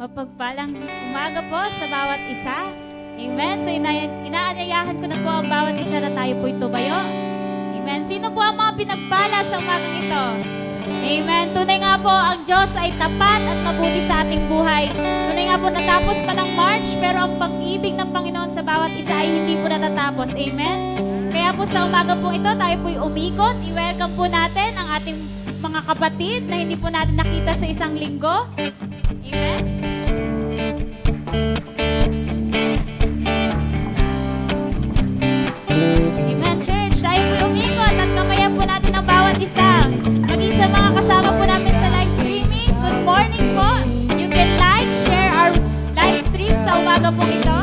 Mapagpalang umaga po sa bawat isa. Amen. So inaanyayahan ko na po ang bawat isa na tayo po'y tumayo. Amen. Sino po ang mga pinagpala sa umagang ito? Amen. Tunay nga po ang Diyos ay tapat at mabuti sa ating buhay. Tunay nga po natapos pa ng March, pero ang pag-ibig ng Panginoon sa bawat isa ay hindi po natatapos. Amen. Kaya po sa umaga po ito, tayo po'y umikot. I-welcome po natin ang ating mga kapatid na hindi po natin nakita sa isang linggo. Amen. Amen, church. Tayo po'y umikot at kamayan po natin ang bawat isa. Maging sa mga kasama po namin sa live streaming, good morning po. You can like, share our live stream sa umaga po ito.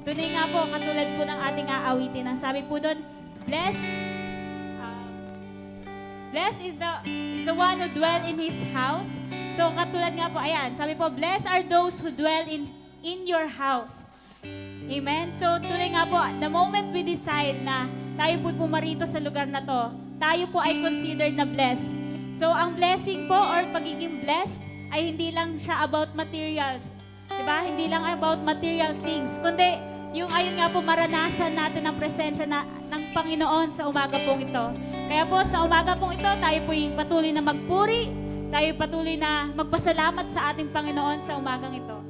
Tunay nga po, katulad po ng ating aawitin. Ang sabi po doon, blessed is the one who dwell in His house. So katulad nga po, ayan, sabi po, blessed are those who dwell in your house. Amen? So tunay nga po, the moment we decide na tayo po pumarito sa lugar na to, tayo po ay considered na blessed. So ang blessing po or pagiging blessed ay hindi lang siya about materials. Diba? Hindi lang about material things, kundi yung ayun nga po maranasan natin ang presensya ng Panginoon sa umaga pong ito. Kaya po sa umaga pong ito, tayo po patuloy na magpuri, tayo patuloy na magpasalamat sa ating Panginoon sa umagang ito.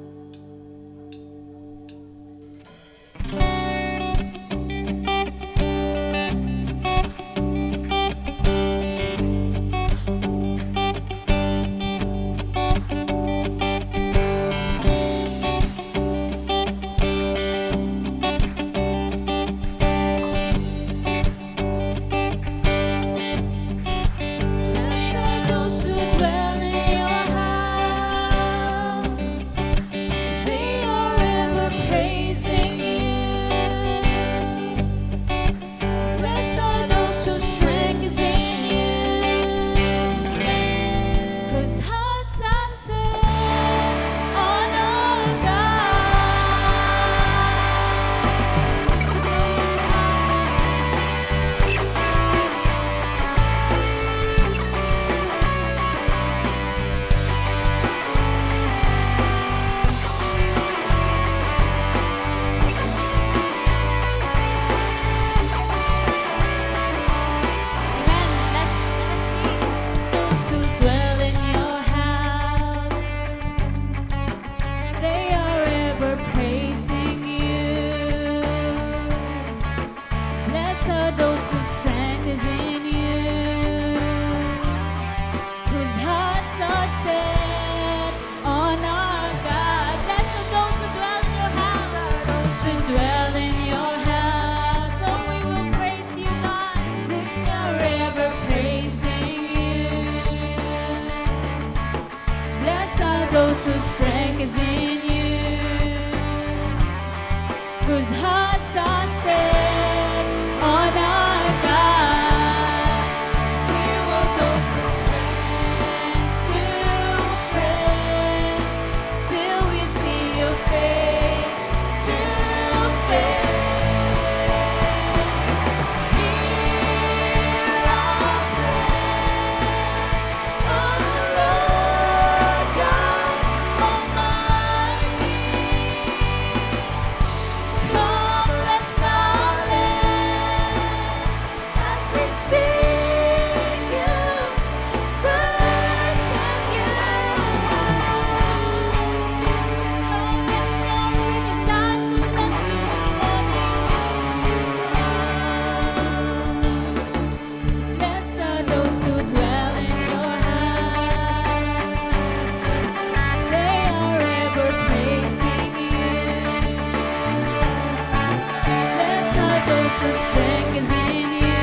Our strength is in you.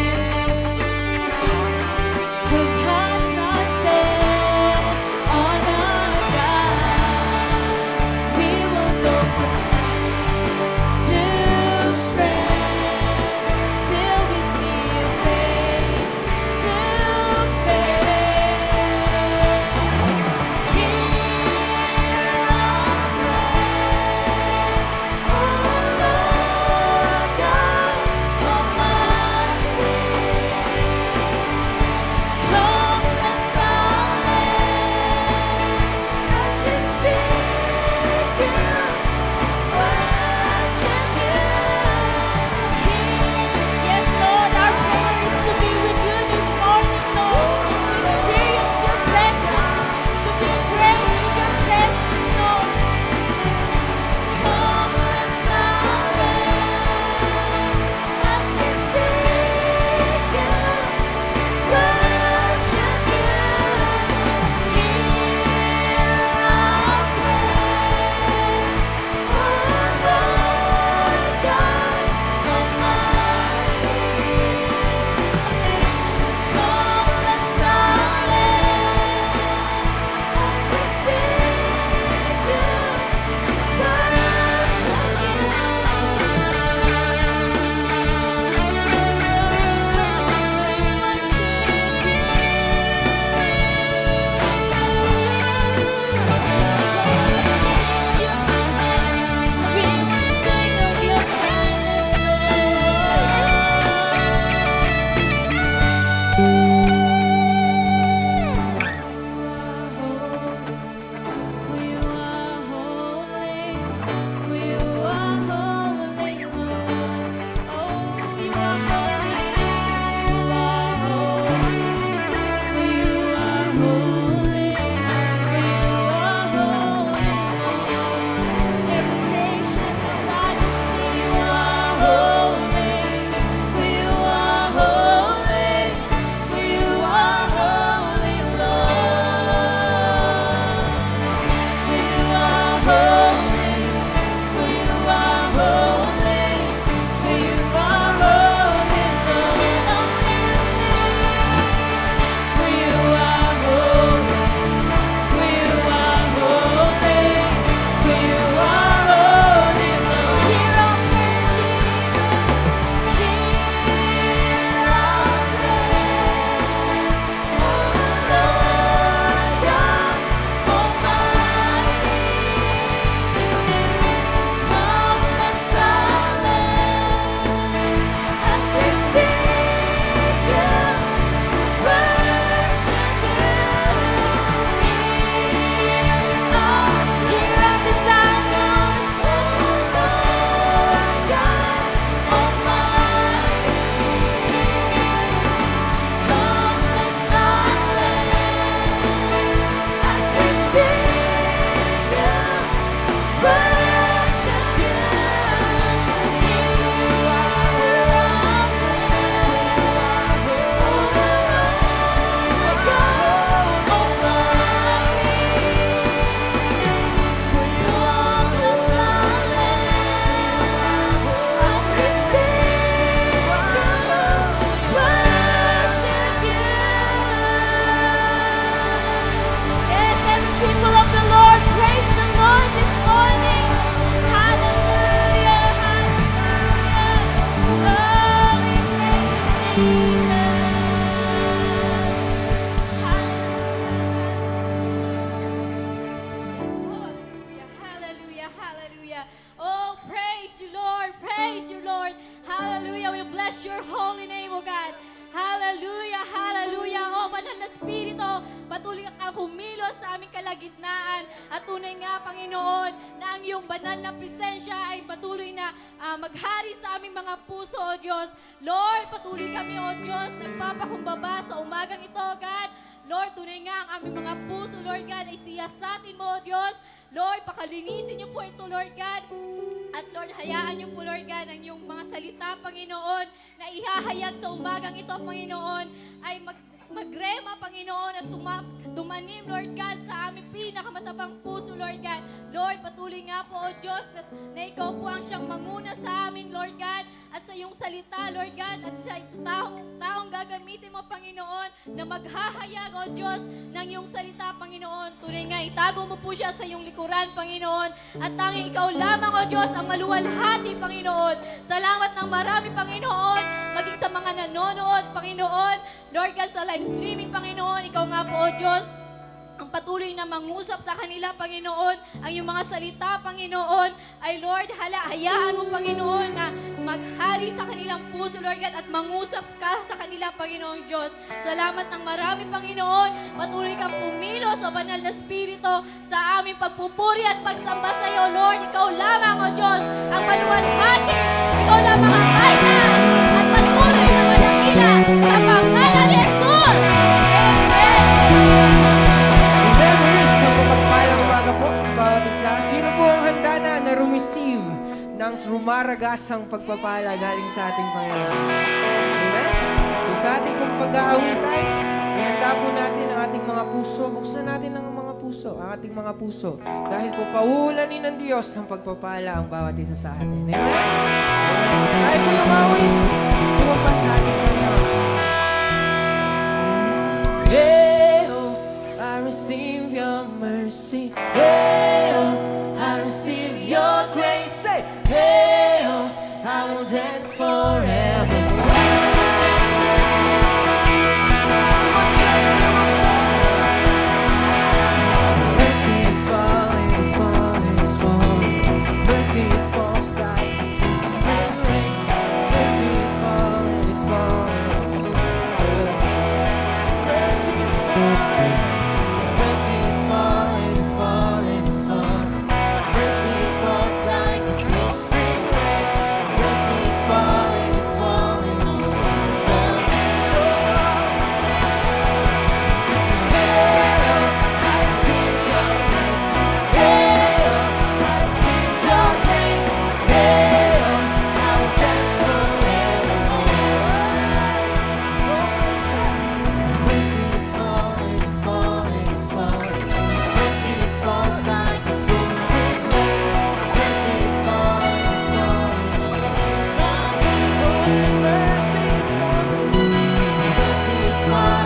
Whose hearts are set on our God. We will go from strength to strength till we see you face to face. Hear our prayer, oh Lord God Almighty. Come, let's as we seek you, worship you. Yes, Lord, our prayer is to be with you this morning, Lord, to experience your presence, to be embraced with your presence, Lord. Come, let's as we seek you, worship you. Your holy name, O God. Hallelujah, hallelujah. O banal na Espiritu, patuloy kang humilos sa aming kalagitnaan. At tunay nga, Panginoon, na ang iyong banal na presensya ay patuloy na maghari sa aming mga puso, O Diyos. Lord, patuloy kami, O Diyos, nagpapakumbaba sa umagang ito, God. Lord, tunay nga ang aming mga puso, Lord God, ay siyasatin mo, O Diyos. Lord, pakalinisin niyo po ito, Lord God. At Lord, hayaan niyo po, Lord God, ang iyong mga salita, Panginoon, na ihahayag sa umagang ito, Panginoon, ay magrema, Panginoon, at tumanim, Lord God, sa aming pinakamatabang puso, Lord God. Lord, patuloy nga po, O Diyos, na Ikaw po ang siyang manguna sa amin, Lord God, at sa iyong salita, Lord God, at sa taong gagamitin mo, Panginoon, na maghahayag, O Diyos, ng iyong salita, Panginoon. Tunay nga, itago mo po siya sa iyong likuran, Panginoon, at tanging Ikaw lamang, O Diyos, ang maluwalhati, Panginoon. Salamat ng marami, Panginoon, maging sa mga nanonood, Panginoon, Lord God, sa live streaming, Panginoon, Ikaw nga po, O Diyos, ang patuloy na mangusap sa kanila, Panginoon, ang iyong mga salita, Panginoon, ay Lord, hayaan mo, Panginoon, na maghari sa kanilang puso, Lord God, at mangusap ka sa kanila, Panginoon Diyos. Salamat ng marami, Panginoon, patuloy kang pumilos, O Banal na Espiritu, sa aming pagpupuri at pagsamba sa iyo, Lord. Ikaw lamang, O Diyos, ang maluwalhati. Ikaw lamang ang kainan at patuloy na manakila sa pangalan ni Jesus. Amen. Sa mapagpalang umaga po sa bawat isa. Sino po ang handa na receive ng rumaragasang pagpapala galing sa ating Panginoon? Amen? So sa ating pong pag-aawitay, ihanda po natin ang ating mga puso. Buksan natin ang mga puso, ang ating mga puso. Dahil po pauulanin ng Diyos ang pagpapala ang bawat isa sa atin. Amen? Tayo po yung awit. Sumampas sa ating Panginoon. I receive your mercy. Hey, oh, I receive your grace. Say, hey, oh, I will dance forever. Mercy is falling, is falling, is falling. Mercy it falls like the sweet spring rain. Mercy is falling, is falling. Mercy is falling. Mercy is falling, is falling, is falling. Mercy is falls like the sweet spring rain. Mercy is falling, is falling on me. I see your mercy. I see your grace. I will dance forevermore. Mercy is falling, is falling, is falling. Mercy is falls like the sweet spring rain. Mercy is falling, is falling. Mercy is falling. Mercy is falling,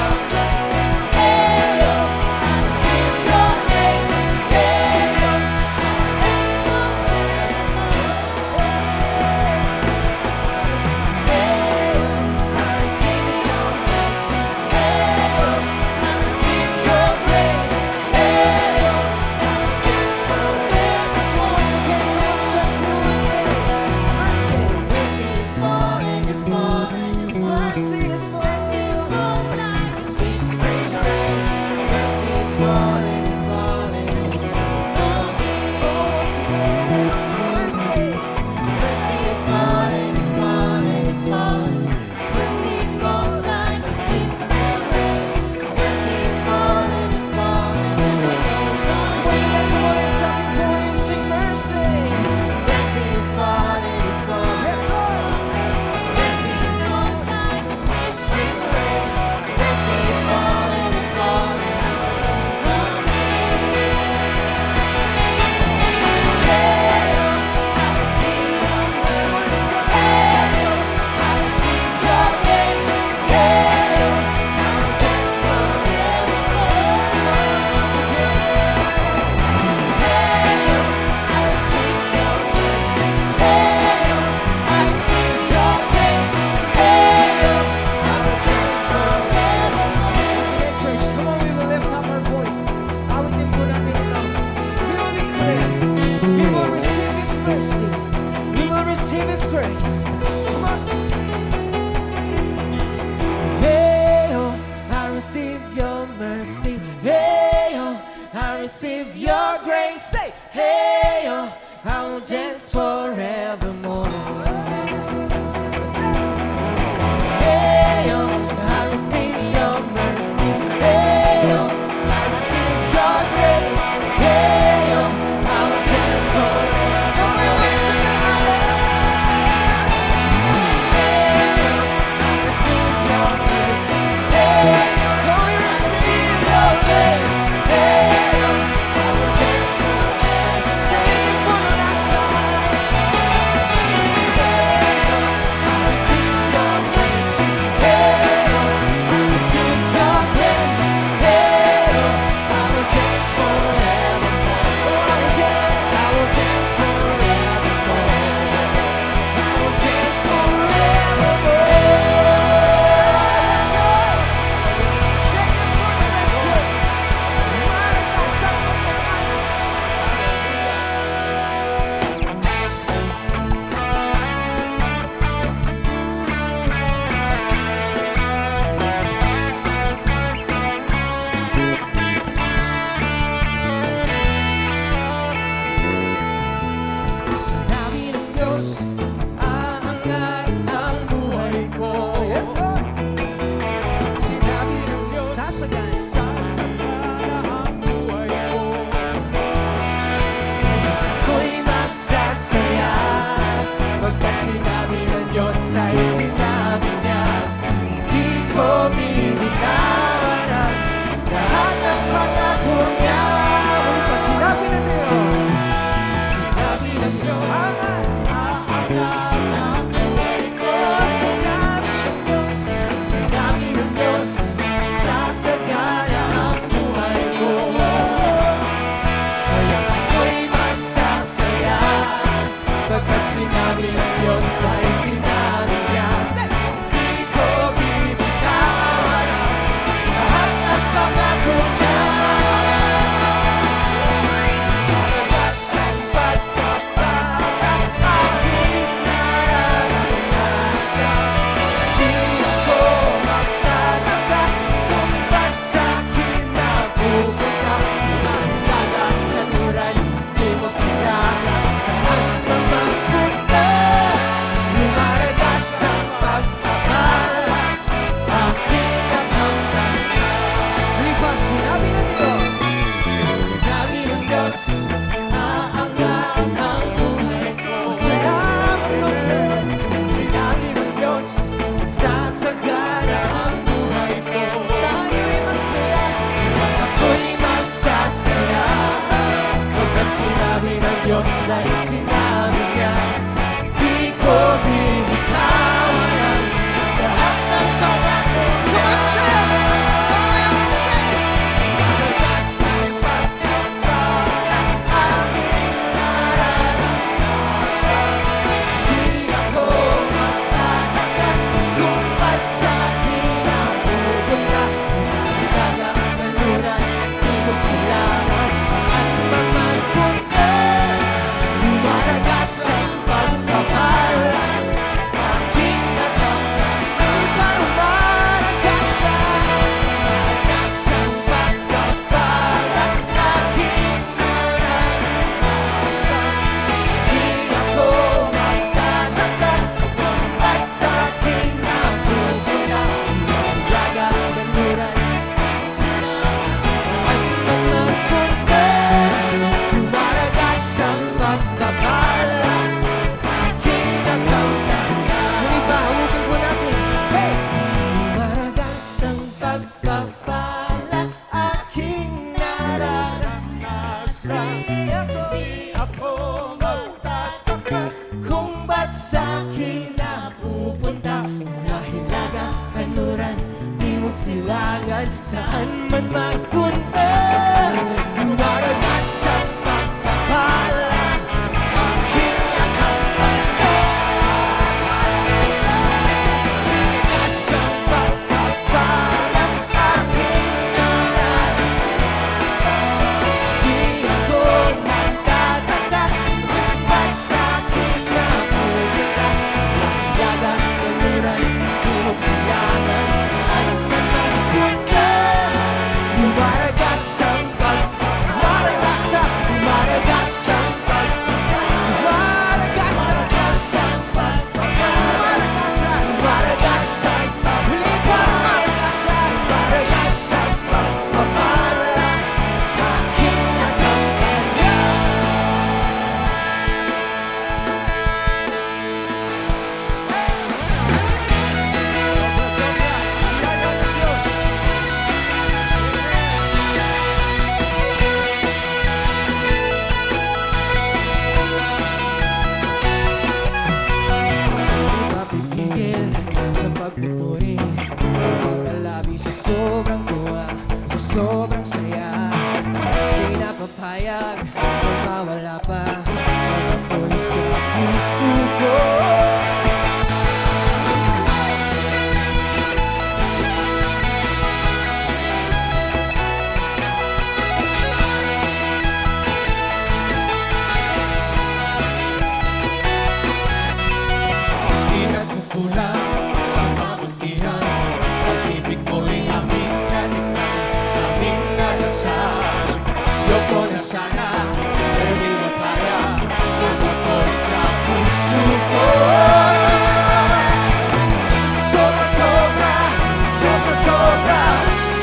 is falling, is falling. Mercy is falls like the sweet spring rain. Mercy is falling, is falling. Mercy is falling, is falling. kailan, saan man magpunta. Lumaragas ang pagpapala, aking nakampanya. Lumaragas ang pagpapala, aking naranasan. Di ako magtataka, ba't sa'kin napumula? Dagat, kaluran, hinog silangan, saan man magpunta. Lumaragas ang pagmaragas ang lumaragas ang lumaragas ang lumaragas ang lumaragas ang huli pa lumaragas ang pagpapala, aking nakampanya. Mapipigil sa pagpupuri, ang pagkalabi sa sobrang tuwa, sa sobrang saya. Di napapayag na mawala pa ang apoy sa puso ko. Di nagkukulang sa kabutihan, pag-ibig mo'y aming natikman, aming narasaan. Yoko na sana, pero di makaya, kung ako'y sa puso ko. Sobra-sobra, sobra-sobra,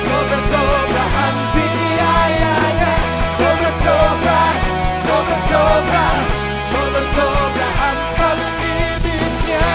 sobra-sobra ang biyaya niya. Sobra-sobra, sobra-sobra, sobra-sobra ang pag-ibig niya.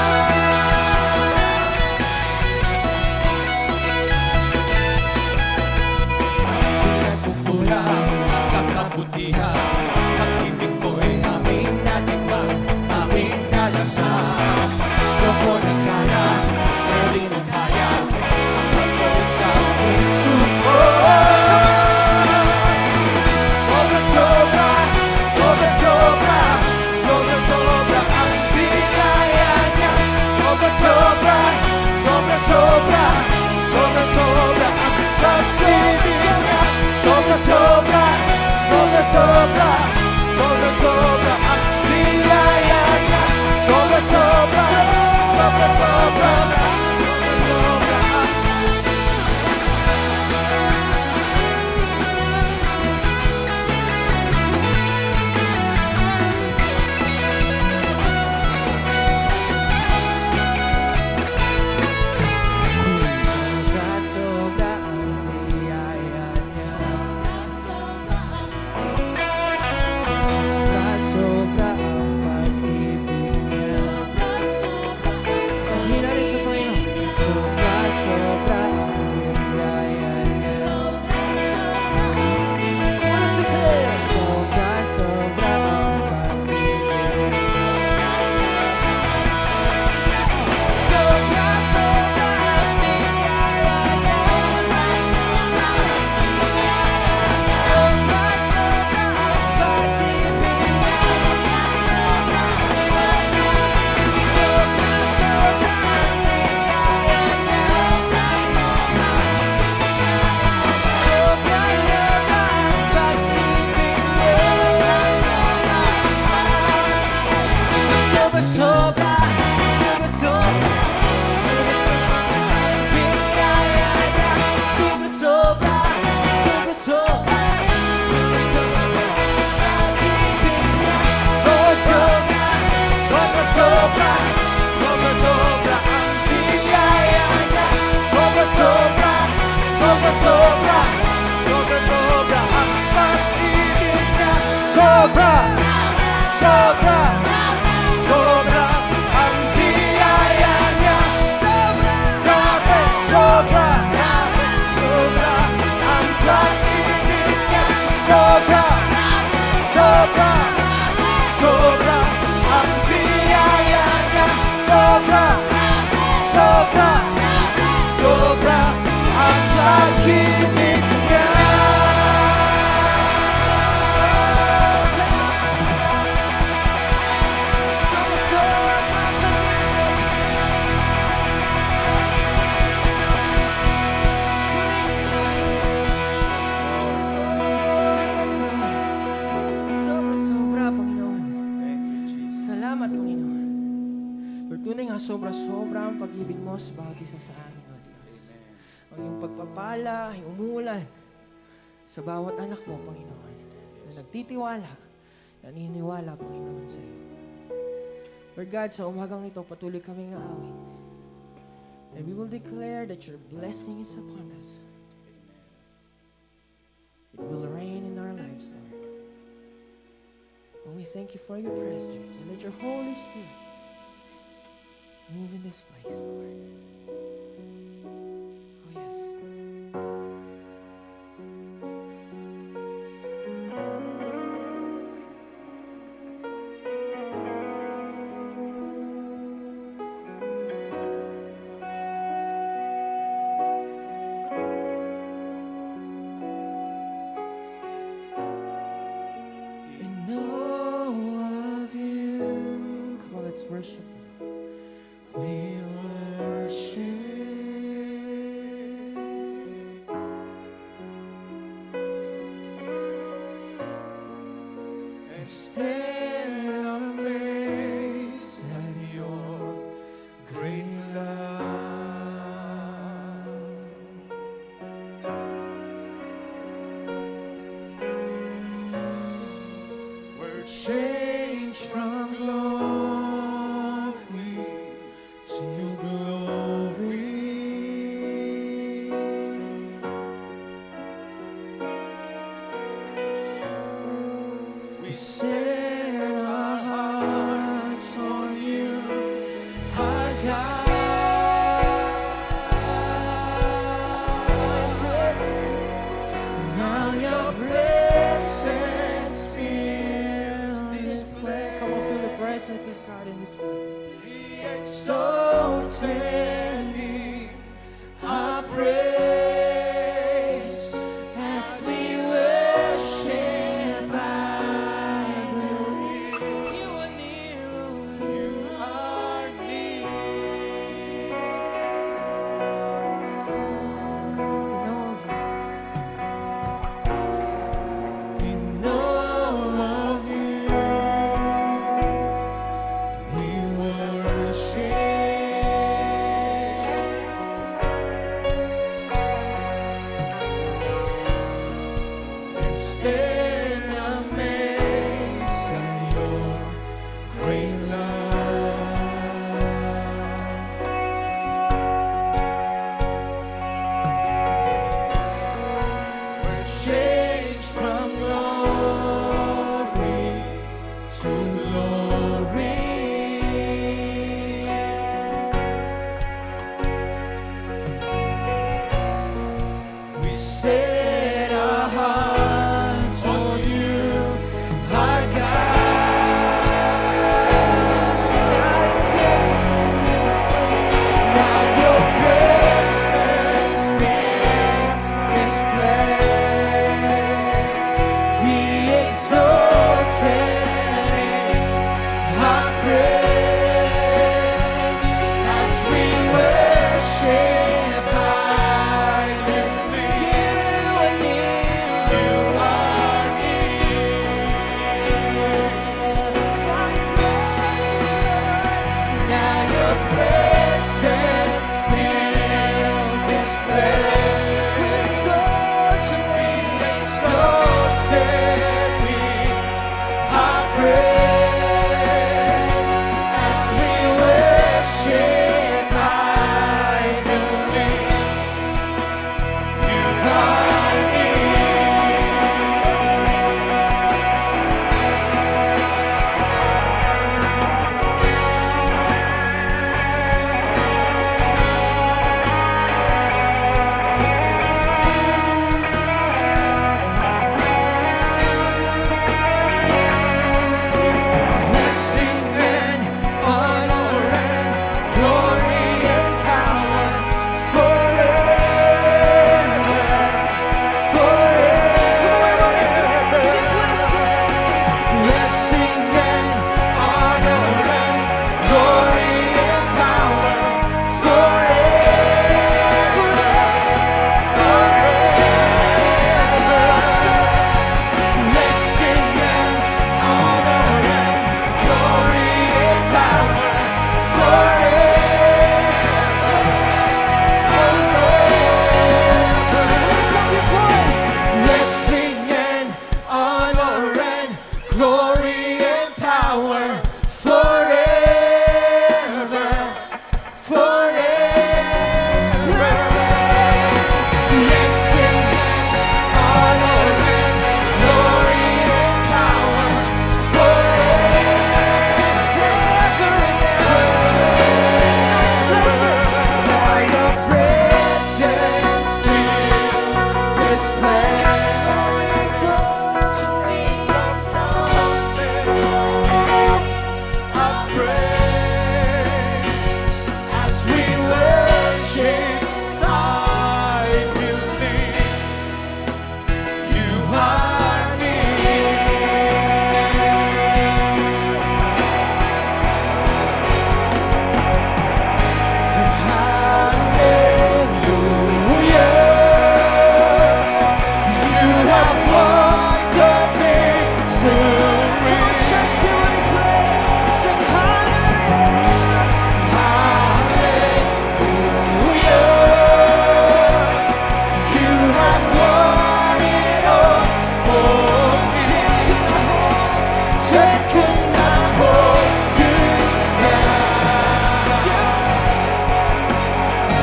na sobra-sobra ang pag-ibig mo sa bawat isa sa amin, Lord Diyos. Ang iyong pagpapala, yung umulan sa bawat anak mo, Panginoon, na nagtitiwala, naniniwala, Panginoon, sa iyo. Lord God, sa umagang ito, patuloy kaming aawit. And we will declare that your blessing is upon us. It will rain in our lives, Lord. And we thank you for your presence. And let your Holy Spirit move in this place, Lord. Oh, yes. And know of you. Come on, let's worship Him. We worship and stand amazed at your great love. We're changed from glory to glory. We set our hearts on you, our God.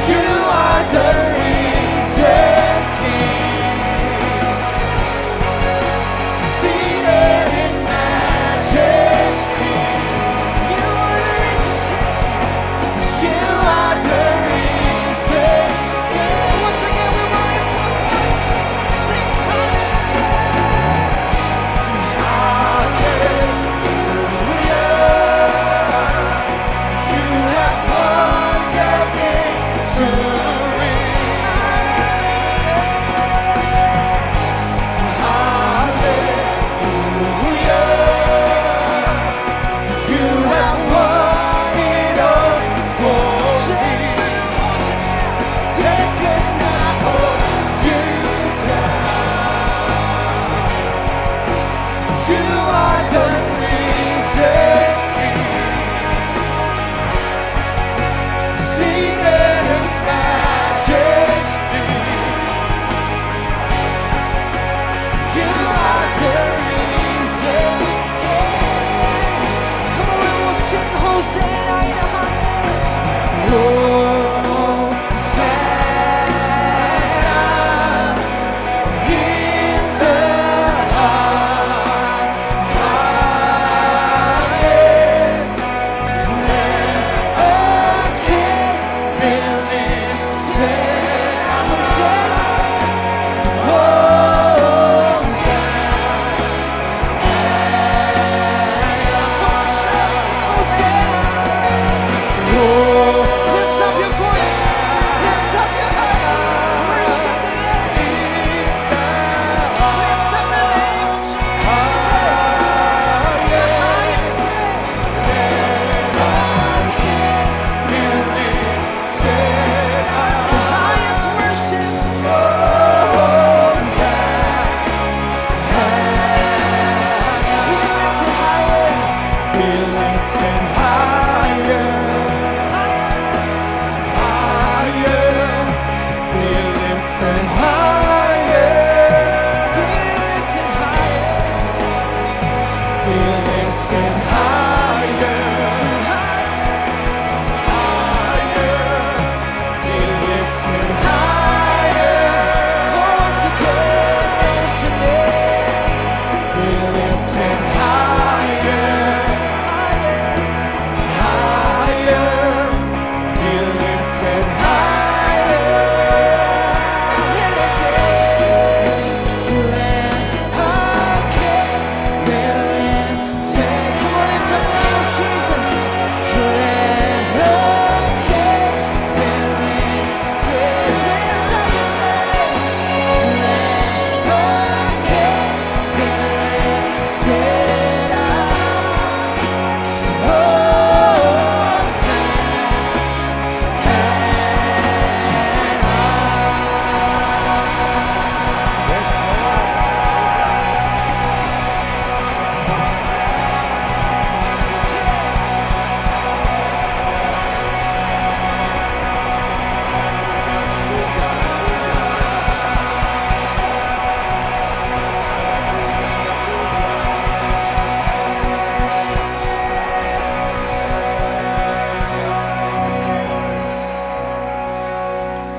You are the risen King, seated in majesty. You are the risen King. You are the risen King. Once again, we will lift our voice, sing hallelujah. You have won the victory. Hallelujah. You have won it all for me. Taken my hold, you down. You are the risen King, seated in majesty. You are the risen King. Come on, we will sing Hosanna in the highest. Hosanna in the highest. Let a King be lifted. Hosanna. Lift up your voice, lift up your heart, worship the name. Lift up the name of Jesus. The highest praise. Be lifted up. The highest worship. Be lifted higher. Be lifted higher. Higher. Be lifted higher. Be lifted higher. Be lifted higher. Higher. Be lifted higher. Once again, lift your name. Be lifted higher. Higher. Be lifted higher. Yet again, let our King be lifted. Come on, lift up the name of Jesus. Let our King be lifted. Lift up His name. Let our King be lifted up.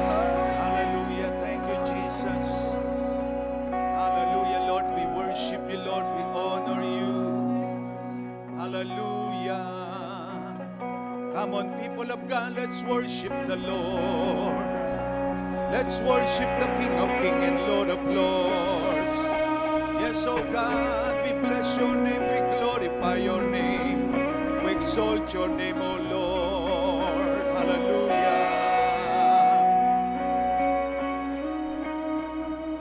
Hallelujah. Thank you, Jesus. Hallelujah, Lord. We worship you, Lord. We honor you. Hallelujah. Come on, people of God, let's worship the Lord. Let's worship the King of Kings and Lord of Lords. Yes, oh God, we bless your name, we glorify your name, we exalt your name, oh Lord. Hallelujah.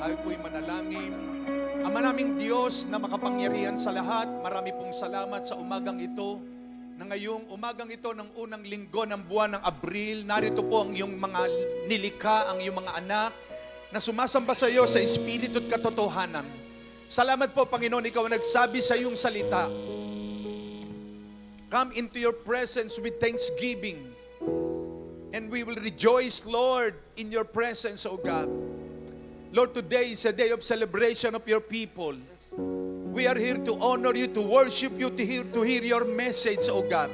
Tayo po'y manalangin. Ama naming Diyos na makapangyarihan sa lahat, marami pong salamat sa umagang ito. Na ngayong umagang ito ng unang linggo ng buwan ng Abril, narito po ang iyong mga nilikha, ang iyong mga anak, na sumasamba sa iyo sa Espiritu at katotohanan. Salamat po, Panginoon, ikaw ang nagsabi sa iyong salita. Come into your presence with thanksgiving, and we will rejoice, Lord, in your presence, O God. Lord, today is a day of celebration of your people. We are here to honor you, to worship you, to hear your message, O God.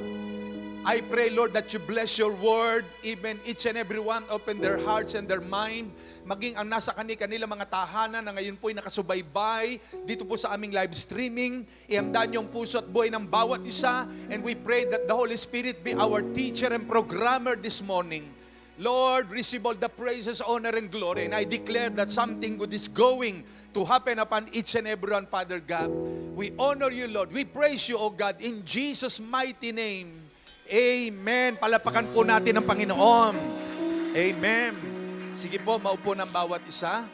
I pray, Lord, that you bless your word, even each and every one open their hearts and their mind, maging ang nasa kanilang mga tahanan na ngayon po'y nakasubaybay dito po sa aming live streaming. Ihamdan yung puso at buhay ng bawat isa, and we pray that the Holy Spirit be our teacher and programmer this morning. Lord, receive all the praises, honor, and glory, and I declare that something good is going to happen upon each and every one, Father God. We honor you, Lord. We praise you, O God, in Jesus' mighty name. Amen. Palapakan po natin ang Panginoon. Amen. Sige po, maupo ng bawat isa.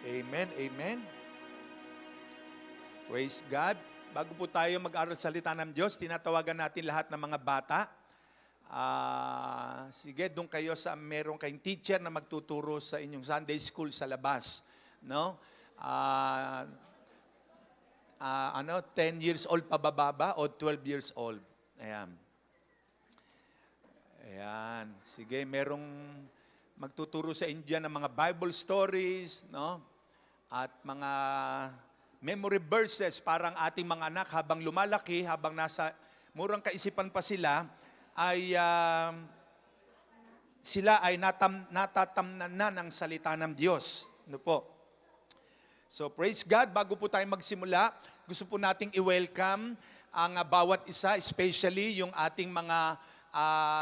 Amen, amen. Praise God. Bago po tayo mag-aral salita ng Diyos, tinatawagan natin lahat ng mga bata. Sige, doon kayo sa meron kayong teacher na magtuturo sa inyong Sunday school sa labas. No? 10 years old pababa o 12 years old. Ayan. Ayan. Sige, merong magtuturo sa inyo dyan ng mga Bible stories, no? At mga memory verses para ang ating mga anak habang lumalaki, habang nasa murang kaisipan pa sila, ay sila ay natatamnan na ng salita ng Diyos. Ano po? So praise God, bago po tayo magsimula, gusto po nating i-welcome ang bawat isa, especially yung ating mga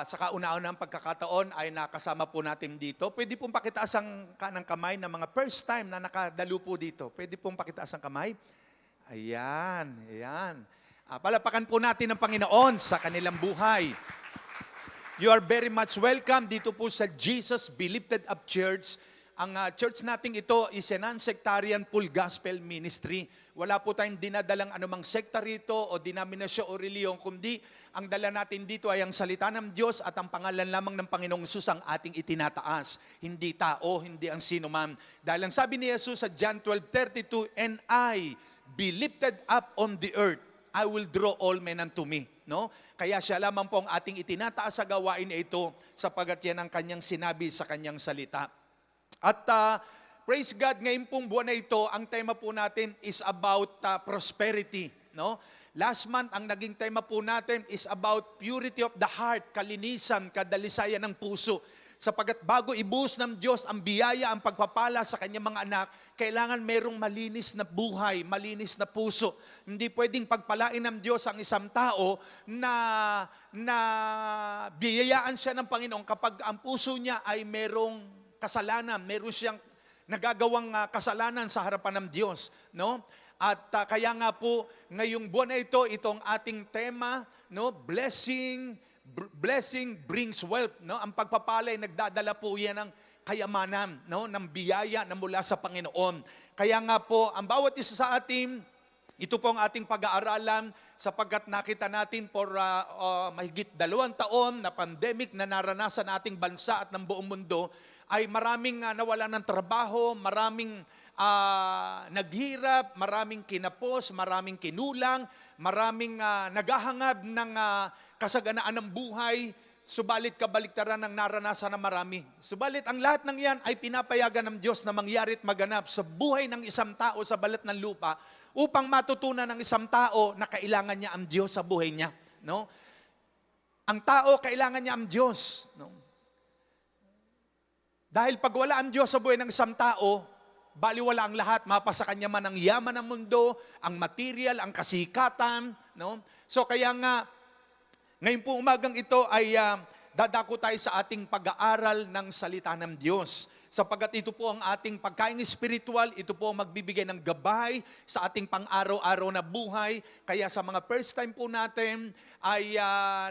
sa kauna-unang pagkakataon ay nakasama po natin dito. Pwede pong pakitaas ang kanang kamay ng mga first time na nakadalo po dito. Pwede pong pakitaas ang kamay. Ayan, ayan. Palapakan po natin ang Panginoon sa kanilang buhay. You are very much welcome dito po sa Jesus Be Lifted Up Church. Ang church nating ito is a non-sectarian full gospel ministry. Wala po tayong dinadalang anumang sekta rito o denominasyon o reliyon, kundi ang dala natin dito ay ang salita ng Diyos at ang pangalan lamang ng Panginoong Jesus ang ating itinataas. Hindi tao, hindi ang sino man. Dahil ang sabi ni Jesus sa John 12:32, "And I be lifted up on the earth, I will draw all men unto me." No? Kaya siya lamang po ang ating itinataas sa gawain na ito sapagat yan ang kanyang sinabi sa kanyang salita. At praise God, ngayon pong buwan na ito, ang tema po natin is about prosperity. No? Last month, ang naging tema po natin is about purity of the heart, kalinisan, kadalisayan ng puso. Sapagat bago ibuhos ng Diyos ang biyaya, ang pagpapala sa kanyang mga anak, kailangan merong malinis na buhay, malinis na puso. Hindi pwedeng pagpalain ng Diyos ang isang tao na biyayaan siya ng Panginoon kapag ang puso niya ay merong kasalanan, meron siyang nagagawang kasalanan sa harapan ng Diyos, no? At kaya nga po ngayong buwan na ito, itong ating tema, no, blessing brings wealth, no? Ang pagpapala ay nagdadala po yan ng kayamanan, no, ng biyaya na mula sa Panginoon. Kaya nga po ang bawat isa sa atin, ito po ang ating pag-aaralan sapagkat nakita natin for mahigit 2 taon na pandemic na naranasan ating bansa at ng buong mundo, ay maraming nawalan ng trabaho, maraming naghirap, maraming kinapos, maraming kinulang, maraming naghahangad ng kasaganaan ng buhay, subalit kabaliktaran ng naranasan ng marami. Subalit ang lahat ng yan ay pinapayagan ng Diyos na mangyari at maganap sa buhay ng isang tao sa balat ng lupa upang matutunan ng isang tao na kailangan niya ang Diyos sa buhay niya. No? Ang tao, kailangan niya ang Diyos. No? Dahil pag wala ang Diyos sa buhay ng isang tao, baliwala ang lahat, mapasa kanya man ang yaman ng mundo, ang material, ang kasikatan. No? So kaya nga, ngayon po umagang ito ay dadako tayo sa ating pag-aaral ng salita ng Diyos. Sapagat ito po ang ating pagkaing espiritual, ito po ang magbibigay ng gabay sa ating pang-araw-araw na buhay. Kaya sa mga first time po natin, ay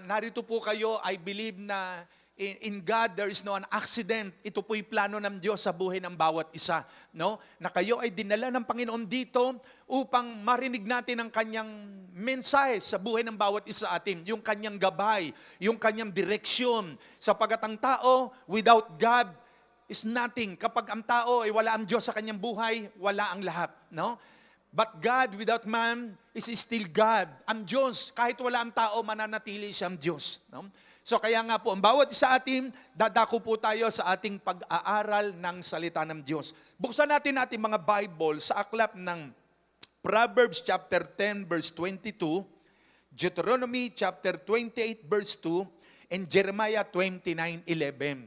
narito po kayo, I believe na in God, there is no an accident. Ito po'y plano ng Diyos sa buhay ng bawat isa. No? Na kayo ay dinala ng Panginoon dito upang marinig natin ang kanyang mensahe sa buhay ng bawat isa atin. Yung kanyang gabay, yung kanyang direksyon. Sapagat ang tao, without God, is nothing. Kapag ang tao ay wala ang Diyos sa kanyang buhay, wala ang lahat. No? But God without man is still God. Ang Diyos, kahit wala ang tao, mananatili siyang Diyos. No? So kaya nga po, ang bawat isa atin, dadako po tayo sa ating pag-aaral ng salita ng Diyos. Buksan natin ating mga Bible sa aklat ng Proverbs chapter 10 verse 22. Deuteronomy chapter 28 verse 2 and Jeremiah 29:11.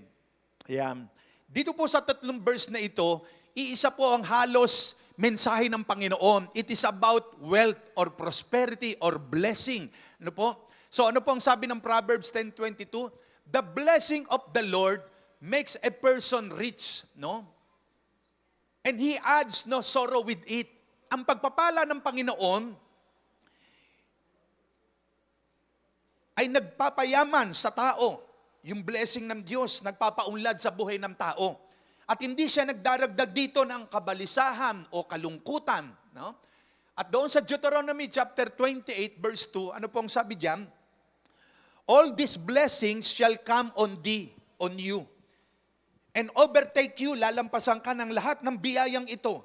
Ayan. Dito po sa tatlong verse na ito, iisa po ang halos mensahe ng Panginoon. It is about wealth or prosperity or blessing. Ano po? So ano po ang sabi ng Proverbs 10:22? The blessing of the Lord makes a person rich, no? And He adds no sorrow with it. Ang pagpapala ng Panginoon ay nagpapayaman sa tao. Yung blessing ng Diyos, nagpapaunlad sa buhay ng tao. At hindi siya nagdaragdag dito ng kabalisahan o kalungkutan. No? At doon sa Deuteronomy chapter 28 verse 2, ano pong sabi diyan? All these blessings shall come on thee, on you, and overtake you, lalampasan ka ng lahat ng biyayang ito.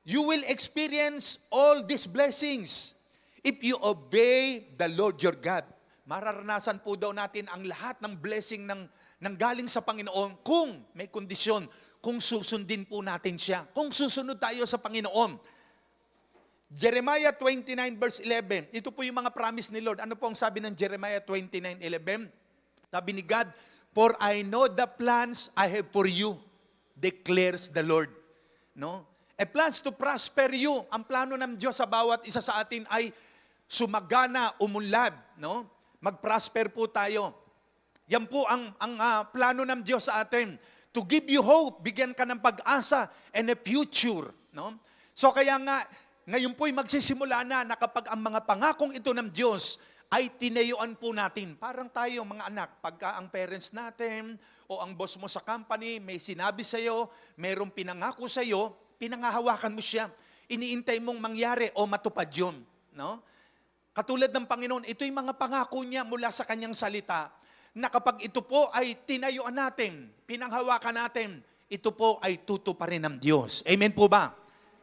You will experience all these blessings if you obey the Lord your God. Mararanasan po daw natin ang lahat ng blessing ng galing sa Panginoon kung may kondisyon, kung susundin po natin siya, kung susunod tayo sa Panginoon. Jeremiah 29 verse 11, ito po yung mga promise ni Lord. Ano po ang sabi ng Jeremiah 29:11? Sabi ni God, for I know the plans I have for you, declares the Lord. No? A plans to prosper you. Ang plano ng Diyos sa bawat isa sa atin ay sumagana, umunlad, no? Mag-prosper po tayo. Yan po ang plano ng Diyos sa atin. To give you hope, bigyan ka ng pag-asa and a future. No? So kaya nga, ngayon po'y magsisimula na kapag ang mga pangakong ito ng Diyos ay tinayuan po natin. Parang tayo mga anak, pagka ang parents natin o ang boss mo sa company may sinabi sa'yo, mayroong pinangako sa'yo, pinangahawakan mo siya. Iniintay mong mangyari o matupad yun. No? Katulad ng Panginoon, ito'y mga pangako niya mula sa kanyang salita na kapag ito po ay tinayuan natin, pinanghawakan natin, ito po ay tutuparin ng Diyos. Amen po ba?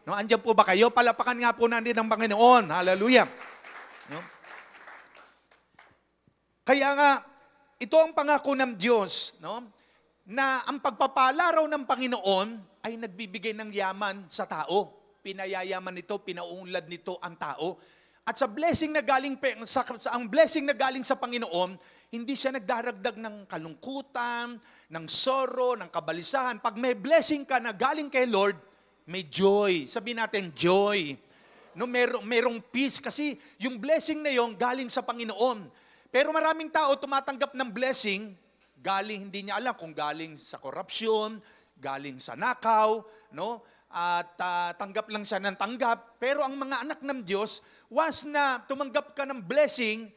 No, andyan po ba kayo? Palapakan nga po natin ng Panginoon. Hallelujah. No? Kaya nga, ito ang pangako ng Diyos, no? Na ang pagpapala raw ng Panginoon ay nagbibigay ng yaman sa tao. Pinayayaman nito, pinauunlad nito ang tao. At sa blessing na galing ang blessing na galing sa Panginoon, hindi siya nagdaragdag ng kalungkutan, ng sorrow, ng kabalisahan. Pag may blessing ka na galing kay Lord, may joy. Sabihin natin, joy. No, merong peace kasi yung blessing na yon galing sa Panginoon. Pero maraming tao tumatanggap ng blessing, galing hindi niya alam kung galing sa korupsyon, galing sa nakaw, no? At tanggap lang siya ng tanggap. Pero ang mga anak ng Diyos, once na tumanggap ka ng blessing,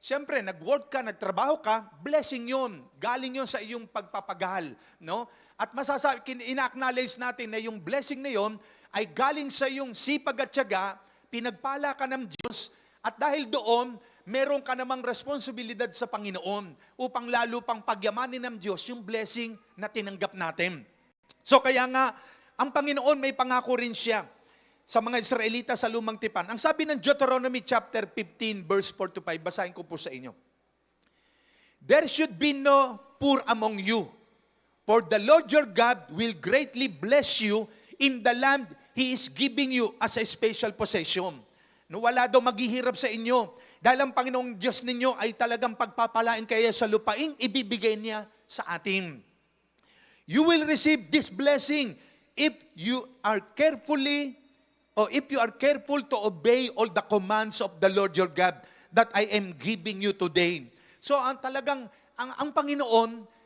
siyempre, nag-work ka, nagtrabaho ka, blessing yun. Galing yun sa iyong pagpapagal. No? At ina-acknowledge natin na yung blessing na yun ay galing sa iyong sipag at tiyaga, pinagpala ka ng Diyos, at dahil doon, meron ka namang responsibilidad sa Panginoon upang lalo pang pagyamanin ng Diyos yung blessing na tinanggap natin. So kaya nga, ang Panginoon may pangako rin siya sa mga Israelita sa Lumang Tipan. Ang sabi ng Deuteronomy chapter 15 verse 4 to 5, basahin ko po sa inyo. There should be no poor among you, for the Lord your God will greatly bless you in the land He is giving you as a special possession. No, wala daw maghihirap sa inyo. Dahil ang Panginoong Diyos ninyo ay talagang pagpapalain kayo sa lupaing ibibigay niya sa atin. You will receive this blessing if you are careful to obey all the commands of the Lord your God that I am giving you today. So ang Panginoon,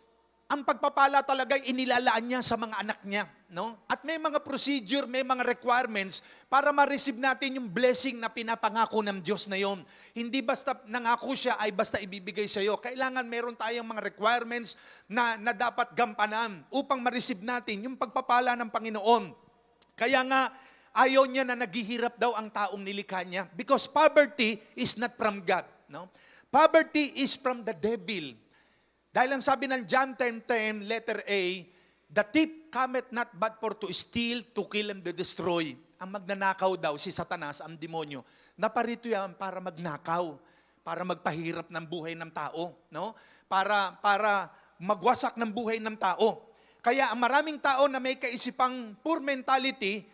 ang pagpapala talaga inilalaan niya sa mga anak niya, no? At may mga procedure, may mga requirements para ma-receive natin yung blessing na pinapangako ng Diyos na yon. Hindi basta nangako siya ay basta ibibigay sa iyo. Kailangan meron tayong mga requirements na dapat gampanan upang ma-receive natin yung pagpapala ng Panginoon. Kaya nga, ayaw niya na naghihirap daw ang taong nilikha niya because poverty is not from God, no? Poverty is from the devil. Dahil ang sabi ng John 10:10, letter A, the thief cometh not but for to steal, to kill, and to destroy. Ang magnanakaw daw, si Satanas, ang demonyo, naparito yan para magnakaw, para magpahirap ng buhay ng tao, no? Para magwasak ng buhay ng tao. Kaya ang maraming tao na may kaisipang poor mentality,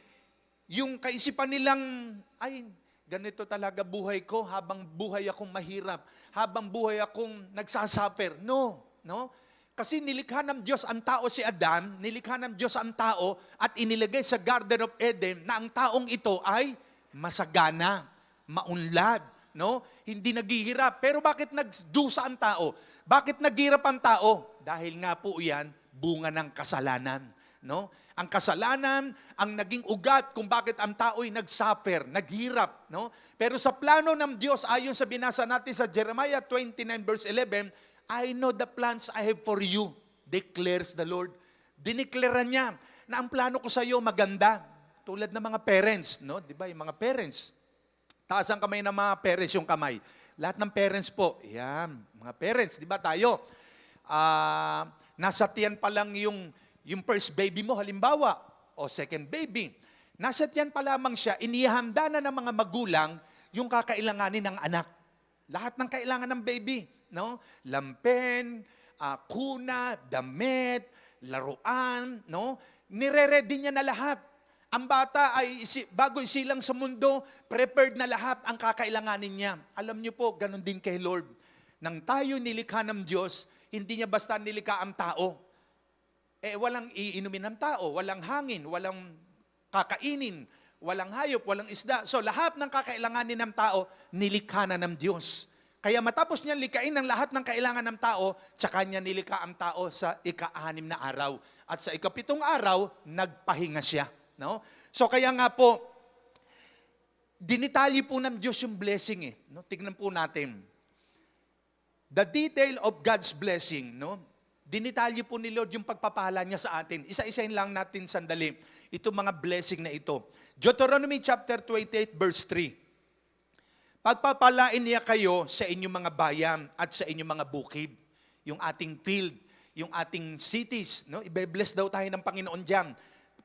yung kaisipan nilang, ay, ganito talaga buhay ko habang buhay akong mahirap, habang buhay akong nagsasuffer. No, no? Kasi nilikha ng Diyos ang tao si Adan, nilikha ng Diyos ang tao at inilagay sa Garden of Eden na ang taong ito ay masagana, maunlad, no? Hindi naghihirap. Pero bakit nagdusa ang tao? Bakit naghirap ang tao? Dahil nga po yan, bunga ng kasalanan, no? Ang kasalanan ang naging ugat kung bakit ang tao ay nagsuffer, naghirap, no? Pero sa plano ng Diyos, ayon sa binasa natin sa Jeremiah 29 verse 11, I know the plans I have for you, declares the Lord. Dineklara niya na ang plano ko sa iyo maganda. Tulad ng mga parents, no? 'Di ba? Yung mga parents. Taas ang kamay ng mga parents, yung kamay. Lahat ng parents po, yan, mga parents, 'di ba tayo? Nasa tiyan pa lang yung first baby mo, halimbawa, o second baby. Nasa tiyan pa lamang siya, inihanda na ng mga magulang yung kakailanganin ng anak. Lahat ng kailangan ng baby, no? Lampen, kuna, damit, laruan, no? Nire-ready niya na lahat. Ang bata ay bago isilang sa mundo, prepared na lahat ang kakailanganin niya. Alam niyo po, ganun din kay Lord. Nang tayo nilikha ng Diyos, hindi niya basta nilikha ang tao. Walang iinumin ng tao, walang hangin, walang kakainin, walang hayop, walang isda. So lahat ng kakailanganin ng tao, nilikha na ng Diyos. Kaya matapos niya likain ang lahat ng kailangan ng tao, tsaka niya nilikha ang tao sa ika-6 na araw. At sa ika-7 araw, nagpahinga siya. No? So kaya nga po, dinitali po ng Diyos yung blessing. No? Tignan po natin. The detail of God's blessing, no? Dinitalye po ni Lord yung pagpapala niya sa atin. Isa-isahin lang natin sandali itong mga blessing na ito. Deuteronomy chapter 28 verse 3. Pagpapalain niya kayo sa inyong mga bayan at sa inyong mga bukid. Yung ating field, yung ating cities. No? Ibe-bless daw tayo ng Panginoon diyan.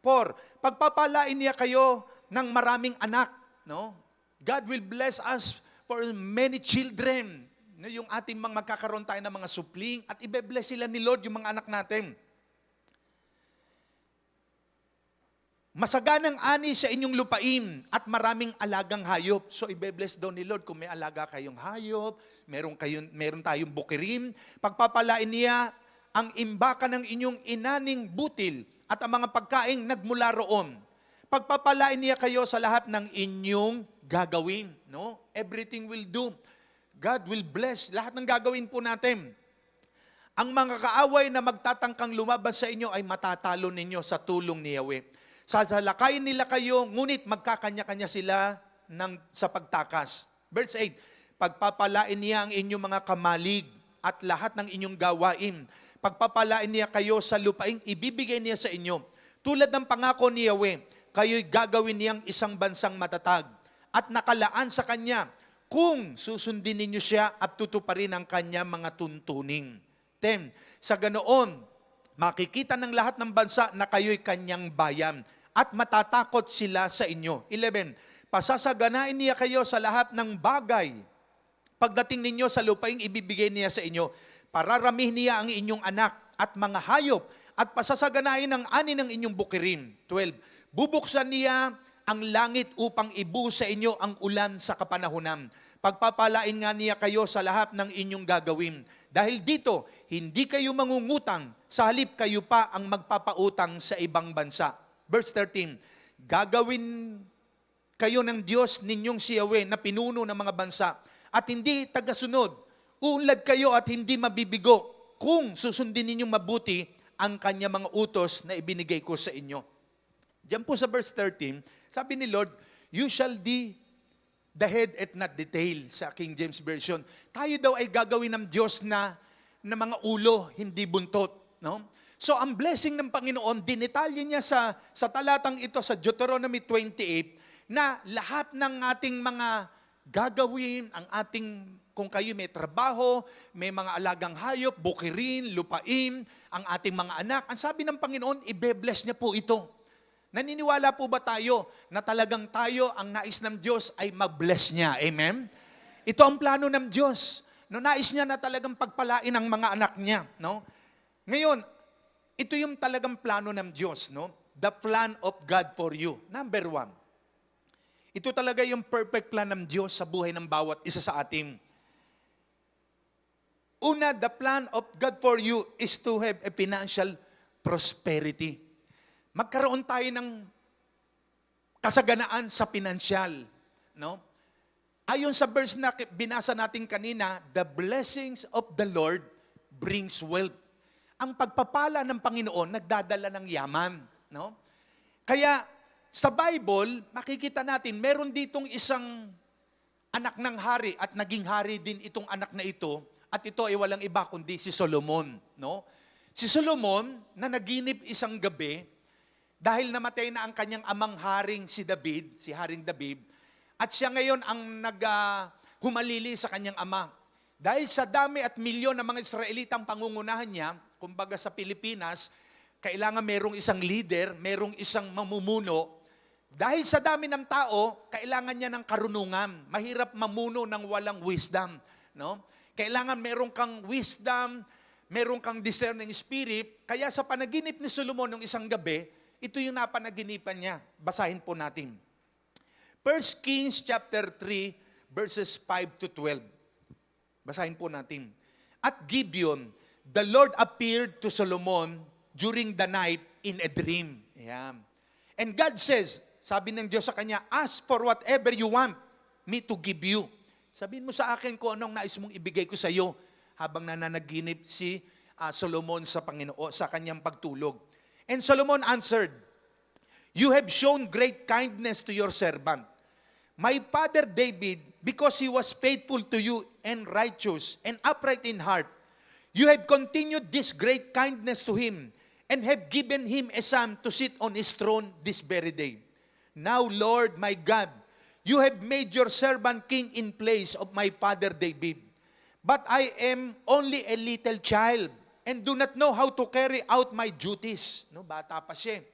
4. Pagpapalain niya kayo ng maraming anak. No? God will bless us for many children. No, yung ating mga magkakaroon tayo ng mga supling at ibe-bless sila ni Lord yung mga anak natin. Masaganang ani sa inyong lupain at maraming alagang hayop. So ibe-bless daw ni Lord kung may alaga kayong hayop, meron tayong bukirin. Pagpapalain niya ang imbaka ng inyong inaning butil at ang mga pagkaing nagmula roon. Pagpapalain niya kayo sa lahat ng inyong gagawin. No? Everything will do. God will bless lahat ng gagawin po natin. Ang mga kaaway na magtatangkang lumaban sa inyo ay matatalo ninyo sa tulong ni Yahweh. Sasalakayin nila kayo, ngunit magkakanya-kanya sila sa pagtakas. Verse 8, pagpapalain niya ang inyong mga kamalig at lahat ng inyong gawain. Pagpapalain niya kayo sa lupaing ibibigay niya sa inyo. Tulad ng pangako ni Yahweh, kayo'y gagawin niyang isang bansang matatag at nakalaan sa kanya kung susundin ninyo siya at tutuparin ang kanya mga tuntuning. 10. Sa ganoon, makikita ng lahat ng bansa na kayo'y kanyang bayan at matatakot sila sa inyo. 11. Pasasaganain niya kayo sa lahat ng bagay. Pagdating ninyo sa lupaing ibibigay niya sa inyo, pararamihin niya ang inyong anak at mga hayop at pasasaganain ang ani ng inyong bukirin. 12. Bubuksan niya ang langit upang ibuhos sa inyo ang ulan sa kapanahunan. Pagpapalain nga niya kayo sa lahat ng inyong gagawin. Dahil dito, hindi kayo mangungutang, sa halip kayo pa ang magpapautang sa ibang bansa. Verse 13, gagawin kayo ng Diyos ninyong si Yahweh na pinuno ng mga bansa at hindi tagasunod. Uunlad kayo at hindi mabibigo kung susundin ninyong mabuti ang kanya mga utos na ibinigay ko sa inyo. Diyan po sa verse 13, sabi ni Lord, you shall be the head and not the tail, sa King James Version. Tayo daw ay gagawin ng Diyos na mga ulo, hindi buntot. No? So ang blessing ng Panginoon, dinitalye niya sa talatang ito sa Deuteronomy 28, na lahat ng ating mga gagawin, ang ating, kung kayo may trabaho, may mga alagang hayop, bukirin, lupain, ang ating mga anak, ang sabi ng Panginoon, ibe-bless niya po ito. Naniniwala po ba tayo na talagang tayo, ang nais ng Diyos ay mag-bless niya? Amen? Ito ang plano ng Diyos. No, nais niya na talagang pagpalain ang mga anak niya. No? Ngayon, ito yung talagang plano ng Diyos. No? The plan of God for you. Number 1. Ito talaga yung perfect plan ng Diyos sa buhay ng bawat isa sa atin. Una, the plan of God for you is to have a financial prosperity. Magkaroon tayo ng kasaganaan sa pinansyal. No? Ayon sa verse na binasa natin kanina, the blessings of the Lord brings wealth. Ang pagpapala ng Panginoon nagdadala ng yaman. No? Kaya sa Bible, makikita natin, meron ditong isang anak ng hari at naging hari din itong anak na ito. At ito ay walang iba kundi si Solomon. No? Si Solomon na naginip isang gabi dahil namatay na ang kanyang amang haring si David, si Haring David, at siya ngayon ang humalili sa kanyang ama. Dahil sa dami at milyon ng mga Israelitang pangungunahan niya, kumbaga sa Pilipinas, kailangan merong isang leader, merong isang mamumuno. Dahil sa dami ng tao, kailangan niya ng karunungan. Mahirap mamuno ng walang wisdom. No? Kailangan meron kang wisdom, meron kang discerning spirit. Kaya sa panaginip ni Solomon ng isang gabi, ito yung napanaginipan niya. Basahin po natin. 1 Kings chapter 3, verses 5 to 12. Basahin po natin. At Gibeon, the Lord appeared to Solomon during the night in a dream. Ayan. And God says, sabi ng Diyos sa kanya, ask for whatever you want me to give you. Sabihin mo sa akin kung anong nais mong ibigay ko sa iyo habang nananaginip si Solomon sa Panginoon sa kanyang pagtulog. And Solomon answered, you have shown great kindness to your servant. My father David, because he was faithful to you and righteous and upright in heart, you have continued this great kindness to him and have given him a son to sit on his throne this very day. Now, Lord my God, you have made your servant king in place of my father David. But I am only a little child and do not know how to carry out my duties. No, bata pa siya.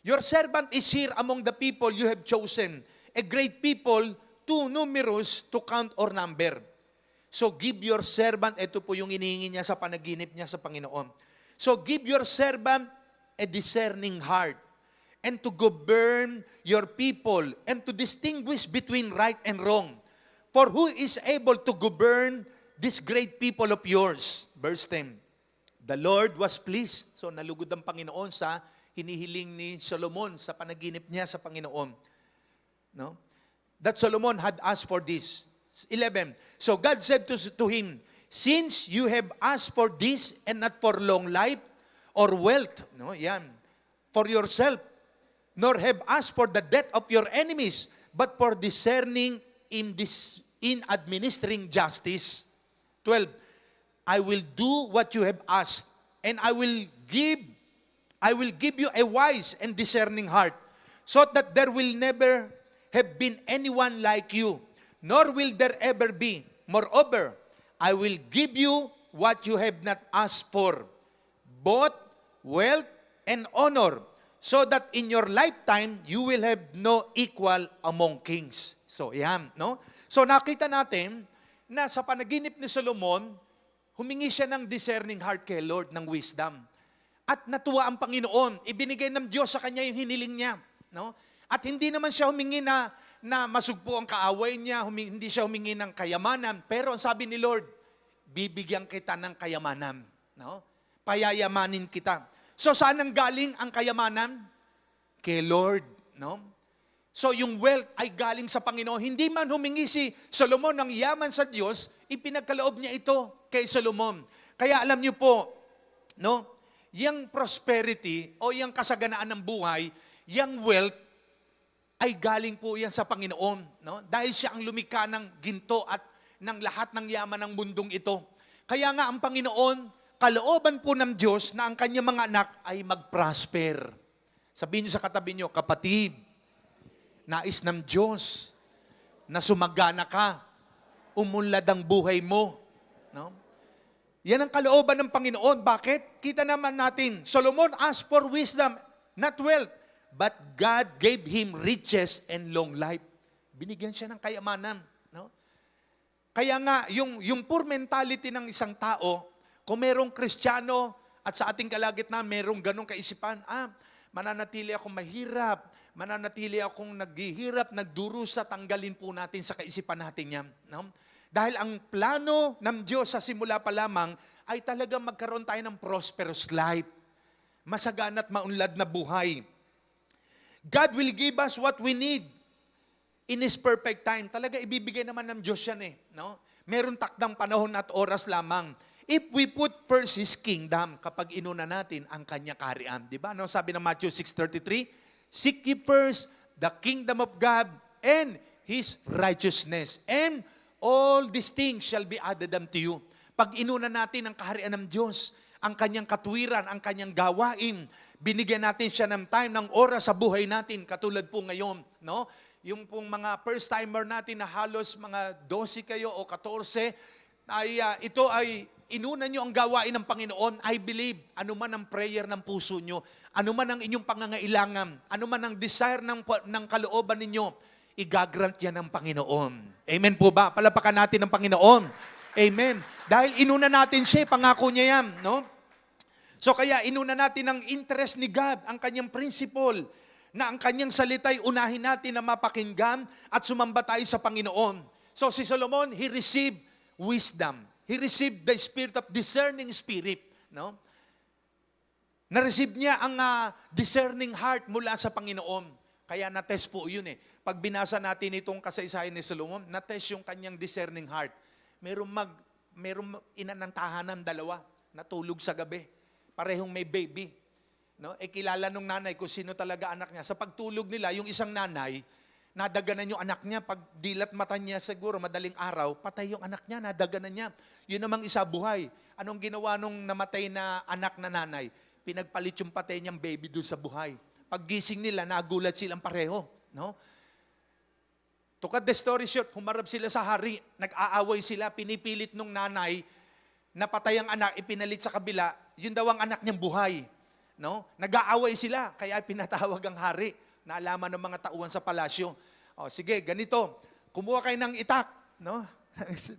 Your servant is here among the people you have chosen, a great people, too numerous to count or number. So give your servant, ito po yung inihingi niya sa panaginip niya sa Panginoon. So give your servant a discerning heart and to govern your people and to distinguish between right and wrong. For who is able to govern this great people of yours? Verse 10. The Lord was pleased. So nalugod ang Panginoon sa hinihiling ni Solomon sa panaginip niya sa Panginoon. No? That Solomon had asked for this. 11. So God said to him, since you have asked for this and not for long life or wealth, no, yan, for yourself, nor have asked for the death of your enemies, but for discerning in administering justice. 12. I will do what you have asked, and I will give you a wise and discerning heart, so that there will never have been anyone like you, nor will there ever be. Moreover, I will give you what you have not asked for, both wealth and honor, so that in your lifetime, you will have no equal among kings. So, yan, no? So, nakita natin na sa panaginip ni Solomon, humingi siya ng discerning heart kay Lord, ng wisdom. At natuwa ang Panginoon. Ibinigay ng Diyos sa kanya yung hiniling niya. No? At hindi naman siya humingi na masugpo ang kaaway niya, hindi siya humingi ng kayamanan. Pero ang sabi ni Lord, bibigyan kita ng kayamanan. No? Payayamanin kita. So saan ang galing ang kayamanan? Kay Lord. No? So yung wealth ay galing sa Panginoon. Hindi man humingi si Solomon ng yaman sa Diyos, ipinagkaloob niya ito kay Solomon. Kaya alam niyo po, no? Yang prosperity o yang kasaganaan ng buhay, yang wealth, ay galing po yan sa Panginoon. No? Dahil siya ang lumikha ng ginto at ng lahat ng yaman ng mundong ito. Kaya nga ang Panginoon, kalooban po ng Diyos na ang kanyang mga anak ay mag-prosper. Sabihin niyo sa katabi niyo, kapatid, nais ng Diyos na sumagana ka, umunlad ang buhay mo. No? Yan ang kalooban ng Panginoon. Bakit? Kita naman natin, Solomon asked for wisdom, not wealth, but God gave him riches and long life. Binigyan siya ng kayamanan. No? Kaya nga, yung poor mentality ng isang tao, kung merong Kristiyano at sa ating kalagitnaan, merong ganong kaisipan, mananatili ako mahirap, mananatili akong naghihirap, nagdurusa, tanggalin po natin sa kaisipan natin yan. No? Dahil ang plano ng Diyos sa simula pa lamang ay talagang magkaroon tayo ng prosperous life. Masagana at maunlad na buhay. God will give us what we need in His perfect time. Talaga ibibigay naman ng Diyos yan eh. No? Meron takdang panahon at oras lamang. If we put first His kingdom, kapag inuna natin ang Kanya kaharian. Diba? No? Sabi ng Matthew 6:33, seek ye first the kingdom of God and His righteousness. And all these things shall be added unto you. Pag inuna natin ang kaharian ng Diyos, ang Kanyang katuwiran, ang Kanyang gawain, binigyan natin siya ng time, ng oras sa buhay natin, katulad po ngayon, no? Yung pong mga first-timer natin na halos mga 12 kayo o 14, ay ito ay inuna nyo ang gawain ng Panginoon. I believe, ano man ang prayer ng puso nyo, ano man ang inyong pangangailangan, ano man ang desire ng kalooban ninyo, igagrant yan ng Panginoon. Amen po ba? Palapakan natin ng Panginoon. Amen. Dahil inuna natin siya, pangako niya yan, no? So kaya inuna natin ang interest ni God, ang kanyang principle, na ang kanyang salita'y unahin natin na mapakinggan at sumamba tayo sa Panginoon. So si Solomon, he received wisdom. He received the spirit of discerning spirit, no? Na-receive niya ang discerning heart mula sa Panginoon. Kaya na-test po yun eh. Pag binasa natin itong kasaysayan ni Solomon, na-test yung kanyang discerning heart. Merong ina ng tahanan, dalawa, natulog sa gabi. Parehong may baby. No? Kilala nung nanay kung sino talaga anak niya. Sa pagtulog nila, yung isang nanay, nadaganan yung anak niya. Pag dilat mata niya siguro, madaling araw, patay yung anak niya, nadaganan niya. Yun namang isa buhay. Anong ginawa nung namatay na anak na nanay? Pinagpalit yung patay niyang baby doon sa buhay. Pag gising nila, nagulat silang pareho. No? To cut the story short, humarap sila sa hari, nag-aaway sila, pinipilit nung nanay, napatay ang anak, ipinalit sa kabila, yun daw ang anak niyang buhay. No? Nag-aaway sila, kaya pinatawag ang hari, naalaman ng mga tauhan sa palasyo. O, sige, ganito, kumuha kayo ng itak, no?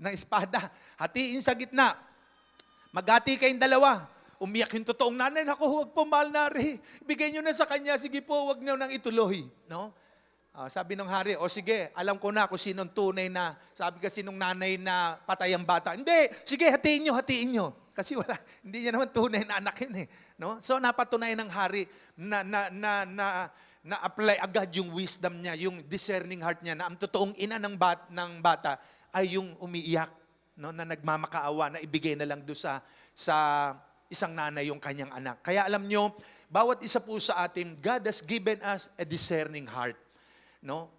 ng espada, hatiin sa gitna, maghati kayong dalawa, umiyak yung totoong nanay, naku, huwag po mahal nari, bigay nyo na sa kanya, sige po, huwag nyo nang ituloy. No? Sabi ng hari, o sige, alam ko na kung sinong tunay na, sabi kasi nung nanay na patay ang bata. Hindi, sige, hatiin nyo. Kasi wala, hindi niya naman tunay na anak yun eh. No? So napatunayan ng hari na apply agad yung wisdom niya, yung discerning heart niya, na ang totoong ina ng bata ay yung umiiyak, no? Na nagmamakaawa, na ibigay na lang doon sa isang nanay yung kanyang anak. Kaya alam nyo, bawat isa po sa atin, God has given us a discerning heart. No?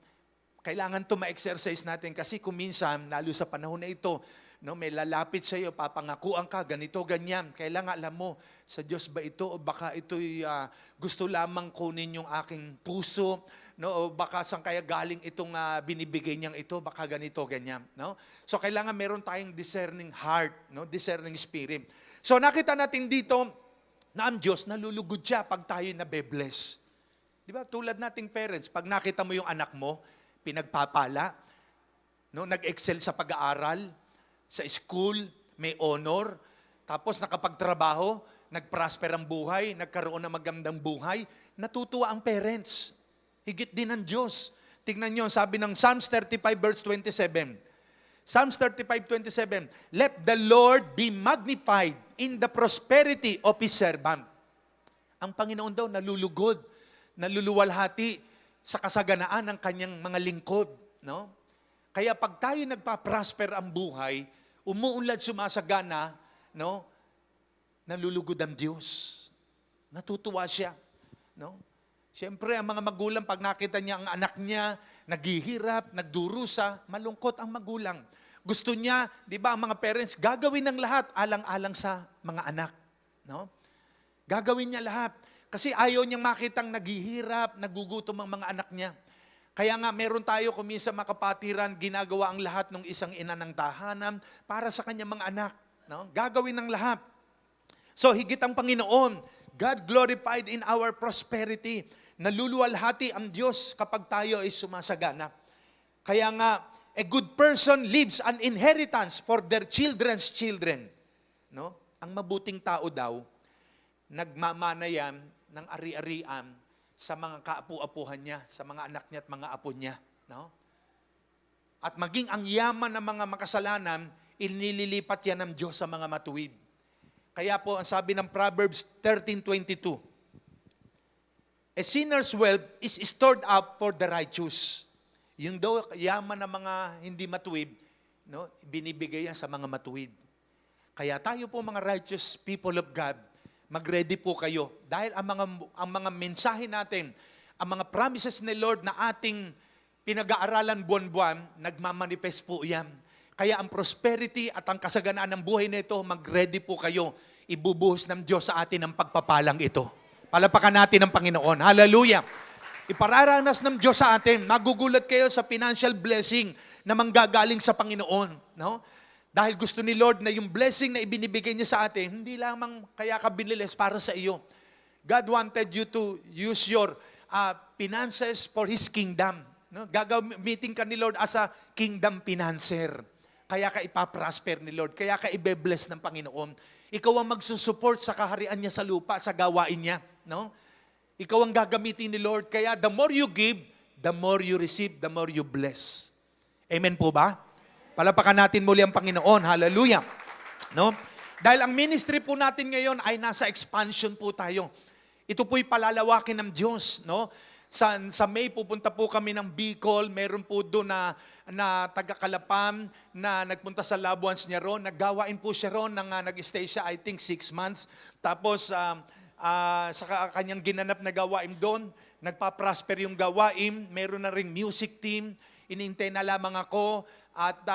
Kailangan to ma-exercise natin kasi kung minsan, lalo sa panahon na ito, no, may lalapit sa iyo, papangakuan ka, ganito, ganyan. Kailangan alam mo, sa Diyos ba ito o baka ito'y gusto lamang kunin yung aking puso, no? O baka saan kaya galing itong binibigay niyang ito, baka ganito, ganyan. No? So kailangan meron tayong discerning heart, no? Discerning spirit. So nakita natin dito na ang Diyos nalulugod siya pag tayo nabe-bless. Di ba? Tulad nating parents, pag nakita mo yung anak mo, pinagpapala, no? Nag-excel sa pag-aaral, sa school, may honor, tapos nakapagtrabaho, nag-prosper ang buhay, nagkaroon ng magandang buhay, natutuwa ang parents. Higit din ng Diyos. Tingnan nyo, sabi ng Psalms 35 verse 27. Psalms 35:27, let the Lord be magnified in the prosperity of His servant. Ang Panginoon daw nalulugod, naluluwalhati sa kasaganaan ng kanyang mga lingkod. No? Kaya pag tayo nagpa-prosper ang buhay, umuunlad, sumasagana, no? Nalulugod ang Diyos. Natutuwa siya. No? Siyempre, ang mga magulang, pag nakita niya ang anak niya, naghihirap, nagdurusa, malungkot ang magulang. Gusto niya, di ba, ang mga parents, gagawin ng lahat alang-alang sa mga anak. No? Gagawin niya lahat. Kasi ayaw niyang makitang naghihirap, nagugutom ang mga anak niya. Kaya nga, meron tayo kuminsan makapatiran, ginagawa ang lahat ng isang ina ng tahanan para sa kanyang mga anak. No? Gagawin ng lahat. So, higit ang Panginoon, God glorified in our prosperity. Naluluwalhati ang Diyos kapag tayo ay sumasagana. Kaya nga, a good person leaves an inheritance for their children's children. No? Ang mabuting tao daw, nagmamana yan ng ari-arian sa mga kaapu-apuhan niya, sa mga anak niya at mga apo niya. No? At maging ang yaman ng mga makasalanan, inililipat yan ng Diyos sa mga matuwid. Kaya po, ang sabi ng Proverbs 13:22, a sinner's wealth is stored up for the righteous. Yung daw yaman ng mga hindi matuwid, no, binibigay yan sa mga matuwid. Kaya tayo po mga righteous people of God, mag-ready po kayo. Dahil ang mga mensahe natin, ang mga promises ni Lord na ating pinag-aaralan buwan-buwan, nagmamanifest po yan. Kaya ang prosperity at ang kasaganaan ng buhay nito, mag-ready po kayo. Ibubuhos ng Diyos sa atin ang pagpapalang ito. Palapakan natin ang Panginoon. Hallelujah! Ipararanas ng Diyos sa atin. Magugulat kayo sa financial blessing na manggagaling sa Panginoon. No? Dahil gusto ni Lord na yung blessing na ibinibigay niya sa atin, hindi lamang kaya ka binilis para sa iyo. God wanted you to use your finances for His kingdom. No? Gagamitin ka ni Lord as a kingdom financer. Kaya ka ipaprosper ni Lord. Kaya ka ibe-bless ng Panginoon. Ikaw ang magsusupport sa kaharian niya sa lupa, sa gawain niya. No? Ikaw ang gagamitin ni Lord. Kaya the more you give, the more you receive, the more you bless. Amen po ba? Palapakan natin muli ang Panginoon. Hallelujah. No? Dahil ang ministry po natin ngayon ay nasa expansion po tayo. Ito po'y palalawakin ng Diyos. No? Sa May, pupunta po kami ng Bicol. Meron po doon na taga-Kalapam na nagpunta sa Labuans niya ron. Naggawain po siya ron, nag-stay siya, I think, 6 months. Tapos, sa kanyang ginanap na gawain doon, nagpa-prosper yung gawain. Meron na ring music team. Inintay na lamang ako. At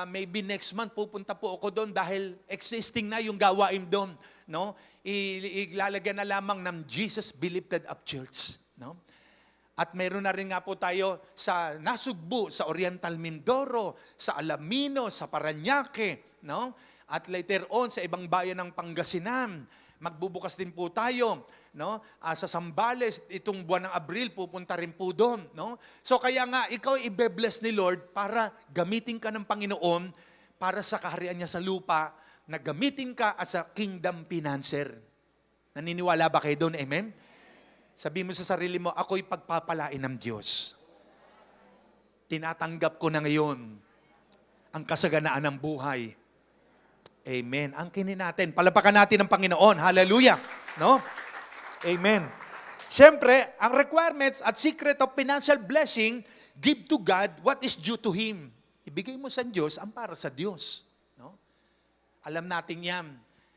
maybe next month, pupunta po ako doon dahil existing na yung gawain doon. No? Ilalagyan na lamang ng Jesus Lifted Up Church. No? At meron na rin nga po tayo sa Nasugbu, sa Oriental Mindoro, sa Alamino, sa Parañaque, no? At later on sa ibang bayan ng Pangasinan. Magbubukas din po tayo, no? Sa Zambales, itong buwan ng Abril, pupunta rin po doon, no? So kaya nga, ikaw ibe-bless ni Lord para gamitin ka ng Panginoon para sa kaharian niya sa lupa, na gamitin ka as a kingdom financer. Naniniwala ba kayo doon? Amen? Sabi mo sa sarili mo, ako'y pagpapalain ng Diyos. Tinatanggap ko na ngayon ang kasaganaan ng buhay. Amen. Angkinin natin. Palapakan natin ang Panginoon. Hallelujah. No? Amen. Siyempre, ang requirements at secret of financial blessing, give to God what is due to Him. Ibigay mo sa Diyos ang para sa Diyos. No? Alam natin yan.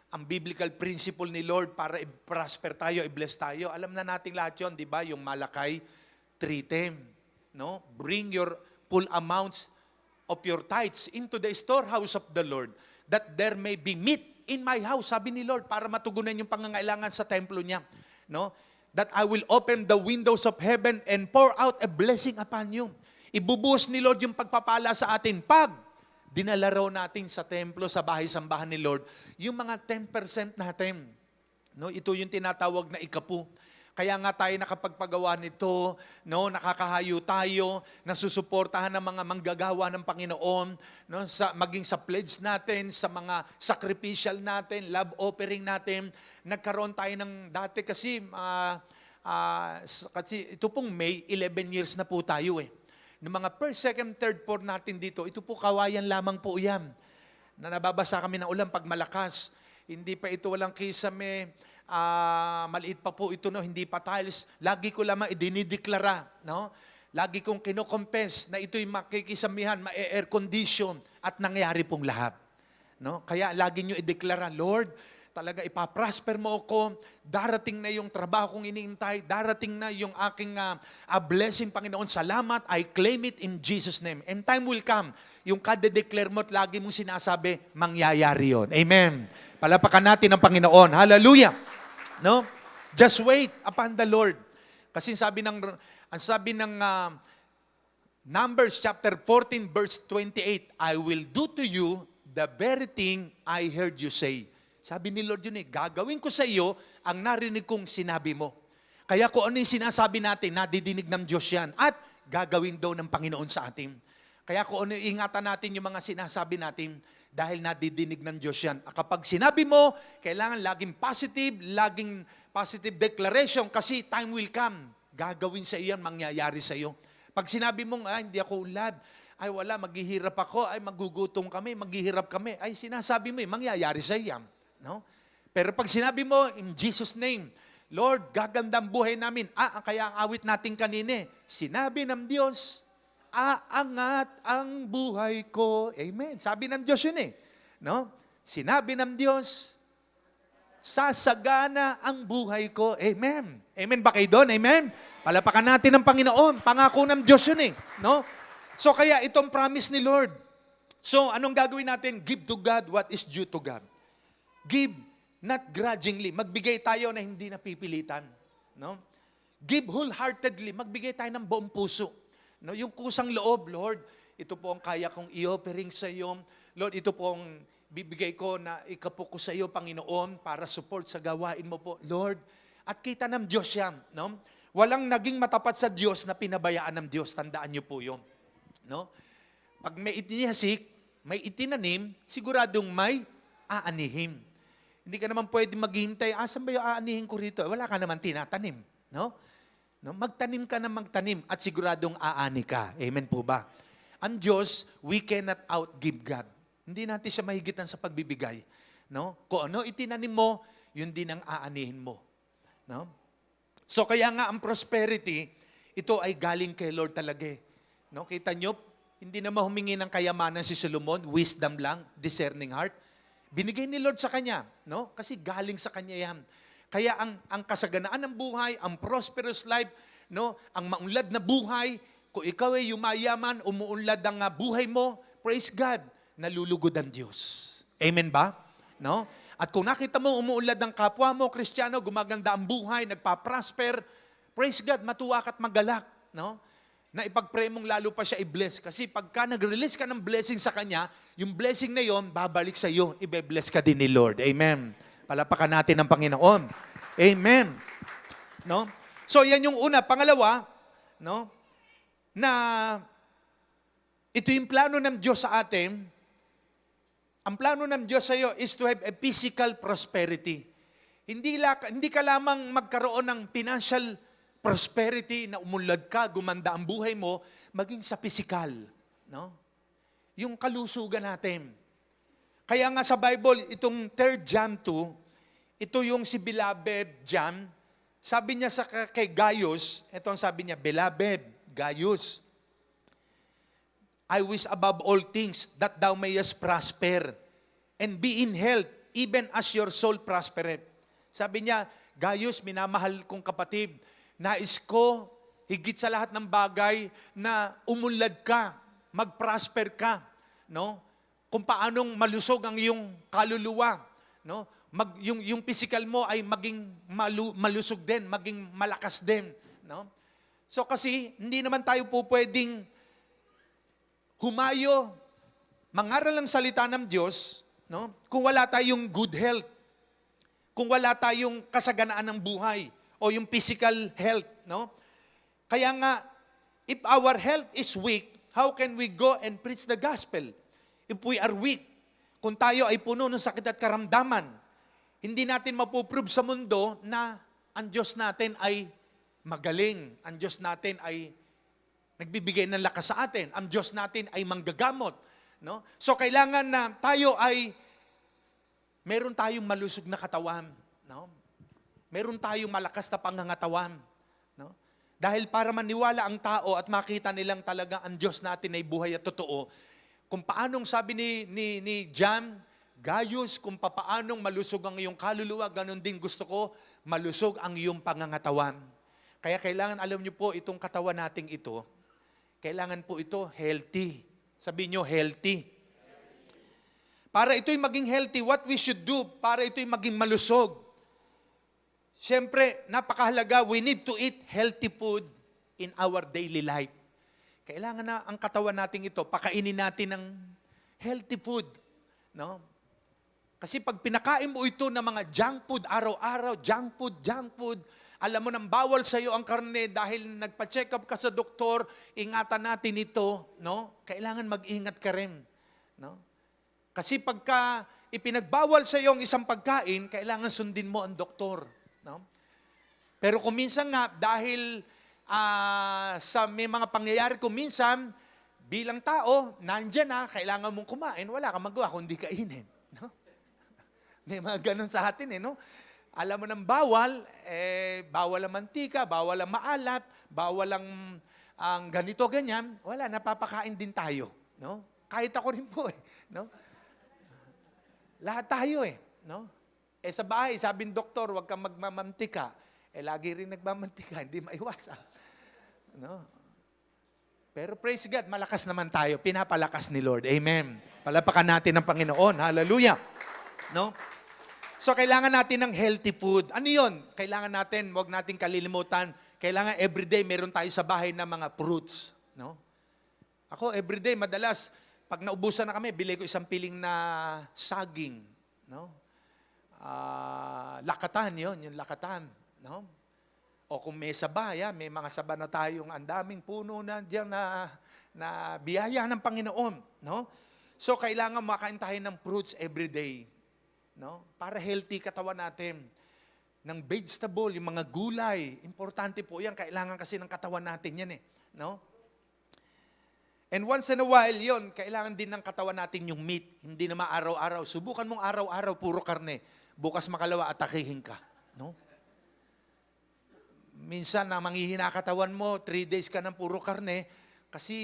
Ang biblical principle ni Lord para i-prosper tayo, i-bless tayo. Alam na natin lahat yun, di ba? Yung Malakay 3:10. No? Bring your full amounts of your tithes into the storehouse of the Lord, that there may be meat in my house. Sabi ni Lord, para matugunan yung pangangailangan sa templo niya. No? That I will open the windows of heaven and pour out a blessing upon you. Ibubuhos ni Lord yung pagpapala sa atin pag dinala raw natin sa templo, sa bahay-sambahan ni Lord, yung mga 10% natin. No, ito yung tinatawag na ikapu. Kaya nga tayo nakapagpagawa nito, no, nakakahayo tayo, nasusuportahan ng mga manggagawa ng Panginoon, no, maging sa pledge natin, sa mga sacrificial natin, love offering natin. Nagkaroon tayo ng dati kasi ito pong May, 11 years na po tayo eh. Ng mga first, second, third, fourth natin dito, ito po kawayan lamang po yan. Na nababasa kami ng ulan pag malakas. Hindi pa ito walang kisame, maliit pa po ito, no? Hindi pa tiles. Lagi ko lamang idinideklara, no? Lagi kong kinocompens na ito'y makikisamihan, ma-air condition, at nangyari pong lahat. No? Kaya lagi nyo ideklara, Lord, talaga ipaprosper mo ako, darating na yung trabaho kong iniintay, darating na yung aking blessing, Panginoon. Salamat, I claim it in Jesus' name. And time will come, yung kada-declare mo at lagi mong sinasabi, mangyayari yun. Amen. Palapakan natin ang Panginoon. Hallelujah. No? Just wait upon the Lord. Kasi ang sabi ng Numbers chapter 14 verse 28, I will do to you the very thing I heard you say. Sabi ni Lord yun gagawin ko sa iyo ang narinig kong sinabi mo. Kaya kung ano yung sinasabi natin, nadidinig ng Diyos yan. At gagawin daw ng Panginoon sa atin. Kaya kung ano ingatan natin yung mga sinasabi natin, dahil nadidinig ng Diyos yan. Kapag sinabi mo, kailangan laging positive declaration kasi time will come. gagawin sa iyo yan, mangyayari sa iyo. Pag sinabi mong, hindi ako ulad, ay wala, maghihirap ako, ay magugutom kami, maghihirap kami, ay sinasabi mo, mangyayari sa iyo yan. No? Pero pag sinabi mo, in Jesus' name, Lord, gaganda ang buhay namin. Kaya ang awit natin kanina, sinabi ng Diyos, aangat ang buhay ko. Amen. Sabi ng Diyos yun no? Sinabi ng Diyos, sasagana ang buhay ko. Amen. Amen ba kayo doon? Amen. Palapakan natin ng Panginoon. Pangako ng Diyos yun no? So kaya itong promise ni Lord. So anong gagawin natin? Give to God what is due to God. Give not grudgingly. Magbigay tayo na hindi napipilitan. No? Give wholeheartedly. Magbigay tayo ng buong puso. No? Yung kusang loob, Lord, ito po ang kaya kong i-offering sa iyo. Lord, ito po ang bibigay ko na ikapo ko sa iyo, Panginoon, para support sa gawain mo po. Lord, at kita ng Diyos yan. No? Walang naging matapat sa Diyos na pinabayaan ng Diyos. Tandaan niyo po yun. No? Pag may itinihasik, may itinanim, siguradong may aanihim. Hindi ka naman pwede maghihintay, saan ba yung aanihin ko rito? Wala ka naman tinatanim. No? Magtanim ka na magtanim at siguradong aani ka. Amen po ba? Ang Diyos, we cannot outgive God. Hindi natin siya mahigitan sa pagbibigay. No? Kung ano itinanim mo, yun din ang aanihin mo. No? So kaya nga ang prosperity, ito ay galing kay Lord talaga. No? Kita nyo, hindi na humingi ng kayamanan si Solomon, wisdom lang, discerning heart. Binigay ni Lord sa kanya, no? Kasi galing sa kanya yan. Kaya ang kasaganaan ng buhay, ang prosperous life, no? Ang maunlad na buhay, kung ikaw ay yumayaman, umuunlad ang buhay mo, praise God, nalulugod ang Diyos. Amen ba? No? At kung nakita mo umuunlad ang kapwa mo, Kristiyano, gumaganda ang buhay, nagpa-prosper, praise God, matuwa ka at magalak, no? Na ipag-pray mong lalo pa siya i-bless. Kasi pagka nag-release ka ng blessing sa Kanya, yung blessing na yon babalik sa iyo, ibe-bless ka din ni Lord. Amen. Palapakan natin ang Panginoon. Amen. No? So yan yung una. Pangalawa, no? Na ito yung plano ng Diyos sa atin. Ang plano ng Diyos sa iyo is to have a physical prosperity. Hindi ka lamang magkaroon ng financial prosperity na umunlad ka, gumanda ang buhay mo, maging sa physical. No? Yung kalusugan natin. Kaya nga sa Bible, itong 3 John 2, ito yung si Beloved John, sabi niya kay Gaius, ito ang sabi niya, Beloved Gaius, I wish above all things that thou mayest prosper and be in health, even as your soul prospereth. Sabi niya, Gaius, minamahal kong kapatid, nais ko, higit sa lahat ng bagay, na umunlad ka, mag-prosper ka, no? Kung paanong malusog ang iyong kaluluwa, no? Yung physical mo ay maging malusog din, maging malakas din, no? So kasi, hindi naman tayo po pwedeng humayo, mangaral ang salita ng Diyos, no? Kung wala tayong good health, kung wala tayong kasaganaan ng buhay, o yung physical health, no? Kaya nga, if our health is weak, how can we go and preach the gospel? If we are weak, kung tayo ay puno ng sakit at karamdaman, hindi natin mapuprove sa mundo na ang Diyos natin ay magaling. Ang Diyos natin ay nagbibigay ng lakas sa atin. Ang Diyos natin ay manggagamot. No? So, kailangan na tayo ay meron tayong malusog na katawan. No? Meron tayong malakas na pangangatawan. No? Dahil para maniwala ang tao at makita nilang talaga ang Diyos natin ay buhay at totoo, kung paanong sabi ni John, Gaius, kung paanong malusog ang iyong kaluluwa, ganun din gusto ko, malusog ang iyong pangangatawan. Kaya kailangan, alam niyo po, itong katawan nating ito, kailangan po ito healthy. Sabihin niyo, healthy. Para ito'y maging healthy, what we should do para ito'y maging malusog? Siyempre, napakahalaga, we need to eat healthy food in our daily life. Kailangan na ang katawan natin ito, pakainin natin ng healthy food. No? Kasi pag pinakain mo ito ng mga junk food, araw-araw, junk food, alam mo nang bawal sa iyo ang karne dahil nagpa-check up ka sa doktor, ingatan natin ito, no? Kailangan mag-ingat ka rin. No? Kasi pagka ipinagbawal sa iyo ang isang pagkain, kailangan sundin mo ang doktor. No? Pero kung minsan nga, dahil sa may mga pangyayari kung minsan, bilang tao, nandyan na, kailangan mong kumain, wala kang magawa kundi kainin. No? May mga ganun sa atin, no? Alam mo ng bawal, bawal ang mantika, bawal ang maalat, bawal ang ganito, ganyan. Wala, napapakain din tayo. No? Kahit ako rin po, no? Lahat tayo, no? Sa bahay, sabi ng doktor, huwag kang magmamantika. Lagi rin nagmamantika, hindi maiwasan. No? Pero praise God, malakas naman tayo. Pinapalakas ni Lord. Amen. Palapakan natin ng Panginoon. Hallelujah. No? So, kailangan natin ng healthy food. Ano yun? Kailangan natin, huwag natin kalilimutan, kailangan everyday meron tayo sa bahay na mga fruits. No? Ako, everyday, madalas, pag naubusan na kami, bili ko isang piling na saging. No? Lakatan yun, yung lakatan. No? O kung may saba, may mga saba na tayong ang daming puno na diyan na biyaya ng Panginoon. No? So, kailangan makain tayo ng fruits everyday. No? Para healthy katawan natin. Ng vegetable, yung mga gulay, importante po yan. Kailangan kasi ng katawan natin yan. No? And once in a while, yun, kailangan din ng katawan natin yung meat. Hindi naman araw-araw. Subukan mong araw-araw, puro karne. Bukas makalawa, atakihin ka. No? Minsan, na manghihina katawan mo, 3 days ka ng puro karne, kasi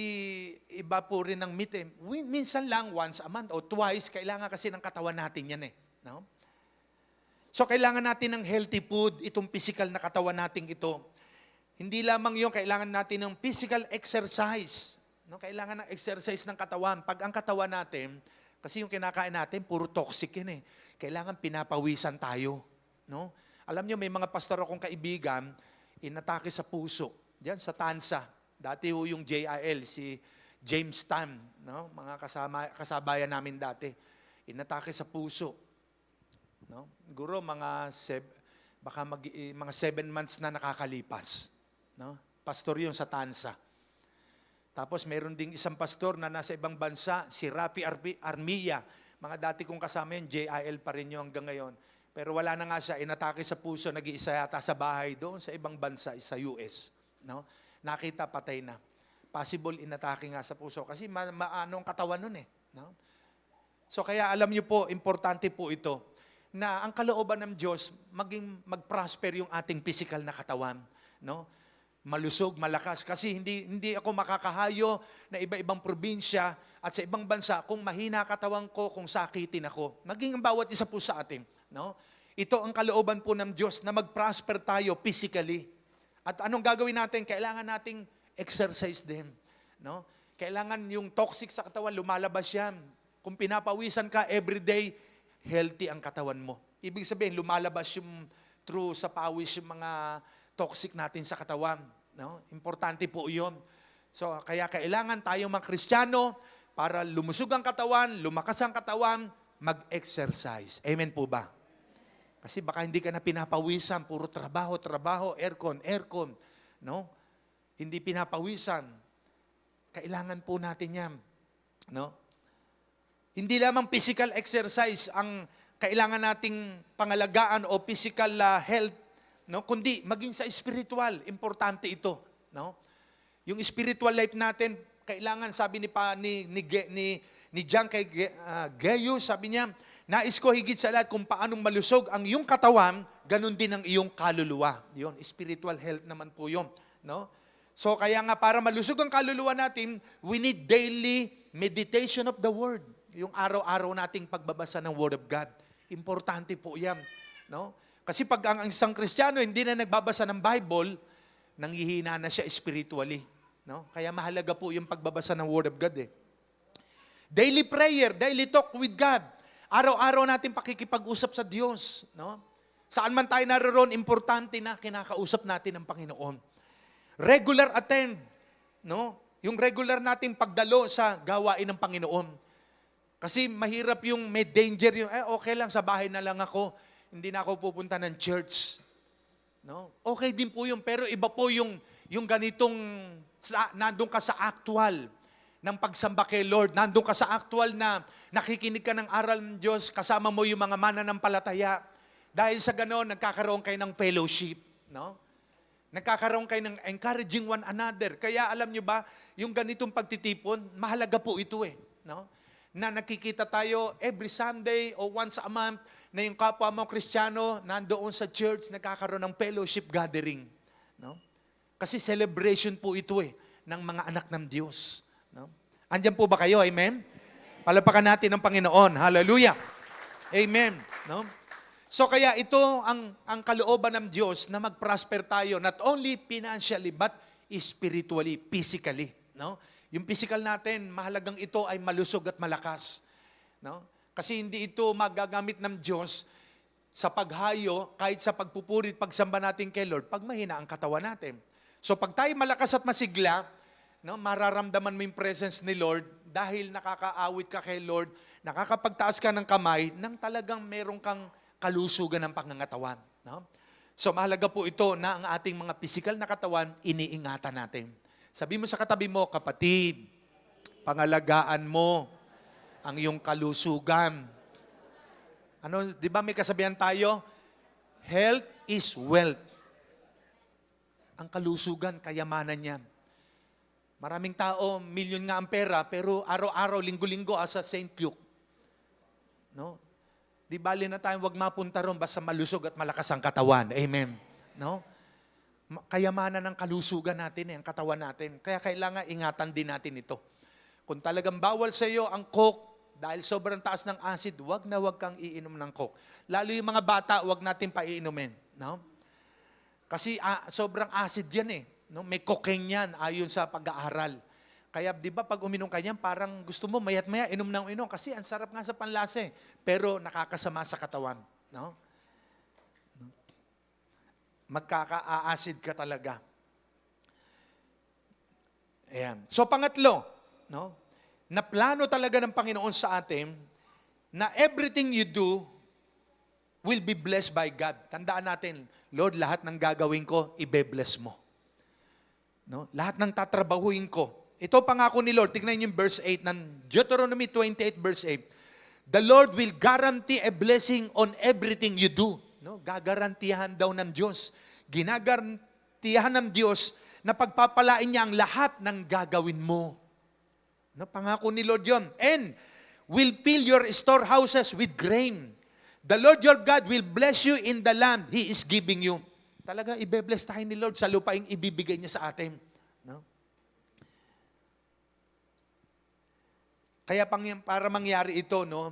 iba po rin ng meat. Minsan lang, once a month o twice, kailangan kasi ng katawan natin yan. No? So, kailangan natin ng healthy food, itong physical na katawan natin ito. Hindi lamang yung kailangan natin ng physical exercise. No? Kailangan ng exercise ng katawan. Pag ang katawan natin, kasi yung kinakain natin, puro toxic yan. Kailangan pinapawisan tayo. No? Alam nyo, may mga pastor akong kaibigan, inatake sa puso. Diyan sa Tansa. Dati yung JIL, si James Tan. No? Mga kasabayan namin dati. Inatake sa puso. No? Guro, mga 7 months na nakakalipas. No? Pastor yun sa Tansa. Tapos meron ding isang pastor na nasa ibang bansa, si Rafi Armilla. Mga dati kong kasama yun, JIL pa rin yun hanggang ngayon. Pero wala na nga siya, inatake sa puso, nag-iisa yata sa bahay doon sa ibang bansa, sa US. No? Nakita, patay na. Possible inatake nga sa puso. Kasi maano ang katawan nun No? So kaya alam niyo po, importante po ito, na ang kalooban ng Diyos, mag-prosper yung ating physical na katawan. No? Malusog, malakas. Kasi hindi ako makakahayo na iba-ibang probinsya at sa ibang bansa kung mahina katawan ko, kung sakitin ako. Maging ang bawat isa po sa atin. No? Ito ang kalooban po ng Diyos na mag-prosper tayo physically. At anong gagawin natin? Kailangan nating exercise din. No? Kailangan yung toxic sa katawan, lumalabas yan. Kung pinapawisan ka everyday, healthy ang katawan mo. Ibig sabihin, lumalabas yung through sa pawis yung mga toxic natin sa katawan. No? Importante po yun. So, kaya kailangan tayong mga Kristiyano para lumusog ang katawan, lumakas ang katawan, mag-exercise. Amen po ba? Kasi baka hindi ka na pinapawisan, puro trabaho, aircon. No? Hindi pinapawisan. Kailangan po natin yan. No? Hindi lamang physical exercise ang kailangan nating pangalagaan o physical health, no? Kundi maging sa spiritual, importante ito, no? Yung spiritual life natin, kailangan sabi ni John kay Gaius, sabi niya, nais ko higit sa lahat kung paanong malusog ang iyong katawan, ganun din ang iyong kaluluwa. Yun, spiritual health naman po yun, no? So kaya nga para malusog ang kaluluwa natin, we need daily meditation of the Word. Yung araw-araw nating pagbabasa ng Word of God. Importante po yan. No? Kasi pag ang isang Kristiyano hindi na nagbabasa ng Bible, nanghihina na siya spiritually. No? Kaya mahalaga po yung pagbabasa ng Word of God. Daily prayer, daily talk with God. Araw-araw natin pakikipag-usap sa Diyos. No? Saan man tayo naroon, importante na kinakausap natin ang Panginoon. Regular attend. No? Yung regular nating pagdalo sa gawain ng Panginoon. Kasi mahirap yung may danger, yung okay lang, sa bahay na lang ako, hindi na ako pupunta ng church. No? Okay din po yun, pero iba po yung ganitong, nandun ka sa actual ng pagsamba kay Lord, nandun ka sa actual na nakikinig ka ng aral ng Diyos, kasama mo yung mga mananampalataya. Dahil sa gano'n, nagkakaroon kayo ng fellowship. No? Nagkakaroon kayo ng encouraging one another. Kaya alam nyo ba, yung ganitong pagtitipon, mahalaga po ito eh. No? Na nakikita tayo every Sunday o once a month na yung kapwa mo Kristiyano nandoon sa church, nagkakaroon ng fellowship gathering. No? Kasi celebration po ito eh, ng mga anak ng Diyos. No? Andyan po ba kayo? Amen? Palapakan natin ang Panginoon. Hallelujah! Amen. No? So kaya ito ang kalooban ng Diyos na mag-prosper tayo, not only financially, but spiritually, physically. No? Yung physical natin, mahalagang ito ay malusog at malakas. No? Kasi hindi ito magagamit ng Diyos sa paghayo, kahit sa pagpupurit, pagsamba natin kay Lord, pag mahina ang katawan natin. So pag tayo malakas at masigla, no, mararamdaman mo yung presence ni Lord dahil nakakaawit ka kay Lord, nakakapagtaas ka ng kamay nang talagang meron kang kalusugan ng pangangatawan. No? So mahalaga po ito na ang ating mga physical na katawan, iniingatan natin. Sabi mo sa katabi mo, kapatid, pangalagaan mo ang iyong kalusugan. Ano, di ba may kasabihan tayo? Health is wealth. Ang kalusugan, kayamanan yan. Maraming tao, milyon nga ang pera, pero araw-araw, linggo-linggo, asa St. Luke. No? Di bali na tayo, wag mapunta ron, basta malusog at malakas ang katawan. Amen. No? Kayamanan ng kalusugan natin, ang katawan natin. Kaya kailangan ingatan din natin ito. Kung talagang bawal sa iyo ang Coke, dahil sobrang taas ng acid, wag na wag kang iinom ng Coke. Lalo yung mga bata, wag natin paiinumin. No? Kasi sobrang acid yan eh. No? May cocaine yan, ayon sa pag-aaral. Kaya di ba pag uminom ka niyan, parang gusto mo mayat-maya, inom na inom. Kasi ang sarap nga sa panlasa eh. Pero nakakasama sa katawan. No? Magkaka-acid ka talaga. Ayan. So pangatlo, no? Na plano talaga ng Panginoon sa atin na everything you do will be blessed by God. Tandaan natin, Lord, lahat ng gagawin ko, ibe-bless mo. No? Lahat ng tatrabahuin ko. Ito pangako ni Lord. Tignan niyo yung verse 8 ng Deuteronomy 28 verse 8. The Lord will guarantee a blessing on everything you do. No? Gagarantiyahan daw ng Diyos. Ginagarantiyahan ng Diyos na pagpapalain niya ang lahat ng gagawin mo. No? Pangako ni Lord yun. And will fill your storehouses with grain. The Lord your God will bless you in the land He is giving you. Talaga, ibe-bless tayo ni Lord sa lupaing ibibigay niya sa atin. No? Kaya para mangyari ito, no?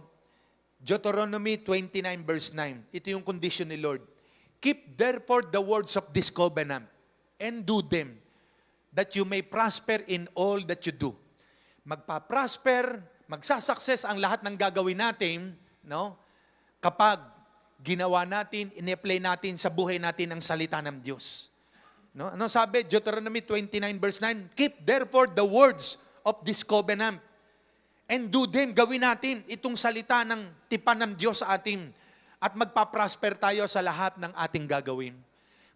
Deuteronomy 29 verse 9. Ito yung condition ni Lord. Keep therefore the words of this covenant and do them, that you may prosper in all that you do. Magpa-prosper, magsasucess ang lahat ng gagawin natin, no? Kapag ginawa natin, in-apply natin sa buhay natin ang salita ng Diyos. No? Ano sabi? Deuteronomy 29 verse 9. Keep therefore the words of this covenant and do them. Gawin natin itong salita ng tipan ng Diyos sa atin at magpa-prosper tayo sa lahat ng ating gagawin.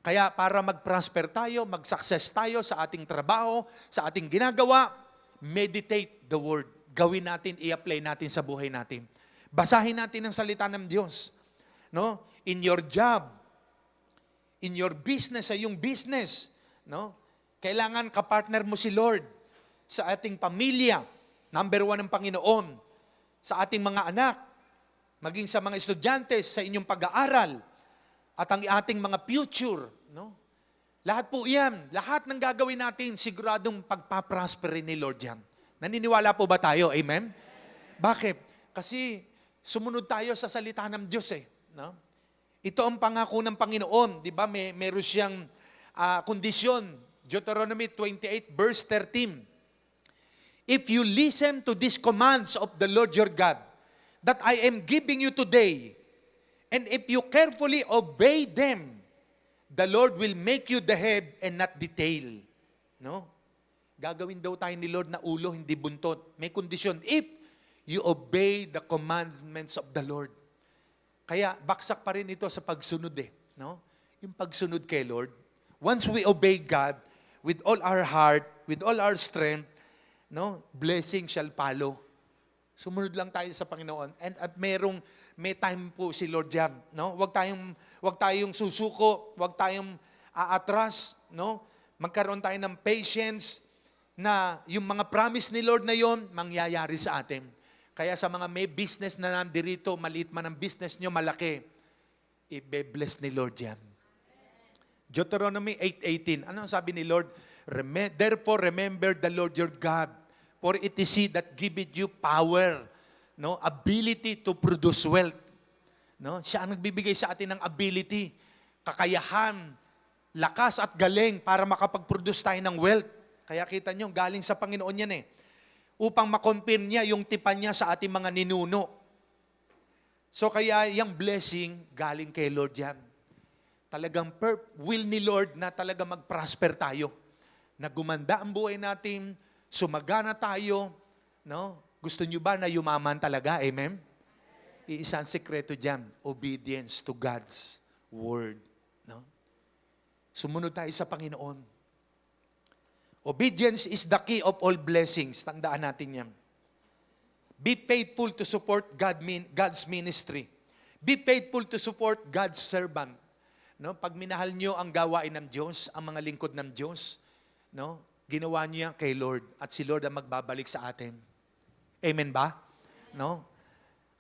Kaya para mag-prosper tayo, mag-success tayo sa ating trabaho, sa ating ginagawa, meditate the word. Gawin natin, i-apply natin sa buhay natin. Basahin natin ang salita ng Diyos. No? In your job, in your business, sa iyong business, no? Kailangan kapartner mo si Lord sa ating pamilya. Number 1 ng Panginoon. Sa ating mga anak, maging sa mga estudyante, sa inyong pag-aaral, at ang ating mga future. No? Lahat po yan, lahat ng gagawin natin, siguradong pagpaprosperin ni Lord yan. Naniniwala po ba tayo? Amen? Bakit? Kasi sumunod tayo sa salita ng Diyos eh. No? Ito ang pangako ng Panginoon. Di ba? Meron siyang kondisyon. Deuteronomy 28 verse 13. If you listen to these commands of the Lord your God, that I am giving you today, and if you carefully obey them, the Lord will make you the head and not the tail. No? Gagawin daw tayo ni Lord na ulo, hindi buntot. May kondisyon. If you obey the commandments of the Lord. Kaya baksak pa rin ito sa pagsunod eh. No? Yung pagsunod kay Lord. Once we obey God with all our heart, with all our strength, no, blessing shall follow. Sumunod lang tayo sa Panginoon. At may time po si Lord diyan, no? Wag tayong susuko, wag tayong aatras, no? Magkaroon tayo ng patience na yung mga promise ni Lord na yon mangyayari sa atin. Kaya sa mga may business na nandirito, maliit man ang business nyo, malaki, i-bless ni Lord yan. Deuteronomy 8:18. Ano ang sabi ni Lord? Therefore remember the Lord your God, for it is He that giveth you power, no, ability to produce wealth. No? Siya ang nagbibigay sa atin ng ability, kakayahan, lakas at galing para makapag-produce tayo ng wealth. Kaya kita nyo, galing sa Panginoon yan eh. Upang makonfirm niya yung tipan niya sa ating mga ninuno. So kaya yung blessing, galing kay Lord yan. Talagang will ni Lord na talaga mag-prosper tayo. Na gumanda ang buhay natin, sumagana tayo. No? Gusto nyo ba na yumaman talaga? Amen? Iisang sekreto dyan, obedience to God's word. No? Sumunod tayo sa Panginoon. Obedience is the key of all blessings. Tandaan natin yan. Be faithful to support God's ministry. Be faithful to support God's servant. No? Pag minahal nyo ang gawain ng Diyos, ang mga lingkod ng Diyos, no? Ginawa nyo yan kay Lord at si Lord ang magbabalik sa atin. Amen ba? No?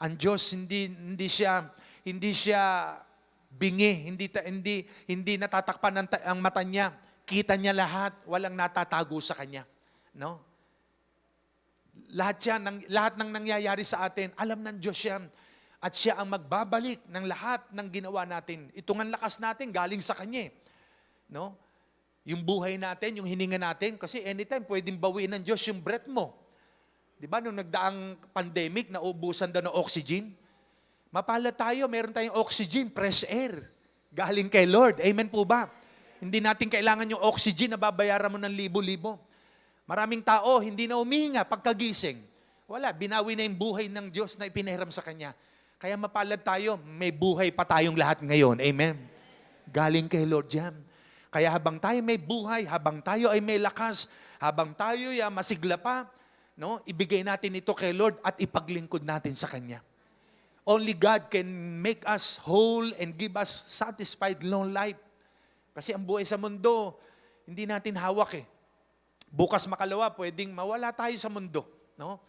Ang Diyos hindi siya bingi, hindi natatakpan ang mata niya. Kita niya lahat, walang natatago sa kanya. No? Lahat ng nangyayari sa atin, alam ng Diyos yan. At siya ang magbabalik ng lahat ng ginawa natin. Itong ang lakas natin, galing sa Kanya. No? Yung buhay natin, yung hininga natin, kasi anytime pwedeng bawiin ng Diyos yung breath mo. Di ba, nung nagdaang pandemic, naubusan daw ng oxygen. Mapalad tayo, meron tayong oxygen, fresh air. Galing kay Lord. Amen po ba? Hindi natin kailangan yung oxygen na babayaran mo ng libo-libo. Maraming tao, hindi na umihinga pagkagising. Wala, binawi na yung buhay ng Diyos na ipinahiram sa Kanya. Kaya mapalad tayo, may buhay pa tayong lahat ngayon. Amen? Galing kay Lord yan. Kaya habang tayo may buhay, habang tayo ay may lakas, habang tayo ay masigla pa, no, ibigay natin ito kay Lord at ipaglingkod natin sa Kanya. Only God can make us whole and give us satisfied long life. Kasi ang buhay sa mundo, hindi natin hawak eh. Bukas makalawa, pwedeng mawala tayo sa mundo. No?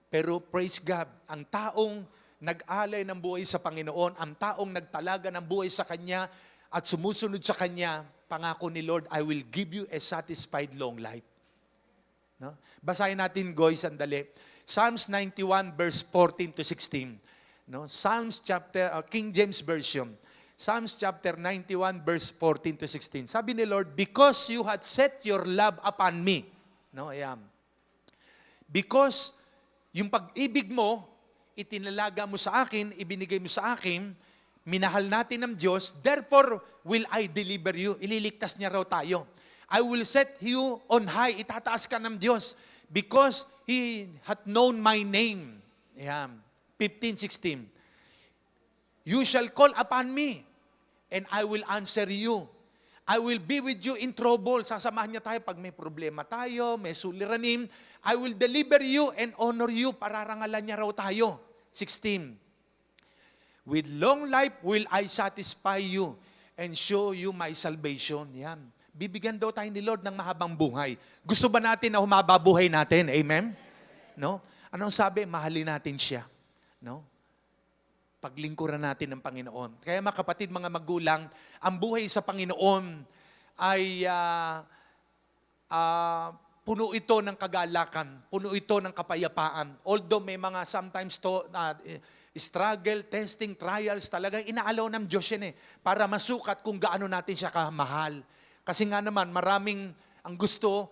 Pero praise God, ang taong nag-alay ng buhay sa Panginoon, ang taong nagtalaga ng buhay sa Kanya at sumusunod sa Kanya, pangako ni Lord, I will give you a satisfied long life. No? Basahin natin, Goy, sandali. Psalms 91 verse 14 to 16. No? King James Version. Psalms chapter 91 verse 14 to 16. Sabi ni Lord, because you had set your love upon me. No, ayan. Because yung pag-ibig mo, itinalaga mo sa akin, ibinigay mo sa akin, minahal natin ng Diyos, therefore will I deliver you. Ililigtas niya raw tayo. I will set you on high. Itataas ka ng Diyos because He hath known my name. Ayan. 15:16. You shall call upon me, and I will answer you. I will be with you in trouble. Sasamahan niya tayo pag may problema tayo, may suliranin. I will deliver you and honor you. Pararangalan niya raw tayo. 16. With long life will I satisfy you and show you my salvation. Yan. Bibigyan daw tayo ni Lord ng mahabang buhay. Gusto ba natin na humaba buhay natin? Amen? No? Anong sabi? Mahalin natin siya. No? Paglingkuran natin ng Panginoon. Kaya mga kapatid, mga magulang, ang buhay sa Panginoon ay puno ito ng kagalakan, puno ito ng kapayapaan. Although may mga sometimes struggle, testing, trials, talagang inaalaw ng Diyos yan para masukat kung gaano natin siya kamahal. Kasi nga naman, maraming ang gusto,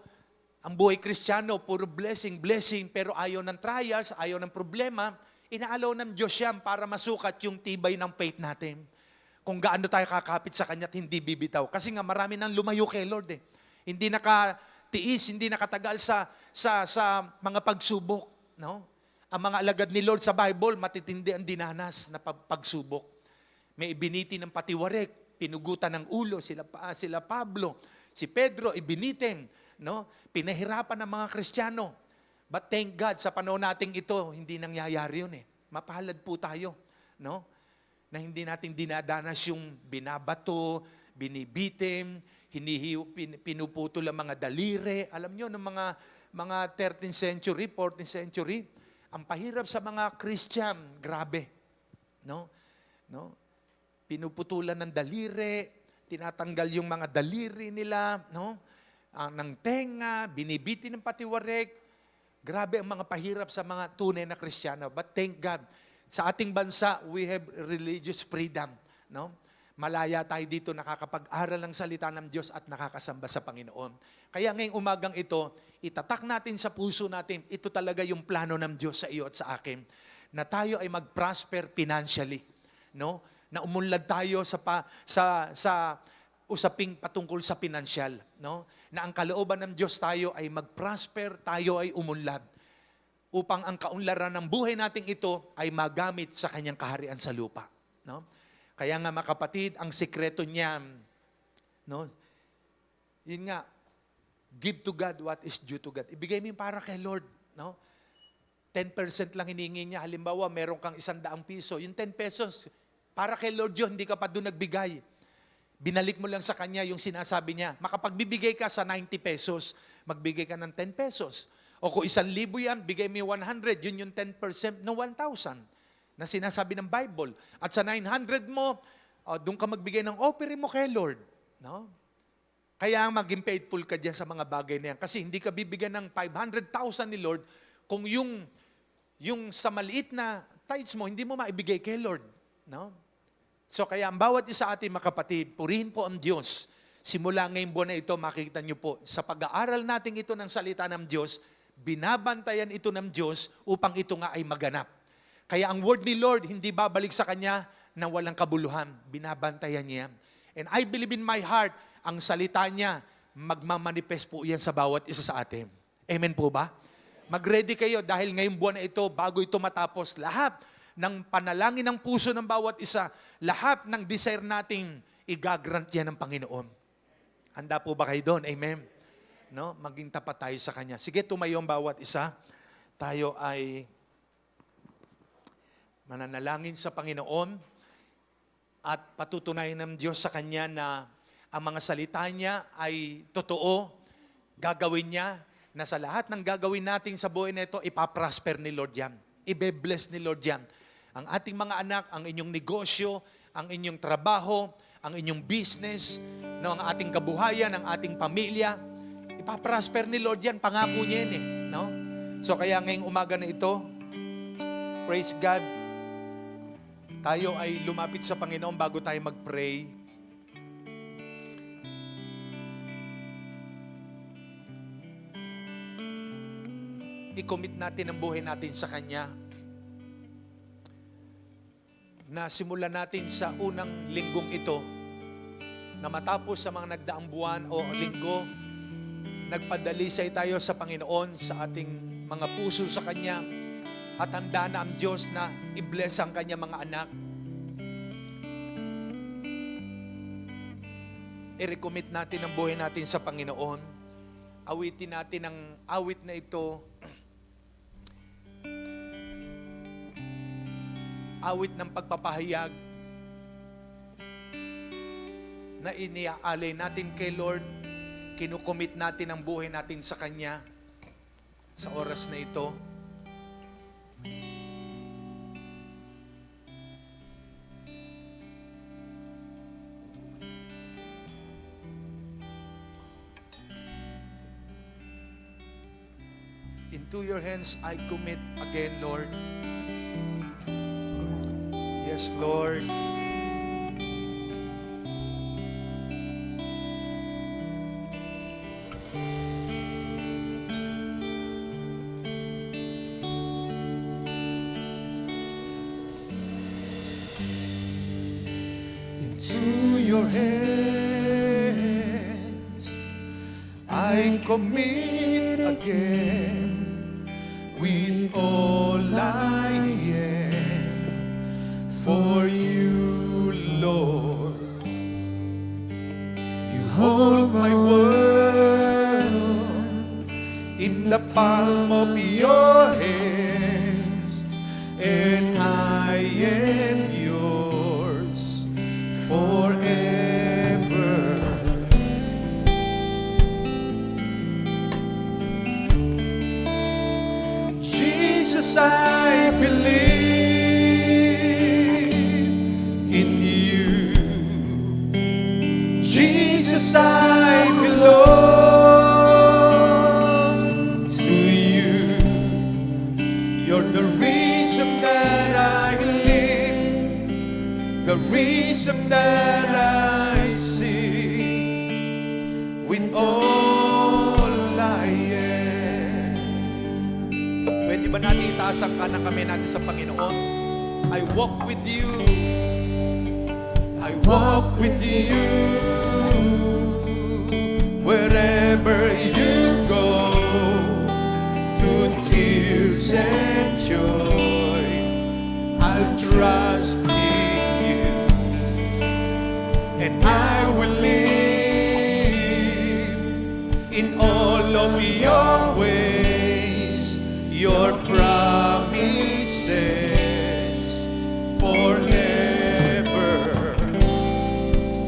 ang buhay Kristiyano, puro blessing, pero ayaw ng trials, ayaw ng problema. Inaalaw ng Diyos yan para masukat yung tibay ng faith natin. Kung gaano tayo kakapit sa Kanya at hindi bibitaw. Kasi nga marami nang lumayo kay Lord Hindi nakatiis, hindi nakatagal sa mga pagsubok. No? Ang mga alagad ni Lord sa Bible, matitindi ang dinanas na pagsubok. May ibiniti ng patiwarek, pinugutan ng ulo, sila Pablo, si Pedro, ibinitin. No? Pinahirapan ng mga Kristiyano. But thank God, sa panahon nating ito, hindi nangyayari yun Mapalad po tayo, no? Na hindi natin dinadanas yung binabato, binibitim, pinuputol ang mga daliri. Alam nyo, ng mga 13th century, 14th century, ang pahirap sa mga Christian, grabe. No? Pinuputulan ng daliri, tinatanggal yung mga daliri nila, no? Ng tenga, binibitin ng patiwarek. Grabe ang mga pahirap sa mga tunay na Kristiyano. But thank God, sa ating bansa, we have religious freedom. No? Malaya tayo dito, nakakapag-aral ng salita ng Diyos at nakakasamba sa Panginoon. Kaya ngayong umagang ito, itatak natin sa puso natin, ito talaga yung plano ng Diyos sa iyo at sa akin, na tayo ay mag-prosper financially. No? Na umunlad tayo sa usaping patungkol sa pinansyal. No? Na ang kalooban ng Diyos tayo ay mag-prosper, tayo ay umunlad. Upang ang kaunlaran ng buhay nating ito ay magamit sa kanyang kaharian sa lupa. No? Kaya nga mga kapatid, ang sikreto niya, no? Yun nga, give to God what is due to God. Ibigay mo yung para kay Lord. No? 10% lang hiningi niya. Halimbawa, meron kang 100 piso. Yung 10 pesos, para kay Lord yun, hindi ka pa doon nagbigay. Binalik mo lang sa Kanya yung sinasabi niya. Makapagbibigay ka sa 90 pesos, magbigay ka ng 10 pesos. O kung 1,000 yan, bigay mo yung 100, yun yung 10% ng 1,000 na sinasabi ng Bible. At sa 900 mo, doon ka magbigay ng offering mo kay Lord. No? Kaya maging faithful ka dyan sa mga bagay na yan. Kasi hindi ka bibigyan ng 500,000 ni Lord kung yung sa maliit na tithes mo, hindi mo maibigay kay Lord. No? So kaya ang bawat isa ating mga kapatid, purihin po ang Diyos. Simula ngayong buwan na ito, makikita niyo po, sa pag-aaral natin ito ng salita ng Diyos, binabantayan ito ng Diyos upang ito nga ay maganap. Kaya ang word ni Lord, hindi babalik sa Kanya na walang kabuluhan. Binabantayan niya. And I believe in my heart, ang salita niya, magmamanifest po yan sa bawat isa sa atin. Amen po ba? Mag-ready kayo dahil ngayong buwan na ito, bago ito matapos, lahat ng panalangin ng puso ng bawat isa, lahat ng desire nating igagrant yan ng Panginoon. Handa po ba kayo doon? Amen? No? Maging tapat tayo sa Kanya. Sige, tumayo ang bawat isa. Tayo ay mananalangin sa Panginoon at patutunayan ng Diyos sa Kanya na ang mga salita niya ay totoo, gagawin niya, na sa lahat ng gagawin natin sa buhay na ito, ipaprosper ni Lord yan. Ibe-bless ni Lord yan. Ang ating mga anak, ang inyong negosyo, ang inyong trabaho, ang inyong business, no, ang ating kabuhayan, ang ating pamilya, ipaprosper ni Lord yan. Pangako niya yan eh. No? So kaya ngayong umaga na ito, praise God, tayo ay lumapit sa Panginoon bago tayo mag-pray. I-commit natin ang buhay natin sa Kanya. Na simulan natin sa unang linggong ito, na matapos sa mga nagdaang buwan o linggo, nagpadalisay tayo sa Panginoon, sa ating mga puso sa Kanya, at handa na ang Diyos na i-bless ang Kanya mga anak. I-recommit natin ang buhay natin sa Panginoon. Awitin natin ang awit na ito, awit ng pagpapahayag na iniaalay natin kay Lord, kinukomit natin ang buhay natin sa Kanya sa oras na ito. Into your hands I commit again, Lord. Yes, Lord. Into your hands I commit again with all I am. For you, Lord, you hold my world in the palm of your hands, and I am yours forever. Jesus, I believe in you. Jesus, I belong to you. You're the reason that I live, the reason that I sing with all I am. Pwede ba natin itaas ang kanang kamay natin sa Panginoon? I walk with you. I walk with you. Wherever you go, through tears and joy, I'll trust in you, and I will live in all of your ways, your promises forever.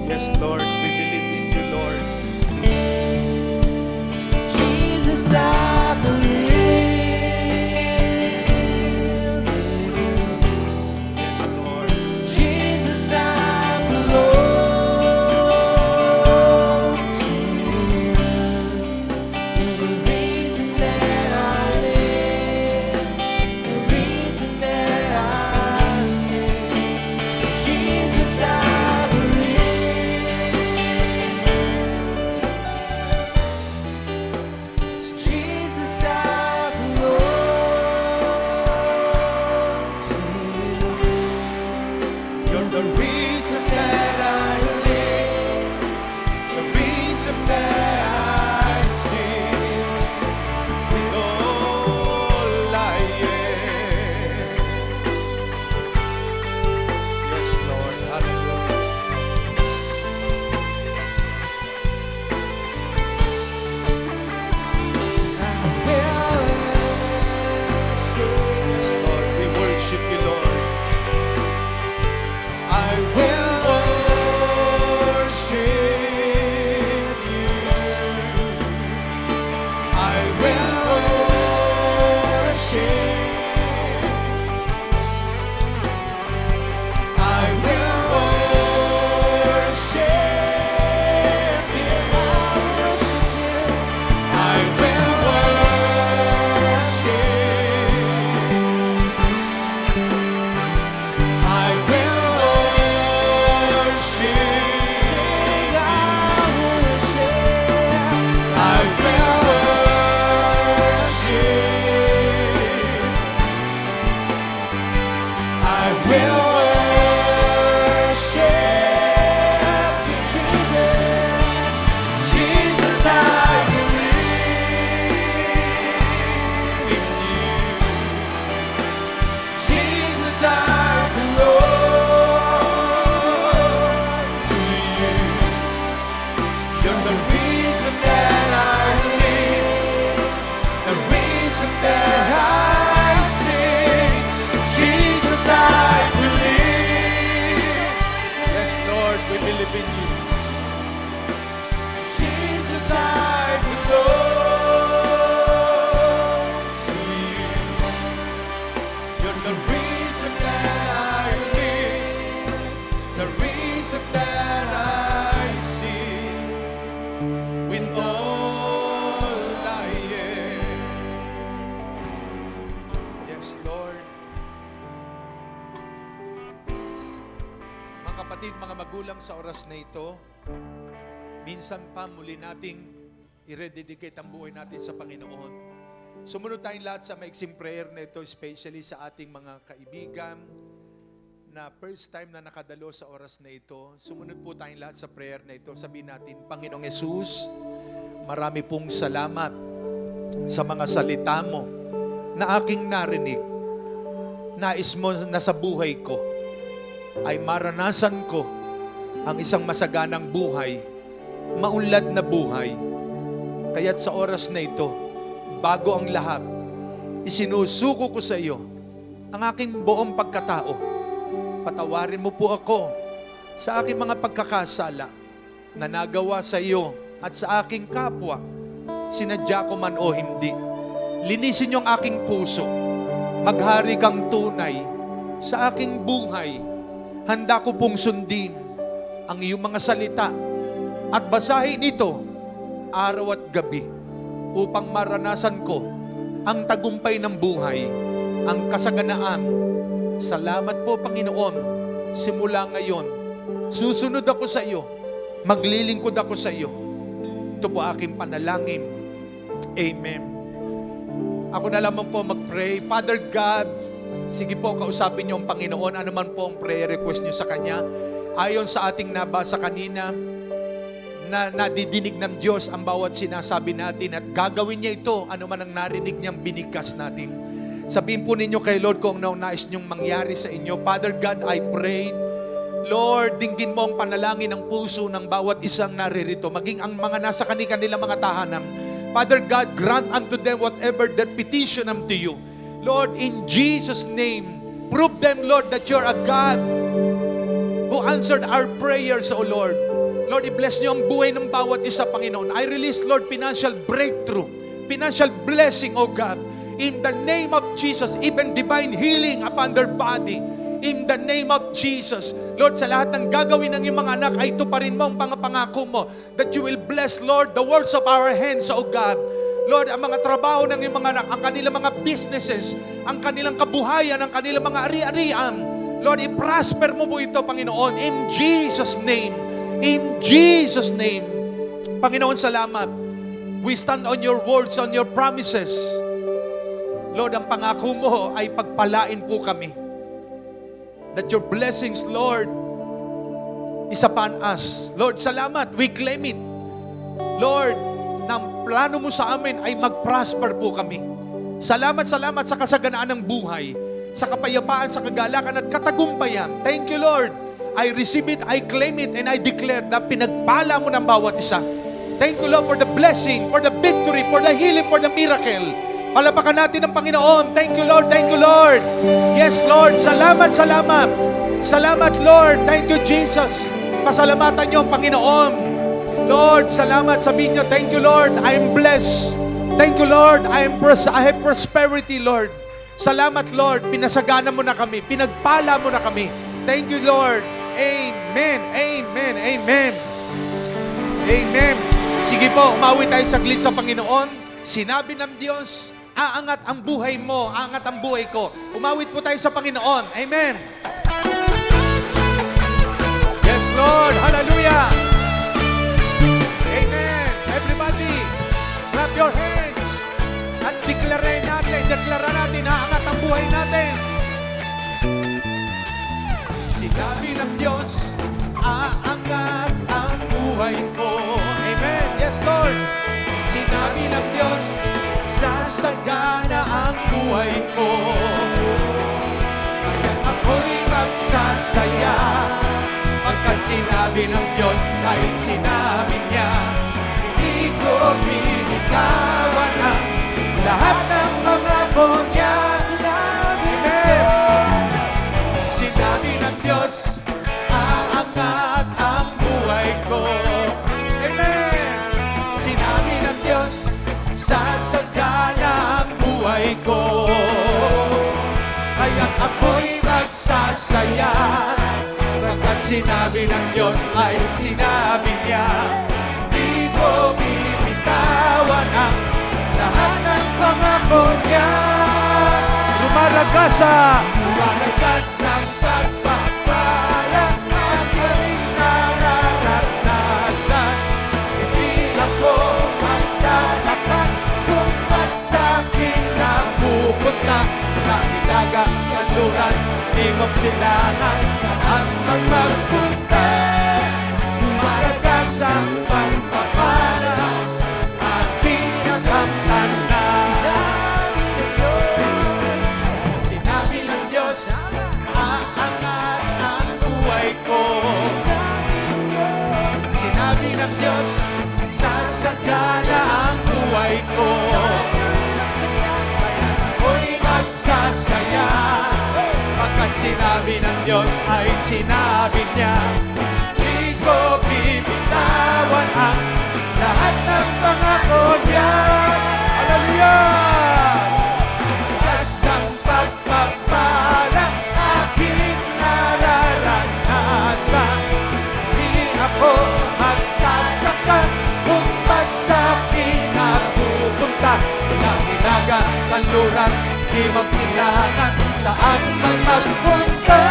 Yes, Lord, we believe in you, Lord. Jesus, I believe in you. Yes, Lord. Jesus, I belong to you. You're the reason that I live, the reason that I sing. Jesus, I believe. Jesus, I belong to you. You're the reason that I live, the reason that I sing with all I am. Yes, Lord, hallelujah. Yes, Lord, we worship you, Lord. I will worship you. I will worship. I will worship you. I will worship. I will worship. I will worship. I will worship you, Jesus. Jesus, I believe in you. Jesus, I belong to you. You're the reason that I live, the reason that I sing. Jesus, I believe. Yes, Lord, we believe in you. Jesus, I belong to you. You're the reason that I live, the reason that I sing with all I am. Yes, Lord. Mga kapatid, mga magulang, sa oras na ito, minsan pa muli nating i-rededicate ang buhay natin sa Panginoon. Sumunod tayong lahat sa maiksing prayer na ito, especially sa ating mga kaibigan na first time na nakadalo sa oras na ito. Sumunod po tayong lahat sa prayer na ito. Sabihin natin, Panginoong Yesus, marami pong salamat sa mga salita mo na aking narinig. Nais mo na sa buhay ko ay maranasan ko ang isang masaganang buhay, maunlad na buhay. Kaya't sa oras na ito, bago ang lahat, isinusuko ko sa iyo ang aking buong pagkatao. Patawarin mo po ako sa aking mga pagkakasala na nagawa sa iyo at sa aking kapwa, sinadya ko man o hindi. Linisin niyo ang aking puso maghari kang tunay sa aking buhay. Handa ko pong sundin ang iyong mga salita at basahin ito araw at gabi upang maranasan ko ang tagumpay ng buhay, ang kasaganaan. Salamat po, Panginoon. Simula ngayon, susunod ako sa iyo. Maglilingkod ako sa iyo. Ito po aking panalangin. Amen. Ako na lamang po mag-pray. Father God, sige po, kausapin niyo ang Panginoon. Ano man po ang prayer request niyo sa Kanya. Ayon sa ating nabasa kanina, na nadidinig ng Diyos ang bawat sinasabi natin at gagawin niya ito, ano man ang narinig niyang binigkas natin. Sabihin po ninyo kay Lord kung anong nais niyong mangyari sa inyo. Father God, I pray, Lord, dinggin mo ang panalangin ng puso ng bawat isang naririto, maging ang mga nasa kanilang mga tahanan. Father God, grant unto them whatever their petition unto you. Lord, in Jesus' name, prove them, Lord, that you're a God who answered our prayers, O Lord. Lord, i-bless niyo ang buhay ng bawat isa, Panginoon. I release, Lord, financial breakthrough, financial blessing, O God. In the name of Jesus, even divine healing upon their body. In the name of Jesus. Lord, sa lahat ng gagawin ng iyong mga anak, ay tuparin mo ang pangako mo that you will bless, Lord, the works of our hands, O God. Lord, ang mga trabaho ng iyong mga anak, ang kanilang mga businesses, ang kanilang kabuhayan, ang kanilang mga ari-arian. Lord, i-prosper mo po ito, Panginoon, in Jesus' name. In Jesus' name. Panginoon, salamat. We stand on your words, on your promises. Lord, ang pangako mo ay pagpalain po kami. That your blessings, Lord, is upon us. Lord, salamat. We claim it. Lord, na ang plano mo sa amin ay mag-prosper po kami. Salamat sa kasaganaan ng buhay, sa kapayapaan, sa kagalakan at katagumpayan. Thank you, Lord. I receive it, I claim it, and I declare na pinagpala mo ng bawat isa. Thank you, Lord, for the blessing, for the victory, for the healing, for the miracle. Palapakan natin ang Panginoon. Thank you, Lord. Thank you, Lord. Yes, Lord. Salamat, salamat. Salamat, Lord. Thank you, Jesus. Pasalamatan niyo ang Panginoon. Lord, salamat. Sabihin niyo, thank you, Lord. I am blessed. Thank you, Lord. I have prosperity, Lord. Salamat, Lord. Pinasagana mo na kami. Pinagpala mo na kami. Thank you, Lord. Amen. Amen. Amen. Amen. Sige po, umawi tayo saglit sa Panginoon. Sinabi ng Diyos, aangat ang buhay mo, aangat ang buhay ko. Umawit po tayo sa Panginoon. Amen. Yes, Lord. Hallelujah. Amen. Everybody, clap your hands. At deklara natin, aangat ang buhay natin. Sinabi ng Diyos, aangat ang buhay ko. Amen. Yes, Lord. Sinabi ng Diyos, sasagana ang buhay ko. Kaya ako'y magsasaya. Pagkat sinabi ng Diyos ay sinabi niya, hindi ko binitawan ang lahat ng pangako niya. Diyos, aangat ang buhay ko. Amen. Sinabi ng Diyos, sasagana ang buhay ko. Kaya ako'y magsasaya. Pagkat sinabi ng Diyos ay sinabi niya, di ko bibitawan ang lahat ng pangako niya. Lumalagas ang pagpapala ang aming nararanasan. Hindi ako magtatakan kung ba't sa'kin napupunta. Nakilaga, kanluran, timog silangan, saan ang magpunta. Lumalagas ang pagpapala aking nakamtanan. Sinabi ng Diyos, aangat ang buhay ko. Sinabi ng Diyos, sasagana ang buhay ko. Kaya ako'y magsasaya. Pagkat sinabi ng Diyos ay sinabi niya, di ko bibitawan ang lahat ng pangako niya. Hallelujah! Kasang pag kanluran, di magsilangan, saan man magpunta.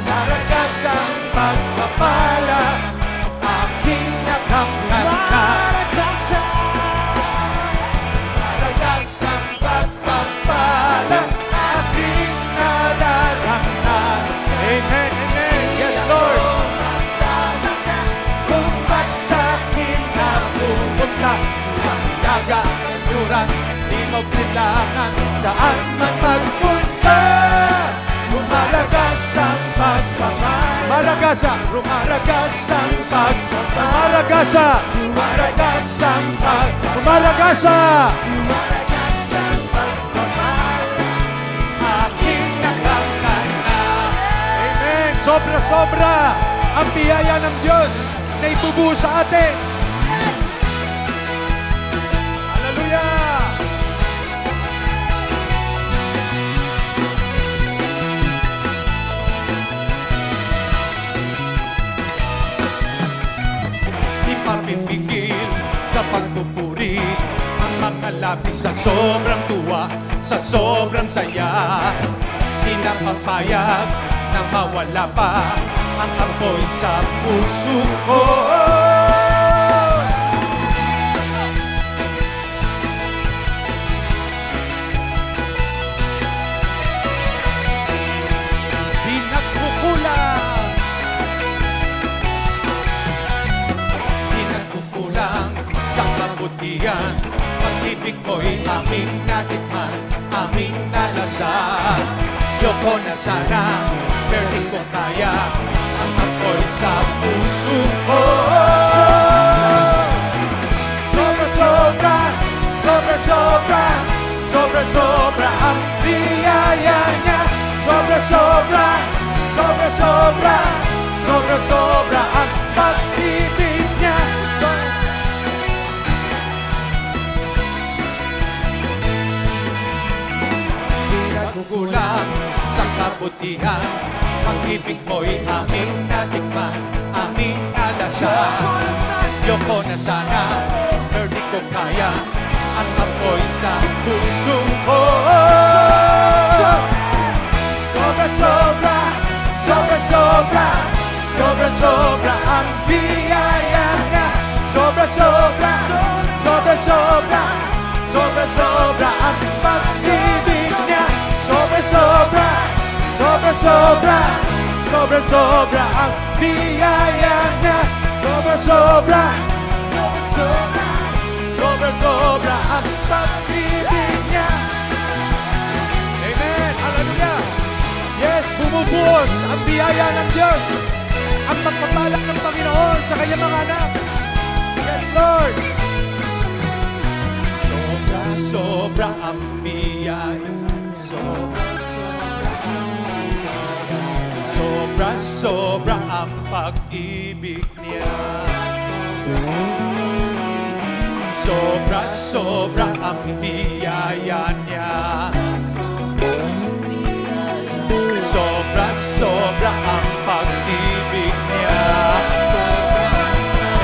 Maragas ang pagpapala, aking nakakanta. Maragas ang pagpapala, aking nadaramdaman. Amen, amen. Yes, Lord. Kung ba't sa'kin napupunta, ang daga, kanluran, timog silangan, saan man magpunta. Lumalagas ang pagpapala. Maragasa, rumaragas ang pagpapala. Maragasa, rumaragas ang pagpapala. Rumaragasa. Lumalagas ang pagpapala, aking nakakanta. Amen. Sobra-sobra ang biyaya ng Diyos na ibubuo sa atin. Hallelujah! Ipapipigil sa pagpupuri ang mga labis sa sobrang tuwa, sa sobrang saya. Di na papayag na mawala pa ang apoy sa puso ko. Di nagkukulang, di nagkukulang sa kabutihan. Pag-ibig mo'y aming natikman, aming nalasan. Yoko na sana, pero di ko kaya ang apoy sa puso ko. Sobra-sobra, sobra-sobra, sobra-sobra ang biyaya niya. Sobra-sobra, sobra-sobra, sobra-sobra ang pag-ibig niya. Di nagkukulang sa kabutihan, pag-ibig mo'y aming natikman, aming nalasan. Yoko na sana, pero di ko kaya ang apoy sa puso ko. Sobra-sobra, sobra-sobra, sobra-sobra ang biyaya niya. Sobra-sobra, sobra-sobra, sobra-sobra ang pag-ibig niya. Sobra-sobra, sobra-sobra, sobra-sobra ang biyaya niya. Sobra-sobra, sobra-sobra, sobra-sobra ang pag-ibig niya. Amen, hallelujah. Yes, bumubuhos ang biyaya ng Diyos, ang pagpapala ng Panginoon sa kanyang mga anak. Yes, Lord. Sobra-sobra ang biyaya. Sobra-sobra ang pag-ibig niya. Sobra-sobra ang biyaya niya. Sobra-sobra ang pag-ibig niya.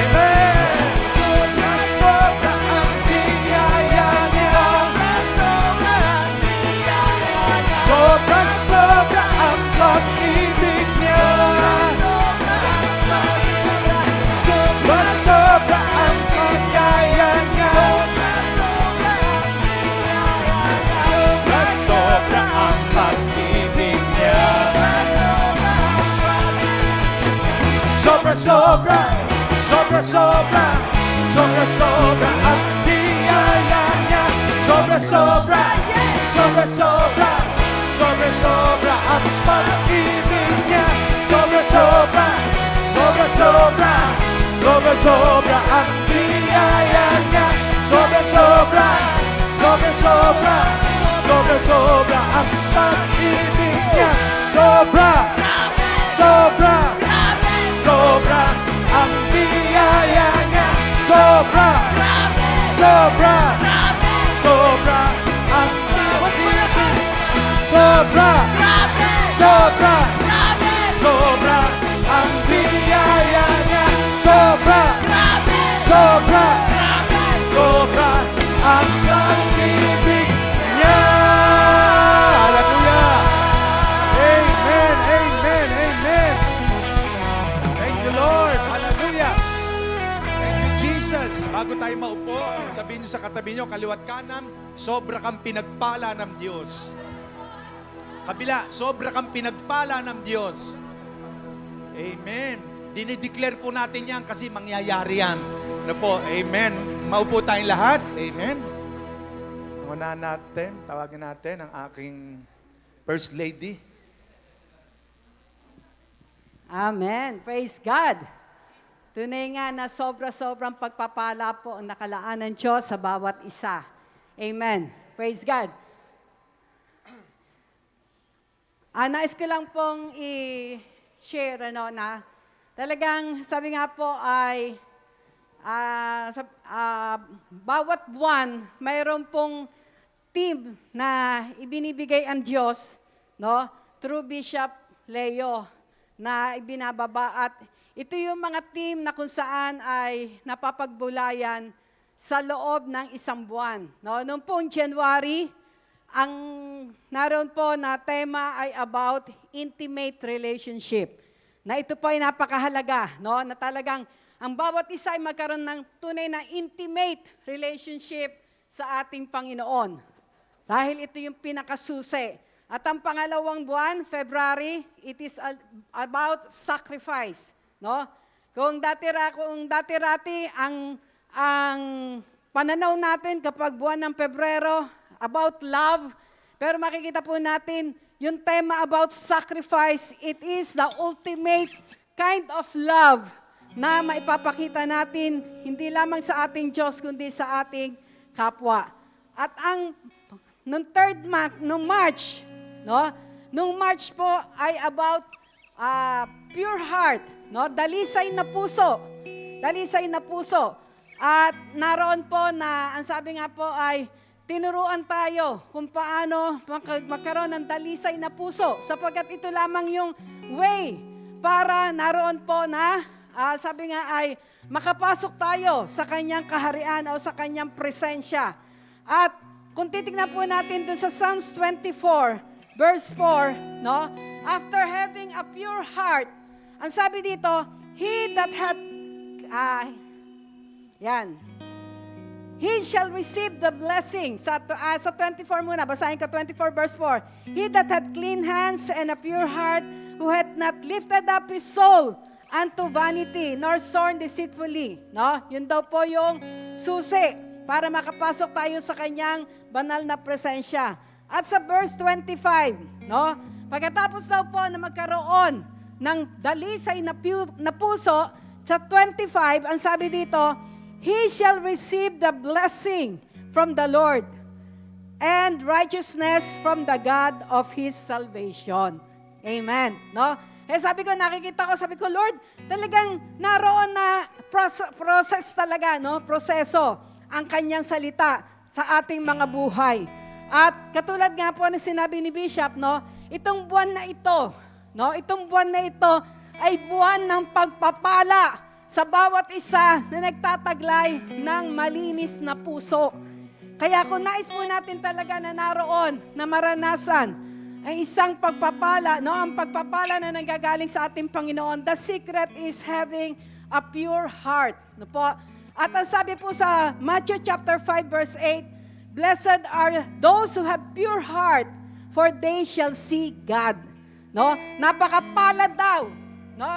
Amen! Sobra-sobra ang biyaya niya. Sobra-sobra ang pag-ibig niya. Sobra-sobra ang biyaya niya. Sobra-sobra ang pag-ibig niya. Sobra-sobra, sobra-sobra, sobra-sobra ang biyaya niya. Sobra-sobra, sobra-sobra, sobra-sobra ang pag-ibig niya. Sobra-sobra, sobra-sobra, sobra-sobra ang biyaya niya. Sobra-sobra, sobra-sobra, sobra-sobra ang pag-ibig niya. Sobra, sobra, sobra ang biyaya niya. Sobra, sobra, sobra ang pag-ibig. Sobra, sobra, sobra ang biyaya niya. Sobra, sobra, sobra ang pag-ibig tayo maupo, sabihin nyo sa katabi nyo, kaliwat kanan, sobra kang pinagpala ng Diyos. Kabila, sobra kang pinagpala ng Diyos. Amen. Dinideclare po natin yan kasi mangyayari yan. Ano po? Amen. Maupo tayong lahat. Amen. Una natin, tawagin natin ang aking First Lady. Amen. Praise God. Tunay nga na sobra-sobrang pagpapala po ang nakalaan ng Diyos sa bawat isa. Amen. Praise God. Nais ko lang pong i-share na talagang sabi nga po ay bawat buwan mayroon pong team na ibinibigay ang Diyos, no, through Bishop Leo na ibinababa at ito yung mga team na kung saan ay napapagbulayan sa loob ng isang buwan. No? Noong pong January, ang naroon po na tema ay about intimate relationship. Na ito po ay napakahalaga, no? Na talagang ang bawat isa ay magkaroon ng tunay na intimate relationship sa ating Panginoon. Dahil ito yung pinakasusi. At ang pangalawang buwan, February, it is about sacrifice. No? Kung dati-rati ang pananaw natin kapag buwan ng Pebrero, about love, pero makikita po natin yung tema about sacrifice, it is the ultimate kind of love na maipapakita natin hindi lamang sa ating Diyos, kundi sa ating kapwa. At nung March, no? Nung March po ay about pure heart, no? Dalisay na puso. Dalisay na puso. At naroon po na, ang sabi nga po ay, tinuruan tayo kung paano magkaroon ng dalisay na puso sapagkat ito lamang yung way para naroon po na, sabi nga ay, makapasok tayo sa kanyang kaharian o sa kanyang presensya. At kung titignan po natin dun sa Psalms 24, verse 4, no? After having a pure heart, ang sabi dito, he that had, he shall receive the blessing. Sa 24 muna, basahin ko 24 verse 4. He that had clean hands and a pure heart, who had not lifted up his soul unto vanity, nor sworn deceitfully. No? Yun daw po yung susi para makapasok tayo sa kanyang banal na presensya. At sa verse 25, no? Pagkatapos daw po na magkaroon ng dalisay na puso, sa 25, ang sabi dito, he shall receive the blessing from the Lord and righteousness from the God of his salvation. Amen. No? Sabi ko, sabi ko, Lord, talagang naroon na process talaga, no? Proseso ang kanyang salita sa ating mga buhay. At katulad nga po na sinabi ni Bishop, no? Itong buwan na ito, no? Itong buwan na ito ay buwan ng pagpapala sa bawat isa na nagtataglay ng malinis na puso. Kaya kung nais po natin talaga na naroon, na maranasan ang isang pagpapala, no? Ang pagpapala na nanggagaling sa ating Panginoon, the secret is having a pure heart. No po? At ang sabi po sa Matthew chapter 5 verse 8, blessed are those who have pure heart, for they shall see God. No? Napakapalad daw, no?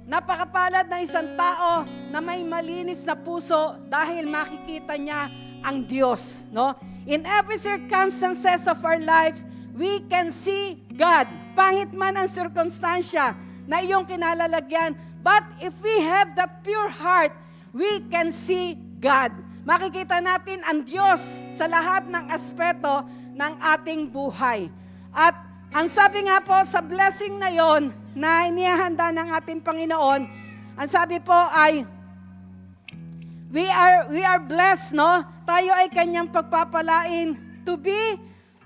Napakapalad na isang tao na may malinis na puso dahil makikita niya ang Diyos, no? In every circumstances of our lives, we can see God. Pangit man ang circumstansya na iyong kinalalagyan, but if we have that pure heart, we can see God. Makikita natin ang Diyos sa lahat ng aspeto ng ating buhay. At ang sabi nga po sa blessing na yon na inihahanda ng ating Panginoon, ang sabi po ay, we are blessed, no? Tayo ay kanyang pagpapalain to be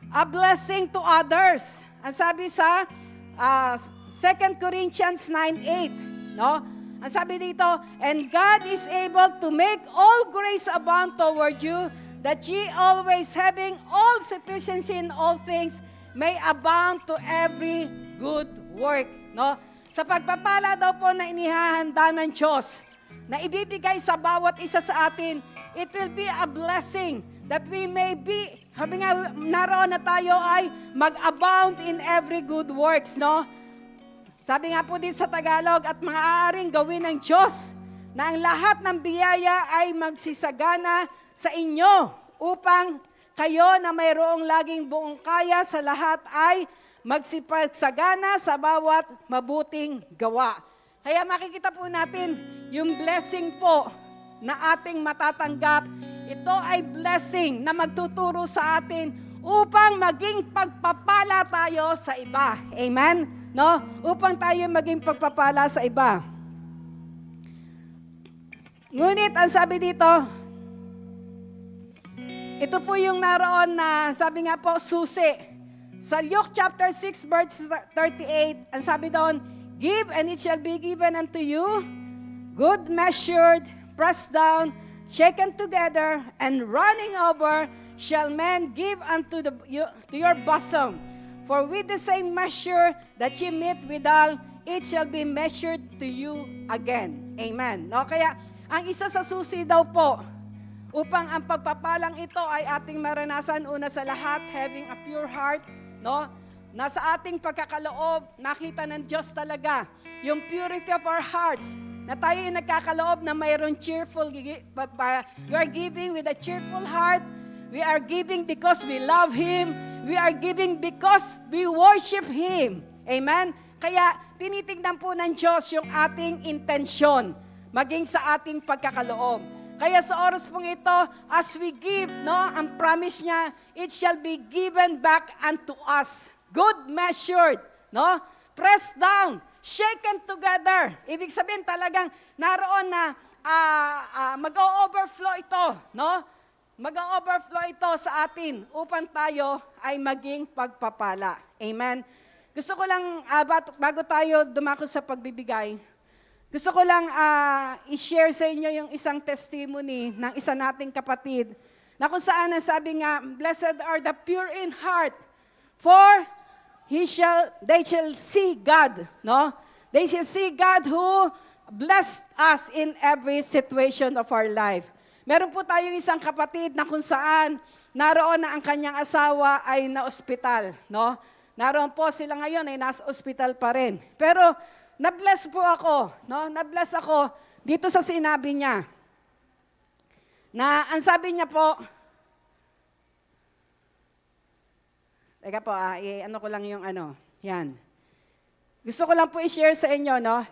a blessing to others. Ang sabi sa 2 Corinthians 9:8, no? Ang sabi dito, and God is able to make all grace abound toward you, that ye always having all sufficiency in all things may abound to every good work. No? Sa pagpapala daw po na inihahanda ng Diyos, na ibibigay sa bawat isa sa atin, it will be a blessing that we may be, sabi nga, naroon na tayo ay mag-abound in every good works, no? Sabi nga po din sa Tagalog, at maaaring gawin ng Diyos na ang lahat ng biyaya ay magsisagana sa inyo upang kayo na mayroong laging buong kaya sa lahat ay magsipagsagana sa bawat mabuting gawa. Kaya makikita po natin yung blessing po na ating matatanggap. Ito ay blessing na magtuturo sa atin upang maging pagpapala tayo sa iba. Amen? No? Upang tayo maging pagpapala sa iba. Ngunit ang sabi dito, ito po yung naroon na sabi nga po, susi. Sa Luke chapter 6 verse 38, ang sabi doon, give and it shall be given unto you, good measured, pressed down, shaken together, and running over, shall men give unto to your bosom. For with the same measure that ye meet withal, it shall be measured to you again. Amen. No? Kaya, ang isa sa susi daw po, upang ang pagpapalang ito ay ating maranasan, una sa lahat, having a pure heart, no? Na sa ating pagkakaloob, nakita ng Diyos talaga yung purity of our hearts, na tayo yung nagkakaloob na mayroon cheerful, we are giving with a cheerful heart, we are giving because we love Him, we are giving because we worship Him. Amen? Kaya tinitignan po ng Diyos yung ating intensyon, maging sa ating pagkakaloob. Kaya sa oras pong ito, as we give, no, ang promise niya, it shall be given back unto us. Good measured, no? Pressed down, shaken together. Ibig sabihin talagang naroon na mag-o-overflow ito, no? Mag-o-overflow ito sa atin upang tayo ay maging pagpapala. Amen? Gusto ko lang, bago tayo dumako sa pagbibigay, gusto ko lang i-share sa inyo yung isang testimony ng isa nating kapatid na kung saan sabi nga, blessed are the pure in heart, for they shall see God, no? They shall see God who blessed us in every situation of our life. Meron po tayong isang kapatid na kung saan naroon na ang kanyang asawa ay na-ospital, no? Naroon po sila ngayon ay nasa ospital pa rin. Pero na-bless po ako, no? Na-bless ako dito sa sinabi niya. Na ang sabi niya po, teka po, ano ko lang yung yan. Gusto ko lang po i-share sa inyo, no?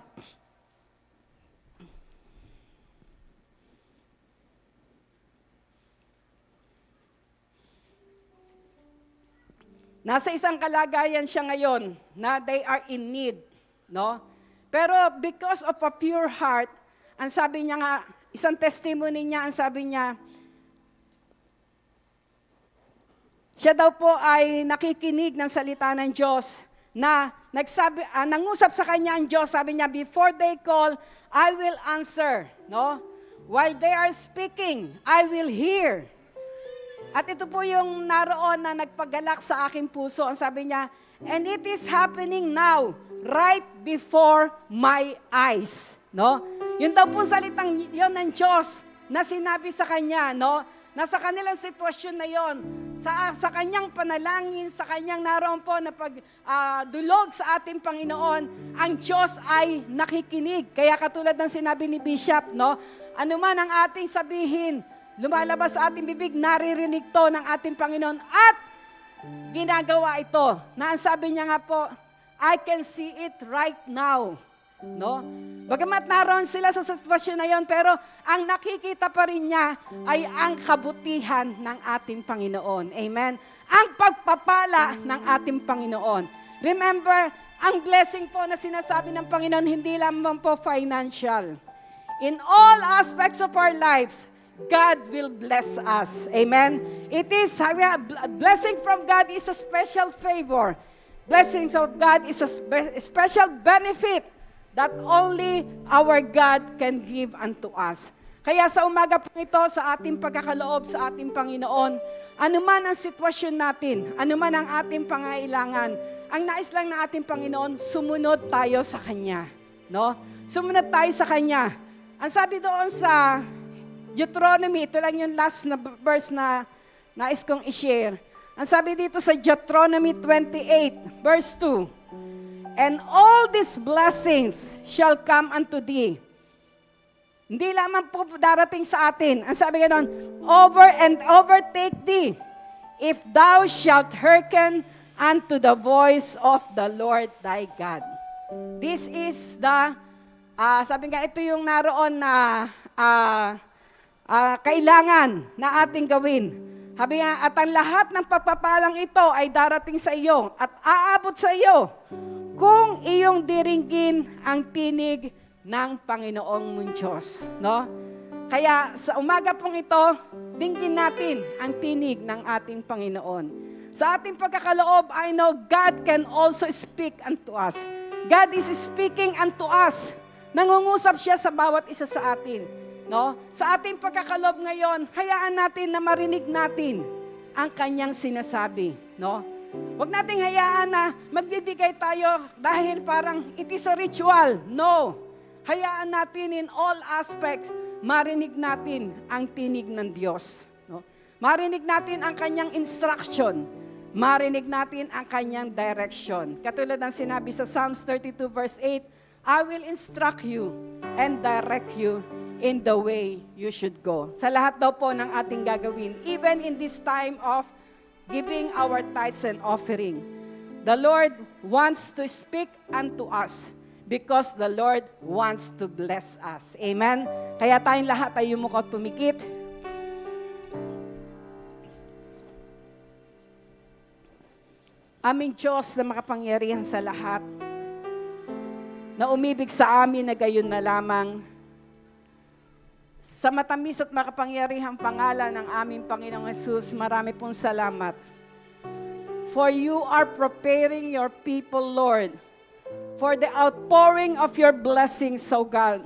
Nasa isang kalagayan siya ngayon na they are in need, no? Pero because of a pure heart, ang sabi niya nga, isang testimony niya, ang sabi niya, siya daw po ay nakikinig ng salita ng Diyos na nangusap sa kanya ang Diyos, sabi niya, before they call, I will answer, no? While they are speaking, I will hear. At ito po yung naroon na nagpagalak sa aking puso. Ang sabi niya, and it is happening now, right before my eyes. No? Yun daw po salitang yun ng Diyos na sinabi sa kanya, no? Na sa kanilang sitwasyon na yon, sa kanyang panalangin, sa kanyang naroon po na pagdulog sa ating Panginoon, ang Diyos ay nakikinig. Kaya katulad ng sinabi ni Bishop, no? Ano man ang ating sabihin, lumalabas sa ating bibig, naririnig to ng ating Panginoon at ginagawa ito. Na ang sabi niya nga po, I can see it right now. No? Bagamat naroon sila sa sitwasyon na yon, pero ang nakikita pa rin niya ay ang kabutihan ng ating Panginoon. Amen? Ang pagpapala ng ating Panginoon. Remember, ang blessing po na sinasabi ng Panginoon, hindi lamang po financial. In all aspects of our lives, God will bless us. Amen? It is, blessing from God is a special favor. Blessings of God is a special benefit that only our God can give unto us. Kaya sa umaga po ito, sa ating pagkakaloob sa ating Panginoon, anuman ang sitwasyon natin, anuman ang ating pangailangan, ang nais lang ng ating Panginoon, sumunod tayo sa Kanya. No? Sumunod tayo sa Kanya. Ang sabi doon sa Deuteronomy, ito lang yung last na verse na nais kong i-share. Ang sabi dito sa Deuteronomy 28, verse 2, "And all these blessings shall come unto thee." Hindi lamang po darating sa atin. Ang sabi ganon, "Over and overtake thee, if thou shalt hearken unto the voice of the Lord thy God." This is the, sabi nga, ito yung naroon na kailangan na ating gawin. Sabi nga, "At ang lahat ng pagpapalang ito ay darating sa iyo at aabot sa iyo kung iyong diringgin ang tinig ng Panginoong mong Diyos." No? Kaya sa umaga pong ito, dinggin natin ang tinig ng ating Panginoon. Sa ating pagkakaloob, I know God can also speak unto us. God is speaking unto us. Nangungusap siya sa bawat isa sa atin. No? Sa ating pagkakaloob ngayon, hayaan natin na marinig natin ang kanyang sinasabi. No? Huwag nating hayaan na magbibigay tayo dahil parang it is a ritual. No. Hayaan natin in all aspects, marinig natin ang tinig ng Diyos. No? Marinig natin ang kanyang instruction. Marinig natin ang kanyang direction. Katulad ng sinabi sa Psalms 32 verse 8, "I will instruct you and direct you in the way you should go." Sa lahat daw po ng ating gagawin, even in this time of giving our tithes and offering, the Lord wants to speak unto us because the Lord wants to bless us. Amen? Kaya tayong lahat ay yumuko at pumikit. Aming Diyos na makapangyarihan sa lahat, na umibig sa amin na gayon na lamang, sa matamis at makapangyarihang pangalan ng aming Panginoong Hesus, marami pong salamat. For you are preparing your people, Lord, for the outpouring of your blessings, O God,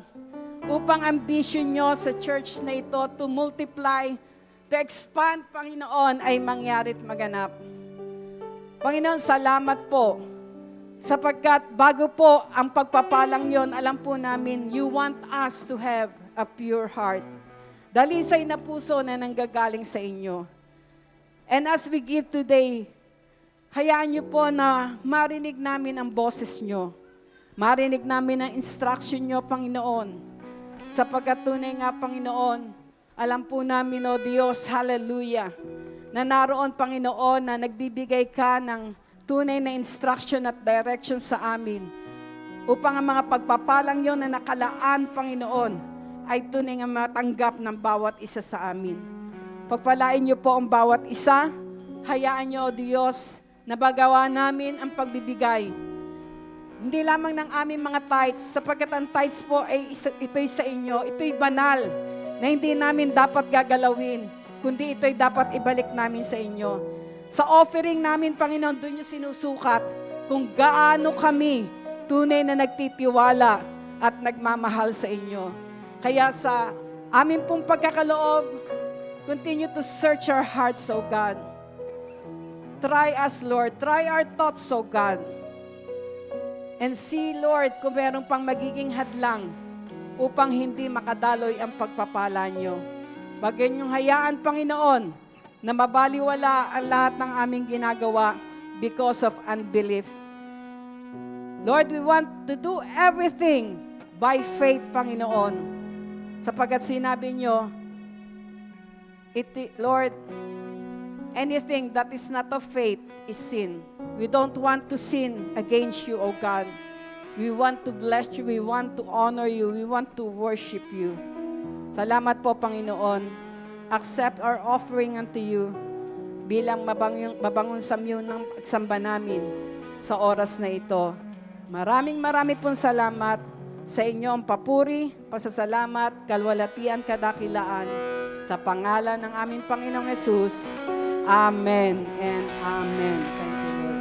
upang ambition nyo sa church na ito to multiply, to expand, Panginoon, ay mangyarit maganap. Panginoon, salamat po, sapagkat bago po ang pagpapalang yon, alam po namin, you want us to have a pure heart. Dalisay na puso na nanggagaling sa inyo. And as we give today, hayaan niyo po na marinig namin ang boses niyo. Marinig namin ang instruction niyo, Panginoon. Sapagkat tunay nga, Panginoon, alam po namin, O Diyos, hallelujah, na naroon, Panginoon, na nagbibigay ka ng tunay na instruction at direction sa amin upang ang mga pagpapalang yon na nakalaan, Panginoon, ay tunay nga matanggap ng bawat isa sa amin. Pagpalain niyo po ang bawat isa. Hayaan niyo, O Diyos, na bagawa namin ang pagbibigay. Hindi lamang ng aming mga tithes, sapagkat ang tithes po ay ito'y sa inyo, ito'y banal, na hindi namin dapat gagalawin, kundi ito'y dapat ibalik namin sa inyo. Sa offering namin, Panginoon, doon niyo sinusukat kung gaano kami tunay na nagtitiwala at nagmamahal sa inyo. Kaya sa amin pong pagkakaloob, continue to search our hearts, O God. Try us, Lord. Try our thoughts, O God. And see, Lord, kung meron pang magiging hadlang upang hindi makadaloy ang pagpapala nyo. Bagay niyong hayaan, Panginoon, na mabaliwala ang lahat ng aming ginagawa because of unbelief. Lord, we want to do everything by faith, Panginoon. Sapagkat sinabi nyo, Lord, anything that is not of faith is sin. We don't want to sin against you, O God. We want to bless you. We want to honor you. We want to worship you. Salamat po, Panginoon. Accept our offering unto you bilang mabangong samyo ng samba namin sa oras na ito. Maraming pong salamat sa inyong papuri, pasasalamat, kalwalatian, kadakilaan sa pangalan ng aming Panginoong Hesus. Amen and amen. Thank you, Lord.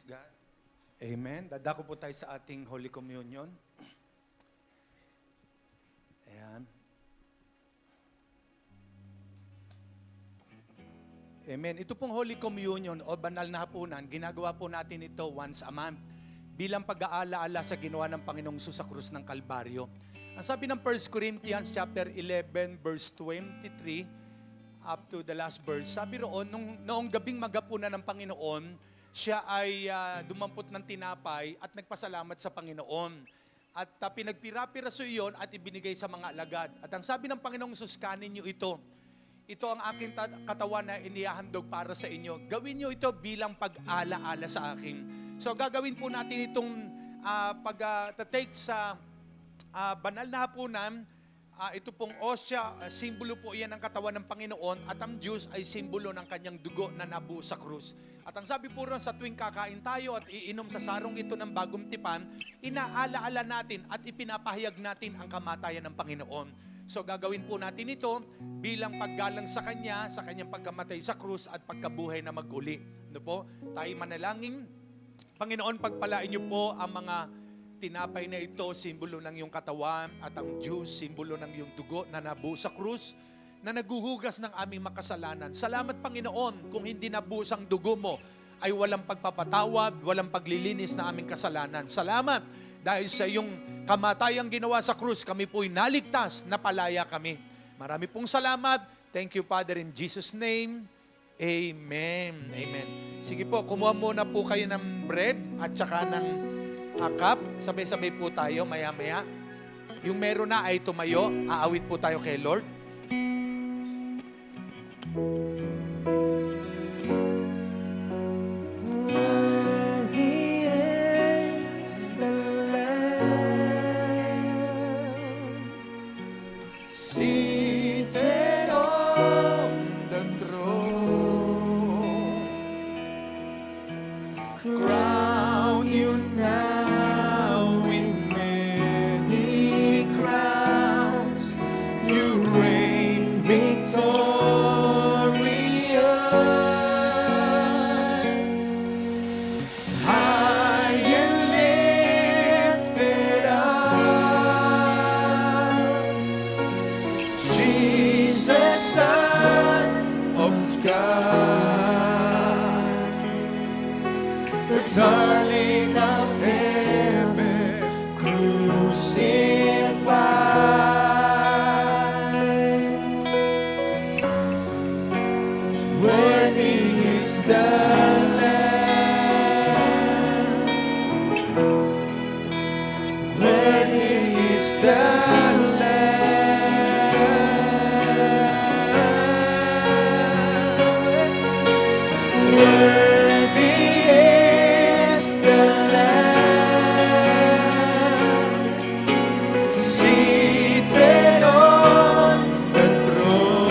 Praise God. Amen. Dadako po tayo sa ating Holy Communion. Ayan. Amen. Ito pong Holy Communion o banal na hapunan, ginagawa po natin ito once a month bilang pag-aalaala sa ginawa ng Panginoong Hesus sa krus ng Kalbaryo. Ang sabi ng 1 Corinthians chapter 11 verse 23 up to the last verse, sabi roon, noong gabing magapunan ng Panginoon, siya ay dumampot ng tinapay at nagpasalamat sa Panginoon. At pinagpira-piraso iyon at ibinigay sa mga alagad. At ang sabi ng Panginoong Hesus, kanin niyo ito. Ito ang aking katawan na inihahandog para sa inyo. Gawin niyo ito bilang pag-ala-ala sa akin. So gagawin po natin itong pag-take sa banal na hapunan. Ito pong osya, simbolo po iyan ng katawan ng Panginoon at ang juice ay simbolo ng kanyang dugo na nabuo sa krus. At ang sabi po ron, sa tuwing kakain tayo at iinom sa sarong ito ng bagong tipan, inaala-ala natin at ipinapahayag natin ang kamatayan ng Panginoon. So gagawin po natin ito bilang paggalang sa Kanya, sa Kanyang pagkamatay sa krus at pagkabuhay na mag-uli. Ano po? Tayo manalangin. Panginoon, pagpalain niyo po ang mga tinapay na ito, simbolo ng iyong katawan, at ang juice, simbolo ng iyong dugo na nabuo sa krus, na naguhugas ng aming makasalanan. Salamat, Panginoon, kung hindi nabuhos ang dugo mo, ay walang pagpapatawad, walang paglilinis na aming kasalanan. Salamat, dahil sa iyong kamatayang ginawa sa krus, kami po'y naligtas, napalaya kami. Marami pong salamat. Thank you, Father, in Jesus' name. Amen. Amen. Sige po, kumuha muna po kayo ng bread at saka ng cup. Sabay-sabay po tayo, maya-maya. Yung meron na ay tumayo. Aawit po tayo kay Lord. Worthy is the Lamb seated on the throne. Crown you now with many crowns. You reign victorious. High and lifted up, Jesus, Son of God, the darling of heaven, crucified. Worthy is the Lamb. Worthy is the Lamb. Worthy is the Lamb seated on the throne.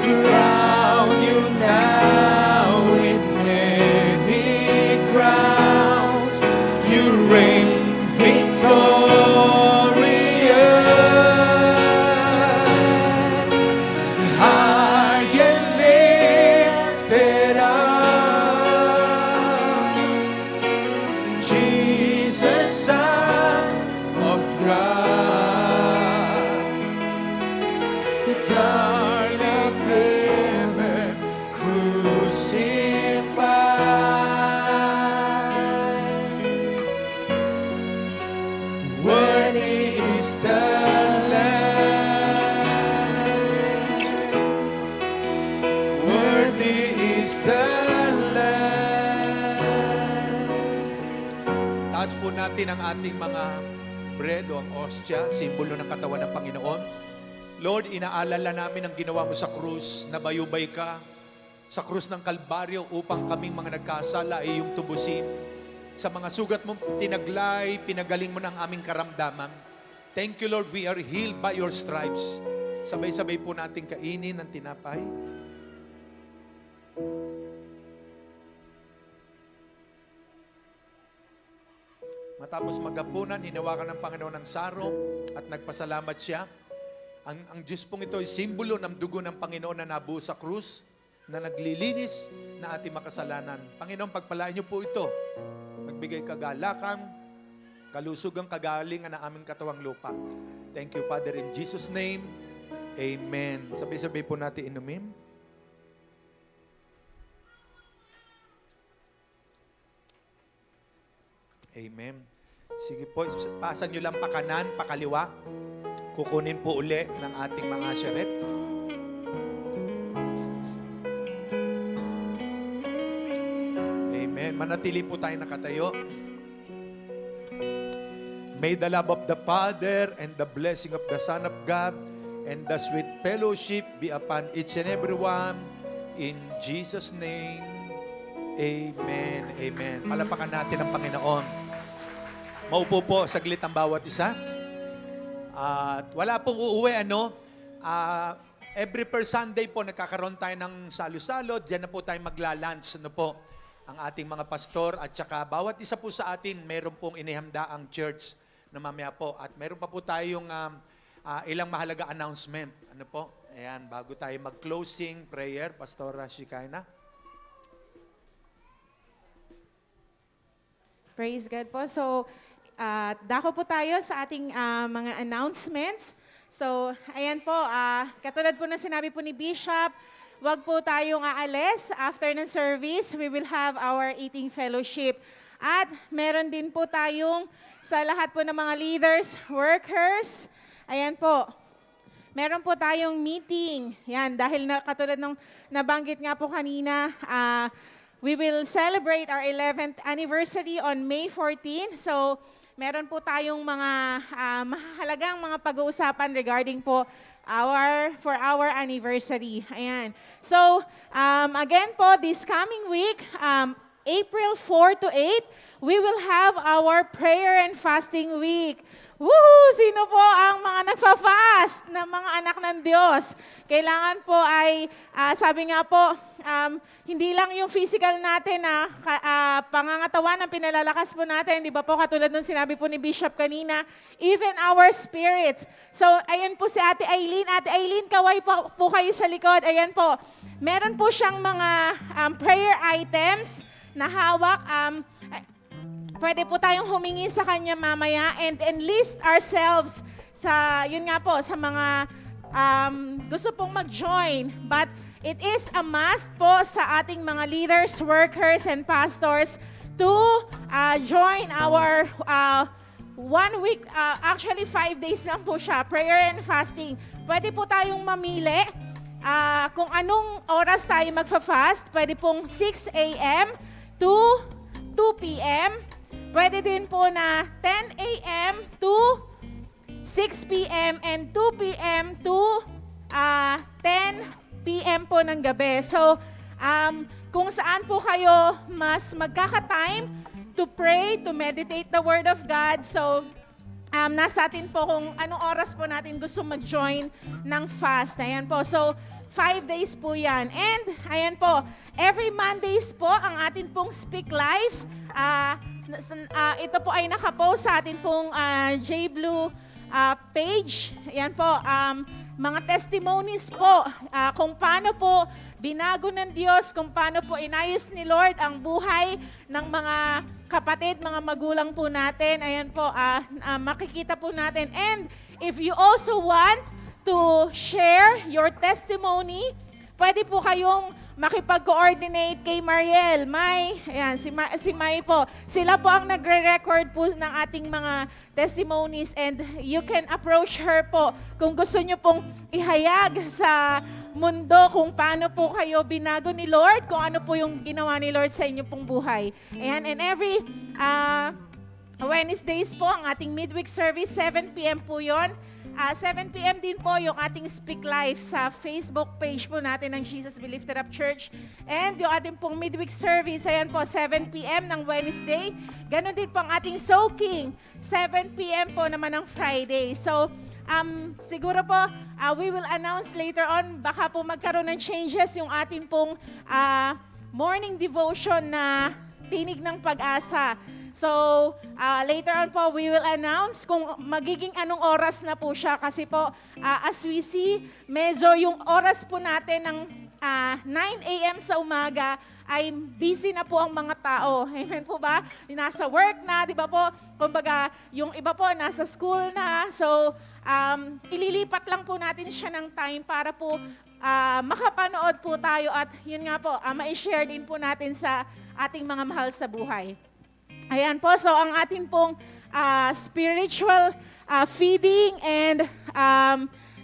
Crown you now with many crowns. You reign victorious. High and lifted up, Jesus, Son of God, the darling of heaven, crucified. Worthy is the Lamb. Worthy is the Lamb. Taas po natin ang ating mga bread o ang ostya, simbolo ng katawan ng Panginoon. Lord, inaalala namin ang ginawa mo sa krus, nabayubay ka sa krus ng Kalbaryo upang kaming mga nagkasala ay iyong tubusin. Sa mga sugat mo tinaglay, pinagaling mo ng aming karamdaman. Thank you, Lord, we are healed by your stripes. Sabay-sabay po natin kainin ang tinapay. Matapos magapunan, hinawakan ng Panginoon ng sarong at nagpasalamat siya. Ang Diyos pong ito ay simbolo ng dugo ng Panginoon na nabuo sa krus. na naglilinis na ating makasalanan. Panginoon, pagpalain niyo po ito. Magbigay kagalakan, kalusugang kagalingan ng aming katawang lupa. Thank you, Father, in Jesus' name. Amen. Sabay-sabay po natin inumin. Amen. Sige po, pasan nyo lang pakanan, pakaliwa. Kukunin po uli ng ating mga sheret. Amen. Manatili po tayo nakatayo. May the love of the Father and the blessing of the Son of God and the sweet fellowship be upon each and every one. In Jesus' name, amen. Amen. Palapakan natin ang Panginoon. Maupo po saglit ang bawat isa. At wala pong uuwi, every per Sunday po, nagkakaroon tayo ng salo-salo. Diyan na po tayo magla-lunch, ang ating mga pastor. At saka bawat isa po sa atin, meron pong inihanda ang church na mamaya po. At meron pa po tayong ilang mahalaga announcement. Ayan, bago tayo mag-closing prayer, Pastora Shekinah. Praise God po. So, dako po tayo sa ating mga announcements. So, ayan po, katulad po ng sinabi po ni Bishop, wag po tayong aalis. After ng service, we will have our eating fellowship. At meron din po tayong sa lahat po ng mga leaders, workers, ayan po, meron po tayong meeting. Yan, dahil katulad ng nabanggit nga po kanina, we will celebrate our 11th anniversary on May 14. So, meron po tayong mga mahalagang mga pag-uusapan regarding po for our anniversary. Ayan. So, again po, this coming week, April 4 to 8, we will have our prayer and fasting week. Woohoo! Sino po ang mga nagfa-fast na mga anak ng Diyos? Kailangan po ay, sabi nga po, hindi lang yung physical natin na pangangatawan ang pinalalakas po natin, di ba po, katulad ng sinabi po ni Bishop kanina, even our spirits. So, ayan po si Ate Aileen. Ate Aileen, kaway po kayo sa likod. Ayan po, meron po siyang mga prayer items na hawak. Pwede po tayong humingi sa kanya mamaya and enlist ourselves sa, yun nga po, sa mga gusto pong mag-join. But it is a must po sa ating mga leaders, workers, and pastors to join our 1 week, actually 5 days lang po siya, prayer and fasting. Pwede po tayong mamili kung anong oras tayo magfa-fast. Pwede pong 6 a.m. to 2 p.m. Pwede din po na 10 a.m. to 6 p.m. and 2 p.m. to 10 p.m. po ng gabi. So, kung saan po kayo mas magkaka-time to pray, to meditate the Word of God. So, nasa atin po kung anong oras po natin gusto mag-join ng fast. Ayan po. So, 5 days po yan. And, ayan po, every Mondays po, ang atin pong Speak Life, ito po ay nakapost sa atin pong J-Blue page. Ayan po, mga testimonies po kung paano po binago ng Diyos, kung paano po inayos ni Lord ang buhay ng mga kapatid, mga magulang po natin. Ayan po, makikita po natin. And if you also want to share your testimony, pwede po kayong makipag-coordinate kay Mariel, May, ayan, si May po. Sila po ang nagre-record po ng ating mga testimonies and you can approach her po kung gusto nyo pong ihayag sa mundo kung paano po kayo binago ni Lord, kung ano po yung ginawa ni Lord sa inyo pong buhay. Ayan, and every Wednesdays po, ang ating midweek service, 7 p.m. po yun. 7 p.m. din po yung ating Speak Life sa Facebook page po natin ng Jesus Be Lifted Up Church. And yung ating pong midweek service, ayan po, 7 p.m. ng Wednesday. Ganon din po ang ating soaking, 7 p.m. po naman ng Friday. So, siguro po, we will announce later on, baka po magkaroon ng changes yung ating pong morning devotion na Tinig ng Pag-asa. So, later on po, we will announce kung magiging anong oras na po siya. Kasi po, as we see, medyo yung oras po natin ng 9 a.m. sa umaga, ay busy na po ang mga tao. Amen po ba? Nasa work na, di ba po? Kumbaga, yung iba po nasa school na. So, ililipat lang po natin siya ng time para po makapanood po tayo at yun nga po, ma-share din po natin sa ating mga mahal sa buhay. Ayan po, so ang atin pong spiritual feeding and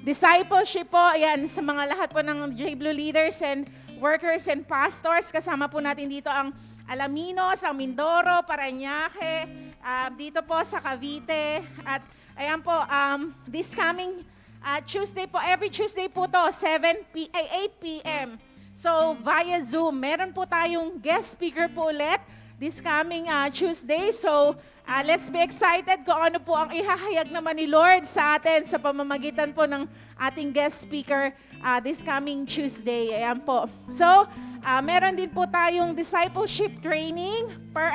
discipleship po, ayan, sa mga lahat po ng J Blue leaders and workers and pastors. Kasama po natin dito ang Alaminos, ang Mindoro, Parañaque, dito po sa Cavite. At ayan po, this coming Tuesday po, every Tuesday po to, 8 p.m. So, via Zoom, meron po tayong guest speaker po ulit this coming Tuesday. So, let's be excited kung ano po ang ihahayag naman ni Lord sa atin sa pamamagitan po ng ating guest speaker this coming Tuesday. Ayan po. So, meron din po tayong discipleship training per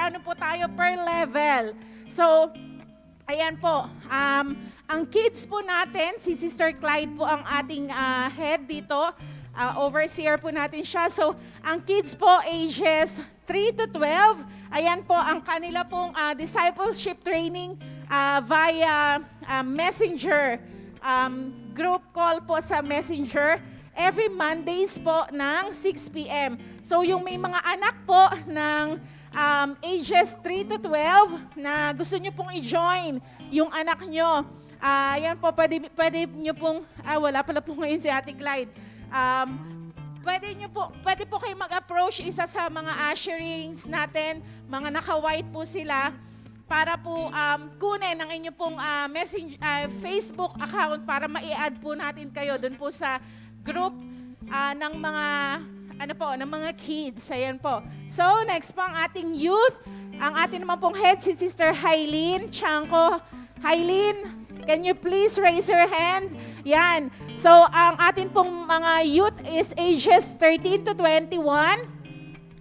level. So, ayan po. Ang kids po natin, si Sister Clyde po ang ating head dito. Overseer po natin siya. So, ang kids po ages 3 to 12, ayan po ang kanila pong discipleship training via Messenger. Group call po sa Messenger. Every Mondays po ng 6 p.m. So, yung may mga anak po ng ages 3 to 12 na gusto nyo pong i-join yung anak nyo, ayan po, pwede nyo pong, wala pala po ngayon si Ate Clyde. Pwede po kayo mag-approach isa sa mga usherings natin, mga naka-white po sila, para po kunin ang inyo pong Facebook account para ma-add po natin kayo doon po sa group ng mga ng mga kids. Ayan po. So, next po ang ating youth. Ang ating naman pong head, si Sister Hailin Chanko. Hailin, can you please raise your hand? Yan. So, ang atin pong mga youth is ages 13 to 21.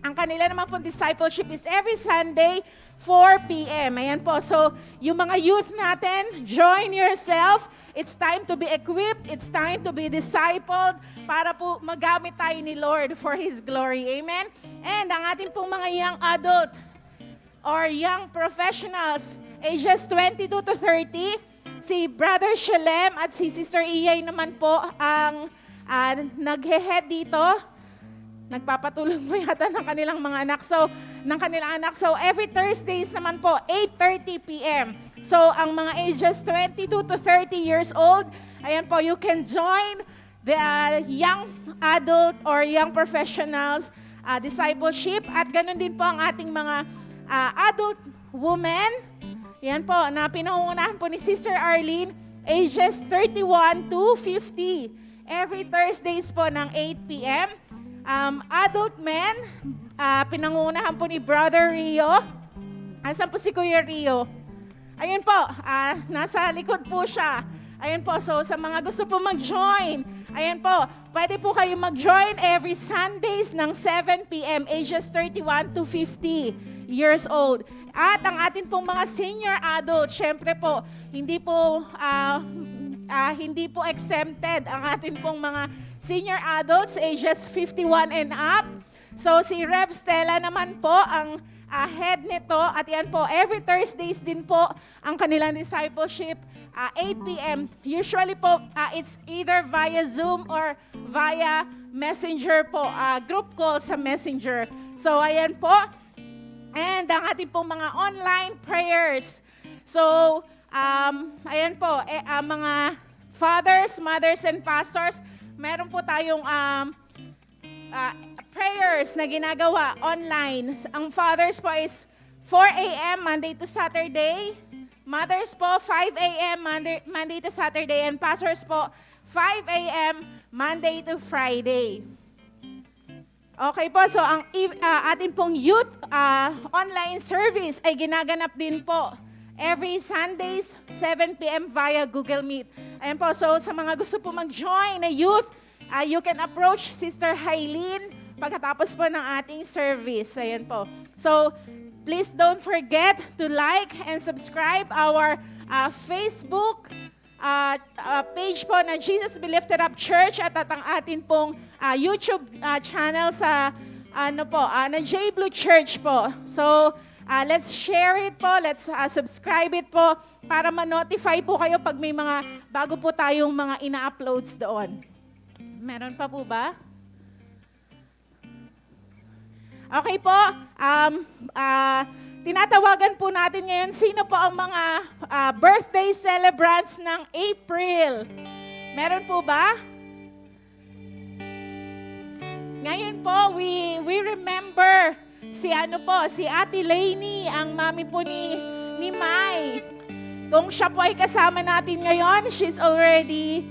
Ang kanila naman pong discipleship is every Sunday, 4 p.m. Ayan po. So, yung mga youth natin, join yourself. It's time to be equipped. It's time to be discipled para po magamit tayo ni Lord for His glory. Amen? And ang atin pong mga young adult or young professionals, ages 22 to 30, si Brother Shalem at si Sister Iyay naman po ang naghe-head dito. Nagpapatulong mo yata ng kanilang mga anak. So, every Thursdays naman po, 8:30 p.m. So, ang mga ages 22 to 30 years old, ayan po, you can join the young adult or young professionals discipleship. At ganun din po ang ating mga adult women. Yan po, na pinangungunahan po ni Sister Arlene, ages 31 to 50. Every Thursdays po ng 8 p.m. Adult men, pinangungunahan po ni Brother Rio. Asan po si Kuya Rio? Ayun po, nasa likod po siya. Ayun po, so sa mga gusto po mag-join, ayun po, pwede po kayo mag-join every Sundays ng 7 p.m. ages 31 to 50 years old. At ang atin pong mga senior adult, syempre po, hindi po exempted ang atin pong mga senior adults ages 51 and up. So si Rev Stella naman po ang head nito at yan po, every Thursdays din po ang kanilang discipleship, 8 p.m. Usually po, it's either via Zoom or via Messenger po, group call sa Messenger. So ayan po. And ang ating pong mga online prayers. So, ayan po, mga fathers, mothers, and pastors, meron po tayong prayers na ginagawa online. Ang fathers po is 4 a.m. Monday to Saturday. Mothers po, 5 a.m. Monday to Saturday. And pastors po, 5 a.m. Monday to Friday. Okay po, so ang atin pong youth online service ay ginaganap din po every Sundays, 7 p.m. via Google Meet. Ayan po, so sa mga gusto po mag-join na youth, you can approach Sister Hailin pagkatapos po ng ating service. Ayan po. So, please don't forget to like and subscribe our Facebook page po na Jesus Be Lifted Up Church at ang atin pong YouTube channel sa na J Blue Church po. So, let's share it po, let's subscribe it po para ma-notify po kayo pag may mga bago po tayong mga ina-uploads doon. Meron pa po ba? Okay po, tinatawagan po natin ngayon sino po ang mga birthday celebrants ng April. Meron po ba? Ngayon po, we remember si Ate Lainey, ang mami po ni Mai. Kung siya po ay kasama natin ngayon, she's already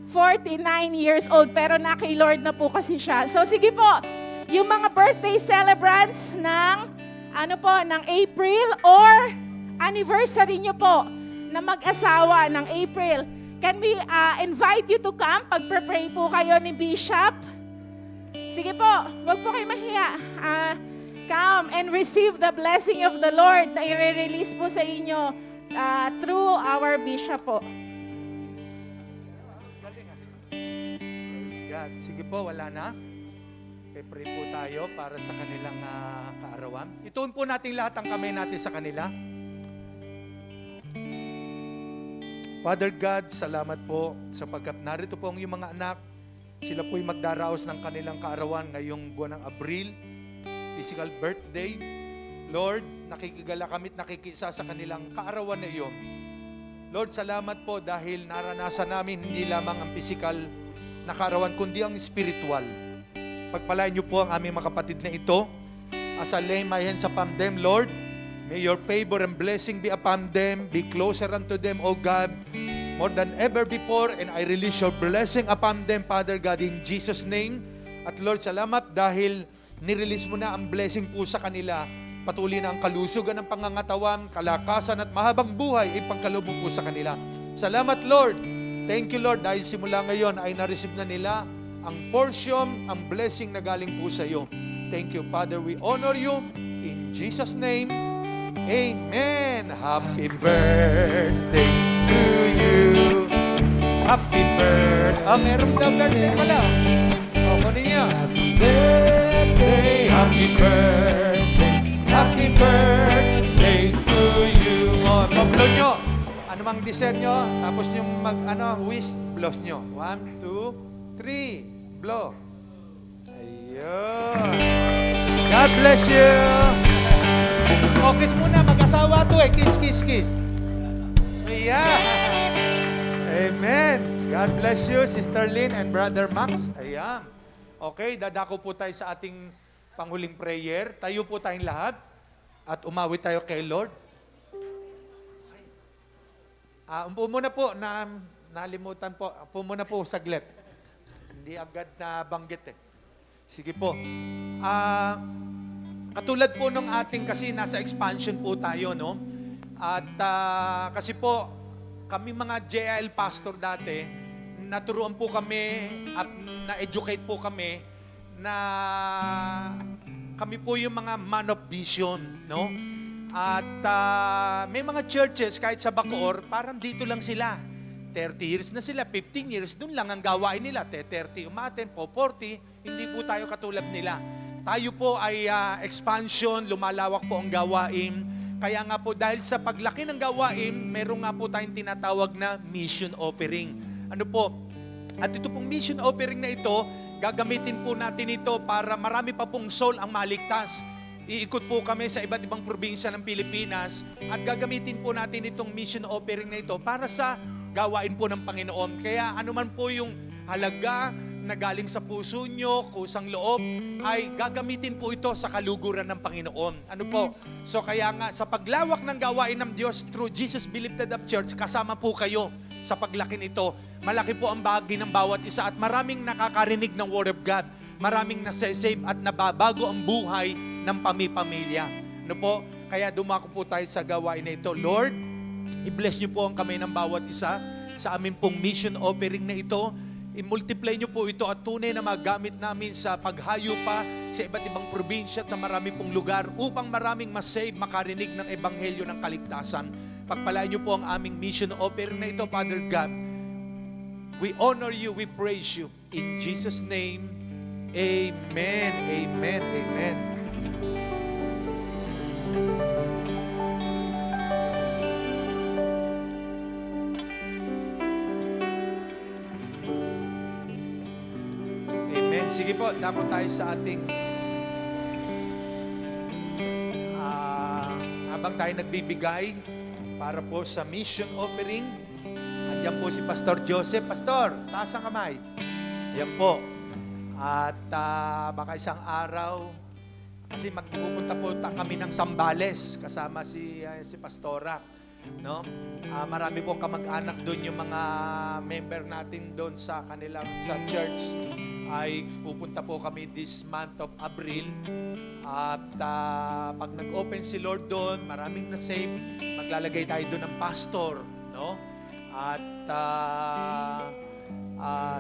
49 years old, pero na kay Lord na po kasi siya. So sige po, yung mga birthday celebrants ng ng April or anniversary nyo po na mag-asawa ng April, can we invite you to come? Pag-pray po kayo ni Bishop. Sige po, wag po kayo mahiya. Come and receive the blessing of the Lord na i-release po sa inyo through our Bishop po. Praise God. Sige po, wala na. Pray po tayo para sa kanilang kaarawan. Ituon po natin lahat ang kamay natin sa kanila. Father God, salamat po sapagkat narito po ang iyong mga anak. Sila po'y magdaraos ng kanilang kaarawan ngayong buwan ng Abril, physical birthday. Lord, nakikigala kami at nakikisa sa kanilang kaarawan na iyon. Lord, salamat po dahil naranasan namin hindi lamang ang physical na kaarawan, kundi ang spiritual. Pagpalain niyo po ang aming mga kapatid na ito. As I lay my hands upon them, Lord, may your favor and blessing be upon them. Be closer unto them, O God, more than ever before, and I release your blessing upon them, Father God, in Jesus' name. At Lord, salamat dahil nirelease mo na ang blessing po sa kanila. Patuloy na ang kalusugan ng pangangatawan, kalakasan at mahabang buhay, ipagkaloob mo po sa kanila. Salamat, Lord. Thank you, Lord, dahil simula ngayon ay na-receive na nila ang portion, ang blessing na galing po sa iyo. Thank you, Father. We honor you. In Jesus' name, Amen. Happy birthday to you. Happy birthday. Meron daw birthday pala. Kunin niyo. Happy birthday. Happy birthday. Happy birthday to you. Blow nyo. Ano mang desert nyo, tapos nyo wish, blow nyo. 1, 2, 3. Blow. Ayun. God bless you. O, kiss muna. Mag-asawa to eh. Kiss, kiss, kiss. Ayan. Amen. God bless you, Sister Lynn and Brother Max. Ayan. Okay, dadako po tayo sa ating panghuling prayer. Tayo po tayong lahat at umawit tayo kay Lord. Umpo muna po, nalimutan po. Umpo muna po saglit. Hindi agad na banggit eh. Sige po. Katulad po nung ating, kasi nasa expansion po tayo, no? At kasi po, kami mga JIL pastor dati, naturuan po kami at na-educate po kami na kami po yung mga man of vision, no? At may mga churches, kahit sa Bacoor, parang dito lang sila. 30 years na sila, 15 years, dun lang ang gawain nila. 30 umaten, po 40, hindi po tayo katulad nila. Tayo po ay expansion, lumalawak po ang gawain. Kaya nga po dahil sa paglaki ng gawain, meron nga po tayong tinatawag na mission offering. Ano po? At ito pong mission offering na ito, gagamitin po natin ito para marami pa pong soul ang maligtas. Iikot po kami sa iba't ibang probinsya ng Pilipinas at gagamitin po natin itong mission offering na ito para sa gawain po ng Panginoon. Kaya anuman po yung halaga na galing sa puso nyo, kusang loob, ay gagamitin po ito sa kaluguran ng Panginoon. Ano po? So kaya nga, sa paglawak ng gawain ng Diyos through Jesus Be Lifted Up Church, kasama po kayo sa paglaki nito. Malaki po ang bahagi ng bawat isa at maraming nakakarinig ng Word of God. Maraming nasesave at nababago ang buhay ng pamilya. Ano po? Kaya dumako po tayo sa gawain na ito. Lord, i-bless niyo po ang kamay ng bawat isa sa amin pong mission offering na ito. I-multiply nyo po ito at tunay na magamit namin sa paghayo pa sa iba't ibang probinsya at sa marami pong lugar upang maraming masave, makarinig ng ebanghelyo ng kaligtasan. Pagpalain niyo po ang aming mission offering na ito, Father God. We honor you, we praise you. In Jesus' name, amen, amen, amen. Amen. Sige po, dapat tayo sa ating habang tayo nagbibigay para po sa mission offering. Andiyan po si Pastor Joseph. Pastor, taas ang kamay. Yan po. At baka isang araw, kasi magpupunta po kami ng Sambales kasama si Pastora. No? Marami pong kamag-anak doon, yung mga member natin doon sa kanilang sa church ay pupunta po kami this month of April. At pag nag-open si Lord doon, maraming na-save, maglalagay tayo doon ng pastor, no? At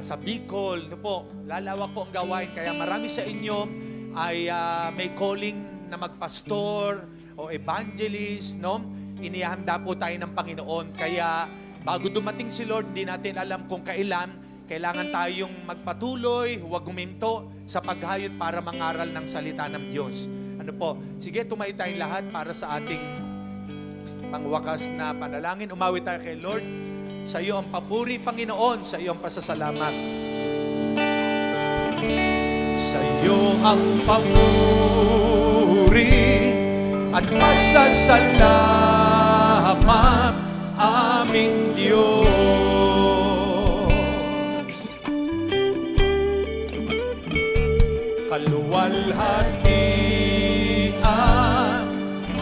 sa Bicol, no po, lalawak po ang gawain. Kaya marami sa inyo ay may calling na magpastor o evangelist, no? Inihanda po tayo ng Panginoon. Kaya bago dumating si Lord, hindi natin alam kung kailan. Kailangan tayong magpatuloy, huwag guminto sa paghayot para mangaral ng salita ng Diyos. Ano po? Sige, tumayo tayong lahat para sa ating pangwakas na panalangin. Umawi tayo kay Lord. Sa iyo ang papuri, Panginoon. Sa iyo ang pasasalamat. Sa iyo ang papuri at pasasalamat, aming Diyos. Kaluwalhatian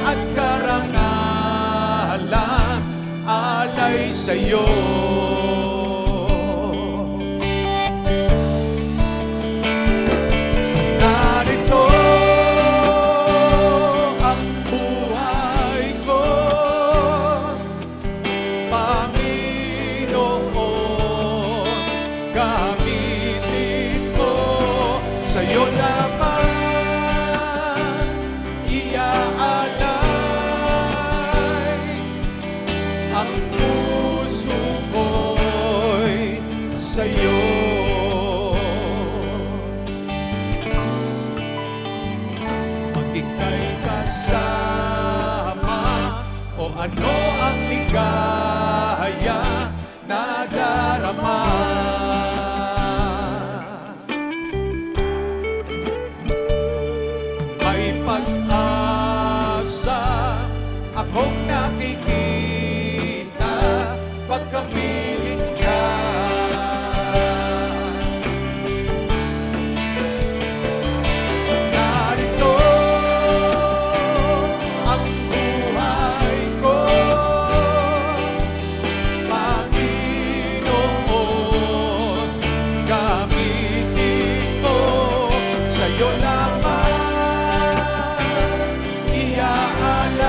at karangalan alay sa iyo. Narito ang buhay ko, Panginoon, gamitin mo sa iyo lamang iaalay ang puso ko'y sa iyo. Pag ika'y kasama, o ano ang ligaya na darama. May pag-asa akong nakikita pagkapiling ka. Narito ang buhay ko, Panginoon, gamitin mo sa iyo lamang iaalay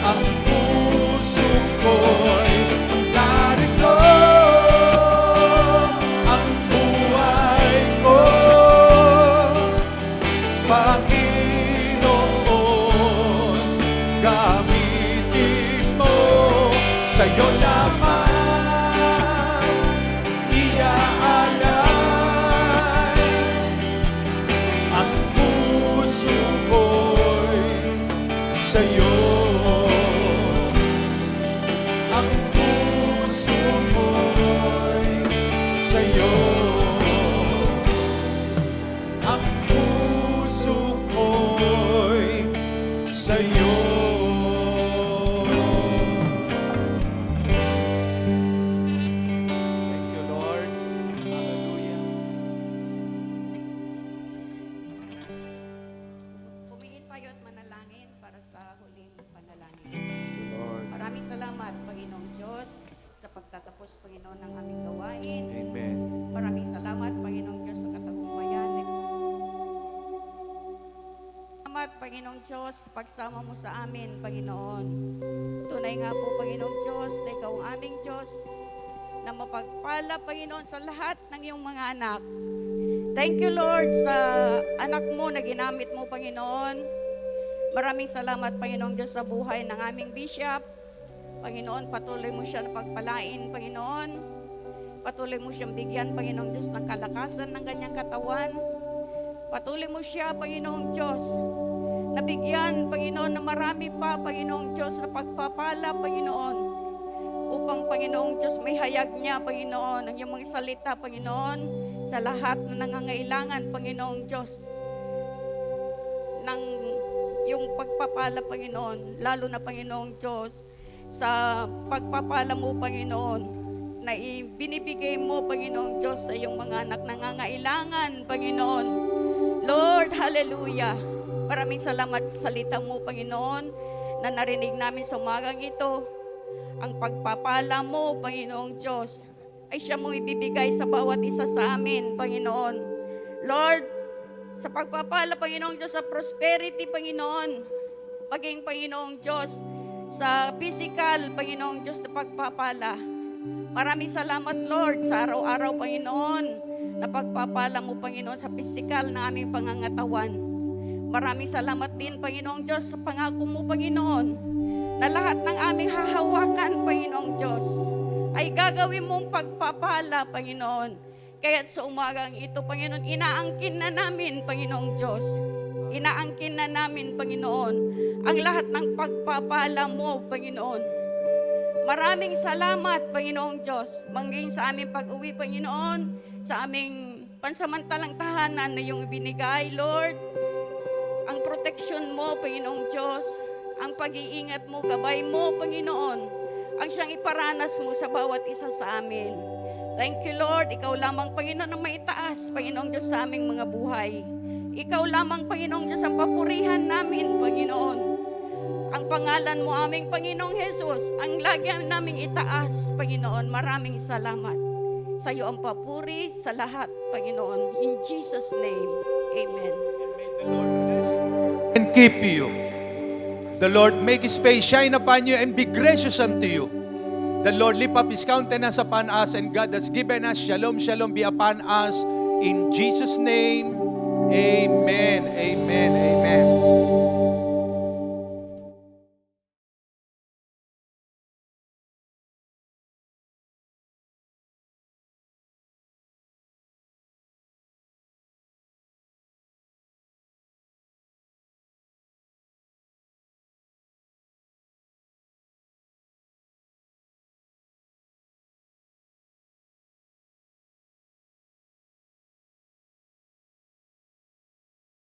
ang puso ko'y narito ang buhay ko, Panginoon, gamitin mo sa iyo lamang iaalay ang puso ko'y sa iyo. Ang puso ko'y sa iyo. Ang puso ko'y sa iyo. Thank you, Lord. Hallelujah. Pumingin tayo at manalangin para sa huling panalangin. Thank you, Lord. Maraming salamat, Panginoong Diyos, sa pagtatapos, Panginoon, ng aming gawain. Amen. Maraming salamat, Panginoong Diyos, sa katagumpayan. Salamat, Panginoong Diyos, sa pagsama mo sa amin, Panginoon. Tunay nga po, Panginoong Diyos, na ikaw ang aming Diyos, na mapagpala, Panginoon, sa lahat ng iyong mga anak. Thank you, Lord, sa anak mo na ginamit mo, Panginoon, Maraming salamat, Panginoong Diyos, sa buhay ng aming bishop. Panginoon, patuloy mo siya na pagpalain, Panginoon. Patuloy mo siyang bigyan, Panginoong Diyos, ng kalakasan ng kanyang katawan. Patuloy mo siya, Panginoong Diyos, nabigyan, Panginoon, na marami pa, Panginoong Diyos, na pagpapala, Panginoon. Upang, Panginoong Diyos, may hayag niya, Panginoon, ang iyong mga salita, Panginoon, sa lahat na nangangailangan, Panginoong Diyos, ng yung pagpapala, Panginoon, lalo na, Panginoong Diyos, sa pagpapala mo, Panginoon, na binibigay mo, Panginoong Diyos, sa iyong mga anak nangangailangan, Panginoon. Lord, hallelujah. Maraming salamat sa salita mo, Panginoon, na narinig namin sa umagang ito. Ang pagpapala mo, Panginoong Diyos, ay siya mong ibibigay sa bawat isa sa amin, Panginoon. Lord, sa pagpapala, Panginoong Diyos, sa prosperity, Panginoon, maging, Panginoong Diyos, sa physical, Panginoong Diyos, na pagpapala. Maraming salamat, Lord, sa araw-araw, Panginoon, na pagpapala mo, Panginoon, sa physical na aming pangangatawan. Maraming salamat din, Panginoong Diyos, sa pangako mo, Panginoon, na lahat ng aming hahawakan, Panginoong Diyos, ay gagawin mong pagpapala, Panginoon. Kaya't sa umagang ito, Panginoon, inaangkin na namin, Panginoong Diyos. Inaangkin na namin, Panginoon, ang lahat ng pagpapala mo, Panginoon. Maraming salamat, Panginoong Diyos, mangging sa aming pag-uwi, Panginoon, sa aming pansamantalang tahanan na iyong ibinigay, Lord. Ang proteksyon mo, Panginoong Diyos, ang pag-iingat mo, gabay mo, Panginoon, ang siyang iparanas mo sa bawat isa sa amin. Thank you, Lord. Ikaw lamang, Panginoon, ang maitaas, Panginoong Diyos, sa aming mga buhay. Ikaw lamang, Panginoong Diyos, ang papurihan namin, Panginoon. Ang pangalan mo, aming Panginoong Jesus, ang lagi naming itaas, Panginoon. Maraming salamat. Sa iyo ang papuri sa lahat, Panginoon. In Jesus' name, Amen. And keep you. The Lord make His face shine upon you and be gracious unto you. The Lord lift up His countenance upon us, and God has given us shalom, shalom be upon us. In Jesus' name, amen, amen, amen.